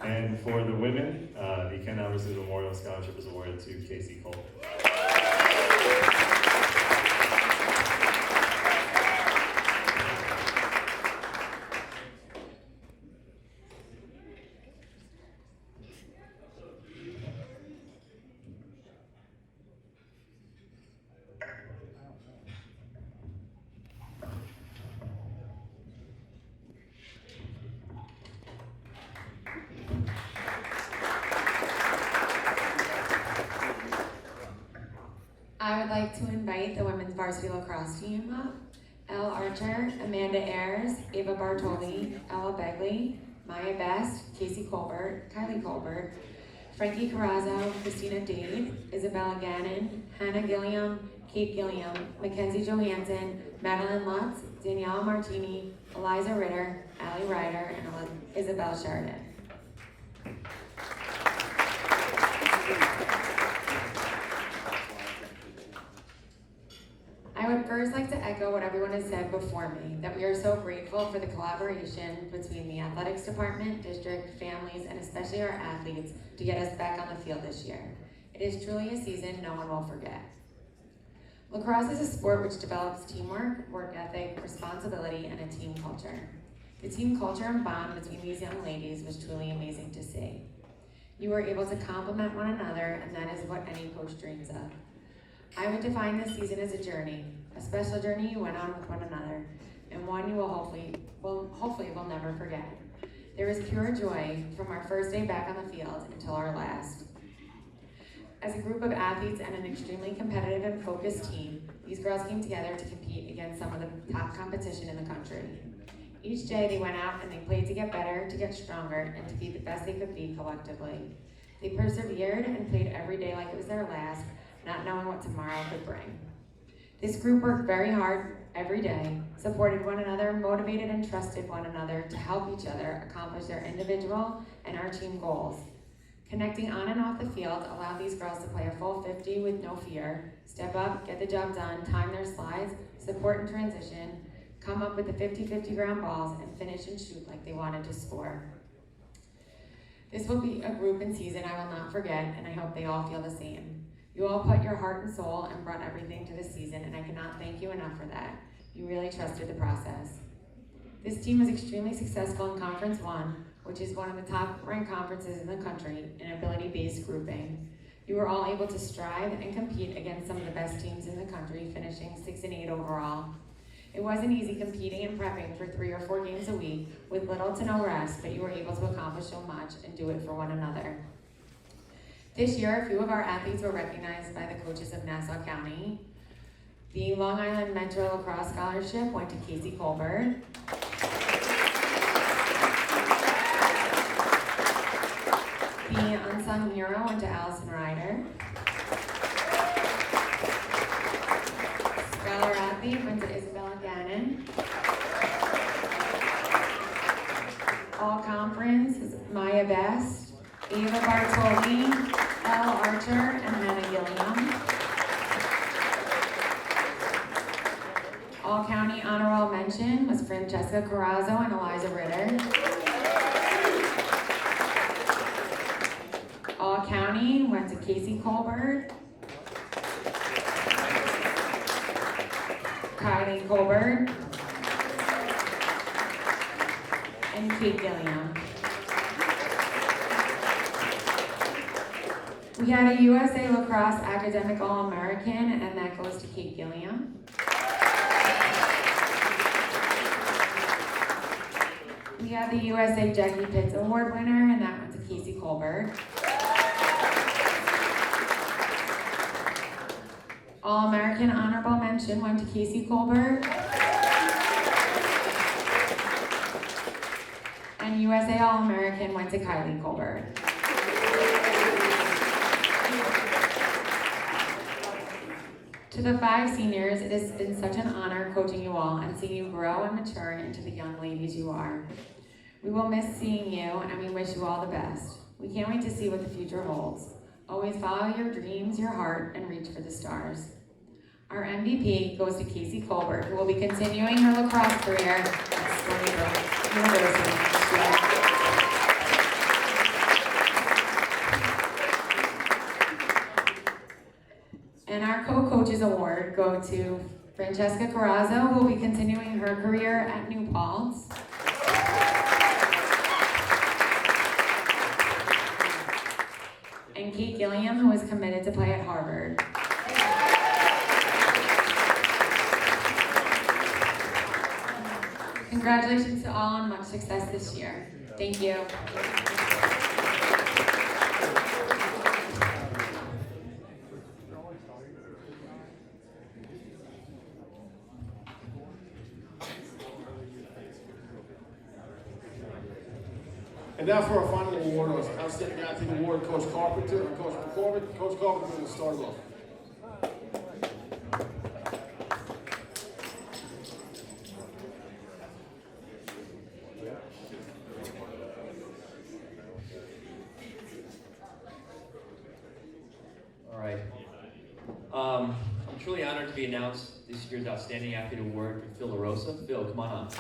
And for the women, the Ken Alverson Memorial Scholarship is awarded to Casey Colbert. I would like to invite the women's varsity lacrosse team up. Elle Archer, Amanda Ayers, Ava Bartoli, Ella Begley, Maya Best, Casey Colbert, Kylie Colbert, Frankie Carrazzo, Christina Dade, Isabella Gannon, Hannah Gilliam, Kate Gilliam, Mackenzie Johansson, Madeline Lutz, Danielle Martini, Eliza Ritter, Allie Ryder, and Isabel Sheridan. I would first like to echo what everyone has said before me, that we are so grateful for the collaboration between the athletics department, district, families, and especially our athletes to get us back on the field this year. It is truly a season no one will forget. Lacrosse is a sport which develops teamwork, work ethic, responsibility, and a team culture. The team culture and bond between these young ladies was truly amazing to see. You were able to complement one another, and that is what any coach dreams of. I would define this season as a journey, a special journey you went on with one another, and one you will hopefully will never forget. There is pure joy from our first day back on the field until our last. As a group of athletes and an extremely competitive and focused team, these girls came together to compete against some of the top competition in the country. Each day they went out and they played to get better, to get stronger, and to be the best they could be collectively. They persevered and played every day like it was their last, not knowing what tomorrow could bring. This group worked very hard every day, supported one another, motivated and trusted one another to help each other accomplish their individual and our team goals. Connecting on and off the field allowed these girls to play a full 50 with no fear, step up, get the job done, time their slides, support in transition, come up with the 50-50 ground balls, and finish and shoot like they wanted to score. This will be a group and season I will not forget, and I hope they all feel the same. You all put your heart and soul and brought everything to this season, and I cannot thank you enough for that. You really trusted the process. This team was extremely successful in Conference 1, which is one of the top-ranked conferences in the country in ability-based grouping. You were all able to strive and compete against some of the best teams in the country, finishing 6 and 8 overall. It wasn't easy competing and prepping for 3 or 4 games a week with little to no rest, but you were able to accomplish so much and do it for one another. This year, a few of our athletes were recognized by the coaches of Nassau County. The Long Island Metro Lacrosse Scholarship went to Casey Colbert. The Unsung Hero went to Allison Ryder. Scholar Athlete went to Isabella Gannon. All Conference was Maya Best, Ava Bartoli, Elle Archer, and Hannah Gilliam. All County Honor Roll Mention was Francesca Carrazzo and Eliza Ritter. All County went to Casey Colbert, Kylie Colbert, and Kate Gilliam. We had a USA Lacrosse Academic All-American, and that goes to Kate Gilliam. We have the USA Jackie Pitts Award winner, and that went to Casey Colbert. All-American Honorable Mention went to Casey Colbert. And USA All-American went to Kylie Colbert. To the 5 seniors, it has been such an honor coaching you all and seeing you grow and mature into the young ladies you are. We will miss seeing you, and we wish you all the best. We can't wait to see what the future holds. Always follow your dreams, your heart, and reach for the stars. Our MVP goes to Casey Colbert, who will be continuing her lacrosse career at Springtrack University next year. And our co-coaches award go to Francesca Carrazzo, who will be continuing her career at New Paltz. And Kate Gilliam, who is committed to play at Harvard. Congratulations to all and much success this year. Thank you. And now for our final award, our Outstanding Athlete Award, Coach Carpenter and Coach McCormick. Coach Carpenter will start off. All right. I'm truly honored to be announced this year's Outstanding Athlete Award for Phil LaRosa. Phil, come on up.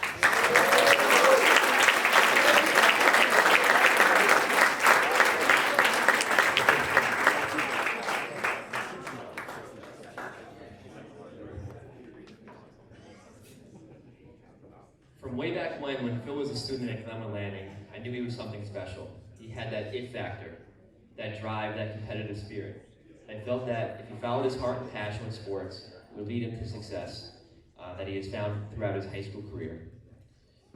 From way back when Phil was a student at Glenwood Landing, I knew he was something special. He had that it factor, that drive, that competitive spirit. I felt that if he followed his heart and passion with sports, it would lead him to success that he has found throughout his high school career.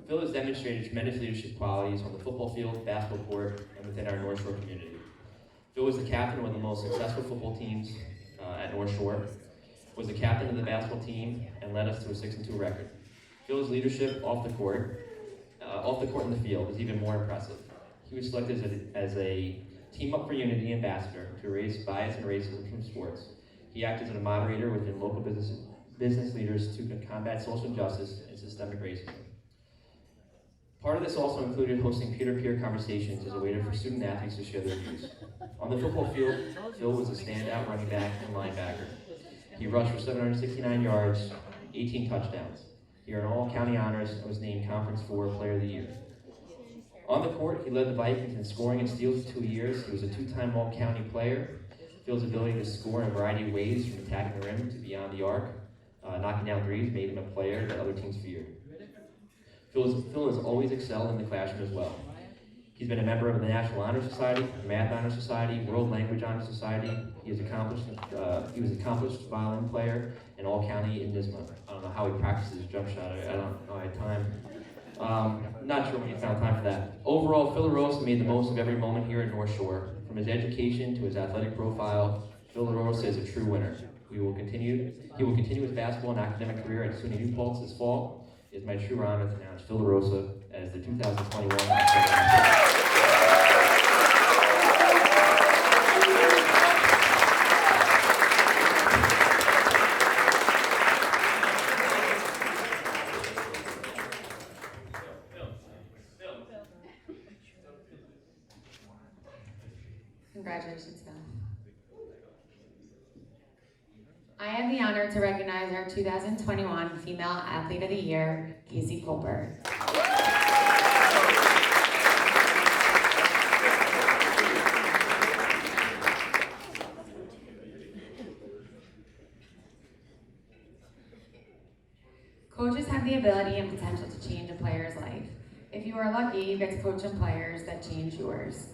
Phil has demonstrated tremendous leadership qualities on the football field, basketball court, and within our North Shore community. Phil was the captain of one of the most successful football teams at North Shore. was the captain of the basketball team, and led us to a 6-2 record. Phil's leadership off the court in the field was even more impressive. He was selected as a Team Up for Unity ambassador to erase bias and racism from sports. He acted as a moderator within local business leaders to combat social injustice and systemic racism. Part of this also included hosting peer-to-peer conversations as a way for student athletes to share their views. On the football field, Phil was a standout running back and linebacker. He rushed for 769 yards, 18 touchdowns. He earned all county honors and was named Conference 4 Player of the Year. On the court, he led the Vikings in scoring and steals for 2 years. He was a 2-time all-county player. Phil's ability to score in a variety of ways, from attacking the rim to beyond the arc, knocking down threes, made him a player that other teams feared. Phil has always excelled in the classroom as well. He's been a member of the National Honor Society, Math Honor Society, World Language Honor Society. He was an accomplished violin player and all-county in NISMA. I don't know how he practices his jump shot. I don't know, I had time. Not sure when he found time for that. Overall, Phil Rosa made the most of every moment here at North Shore. From his education to his athletic profile, Phil Rosa is a true winner. He will continue his basketball and academic career at SUNY New Paltz this fall. It is my true honor to announce Phil Rosa as the 2021 Congratulations, Phil. I have the honor to recognize our 2021 Female Athlete of the Year, Casey Colbert. Coaches have the ability and potential to change a player's life. If you are lucky, you get to coach some players that change yours.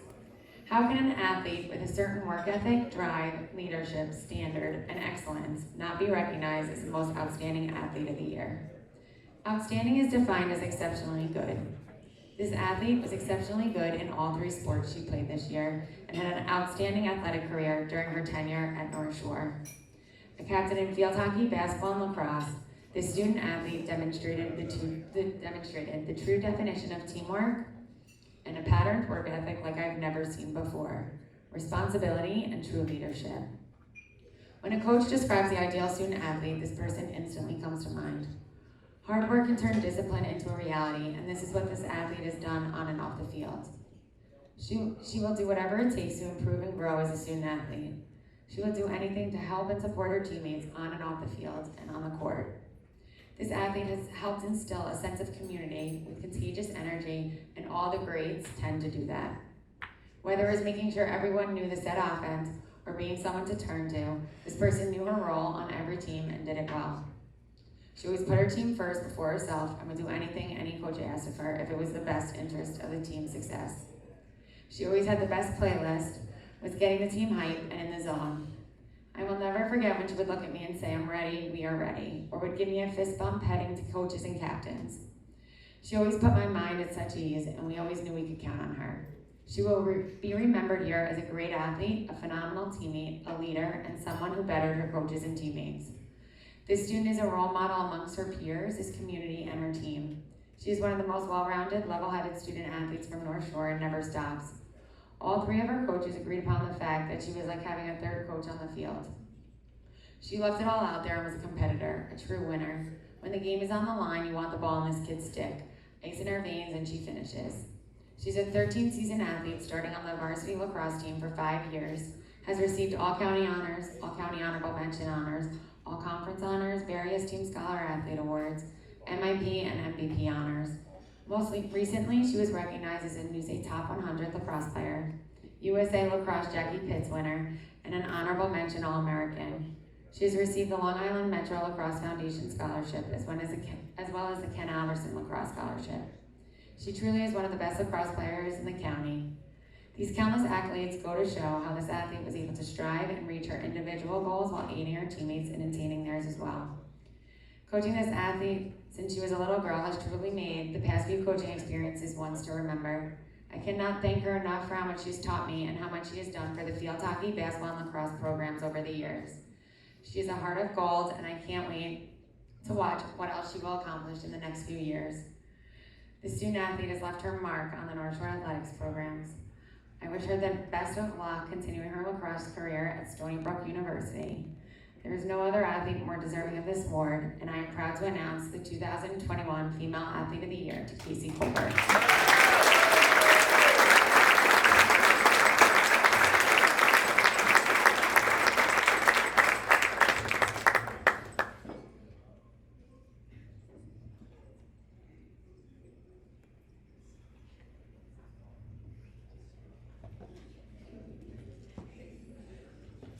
How can an athlete with a certain work ethic, drive, leadership, standard, and excellence not be recognized as the most outstanding athlete of the year? Outstanding is defined as exceptionally good. This athlete was exceptionally good in all 3 sports she played this year and had an outstanding athletic career during her tenure at North Shore. A captain in field hockey, basketball, and lacrosse, this student athlete demonstrated the true definition of teamwork and a patterned work ethic like I've never seen before, responsibility and true leadership. When a coach describes the ideal student athlete, this person instantly comes to mind. Hard work can turn discipline into a reality, and this is what this athlete has done on and off the field. She will do whatever it takes to improve and grow as a student athlete. She will do anything to help and support her teammates on and off the field and on the court. This athlete has helped instill a sense of community with contagious energy, and all the greats tend to do that. Whether it was making sure everyone knew the set offense or being someone to turn to, this person knew her role on every team and did it well. She always put her team first before herself and would do anything any coach asked of her if it was the best interest of the team's success. She always had the best playlist, was getting the team hype and in the zone. I will never forget when she would look at me and say, "I'm ready, we are ready," or would give me a fist bump heading to coaches and captains. She always put my mind at such ease, and we always knew we could count on her. She will be remembered here as a great athlete, a phenomenal teammate, a leader, and someone who bettered her coaches and teammates. This student is a role model amongst her peers, his community, and her team. She is one of the most well-rounded, level-headed student athletes from North Shore and never stops. All 3 of her coaches agreed upon the fact that she was like having a third coach on the field. She left it all out there and was a competitor, a true winner. When the game is on the line, you want the ball in this kid's stick. Ice in her veins, and she finishes. She's a 13th-season athlete starting on the varsity lacrosse team for 5 years, has received all county honors, all county honorable mention honors, all conference honors, various team scholar athlete awards, MIP and MVP honors. Most recently, she was recognized as a Newsday Top 100 lacrosse player, USA Lacrosse Jackie Pitts winner, and an honorable mention All-American. She has received the Long Island Metro Lacrosse Foundation Scholarship as well as the Ken Alverson Lacrosse Scholarship. She truly is one of the best lacrosse players in the county. These countless accolades go to show how this athlete was able to strive and reach her individual goals while aiding her teammates in attaining theirs as well. Coaching this athlete since she was a little girl has truly made the past few coaching experiences ones to remember. I cannot thank her enough for how much she's taught me and how much she has done for the field hockey, basketball, and lacrosse programs over the years. She has a heart of gold, and I can't wait to watch what else she will accomplish in the next few years. The student athlete has left her mark on the North Shore Athletics programs. I wish her the best of luck continuing her lacrosse career at Stony Brook University. There is no other athlete more deserving of this award, and I am proud to announce the 2021 Female Athlete of the Year to Casey Colbert.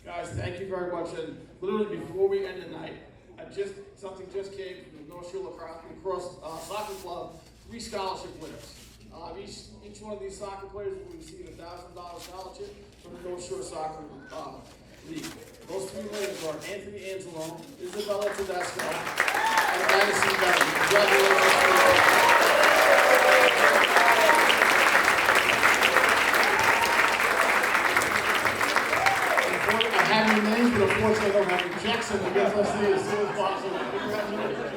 Guys, thank you very much. And literally before we end the night, something just came from the North Shore Lacrosse Soccer Club, 3 scholarship winners. Each one of these soccer players will receive a $1,000 scholarship from the North Shore Soccer League. Those 3 ladies are Anthony Angelone, Isabella Tedesco, and Madison Bergen. Congratulations. I have your names, but unfortunately I don't have your checks, and we'll get those to you as soon as possible. Congratulations.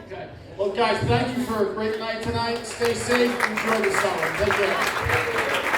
Okay. Well, guys, thank you for a great night tonight. Stay safe. Enjoy the summer. Take care.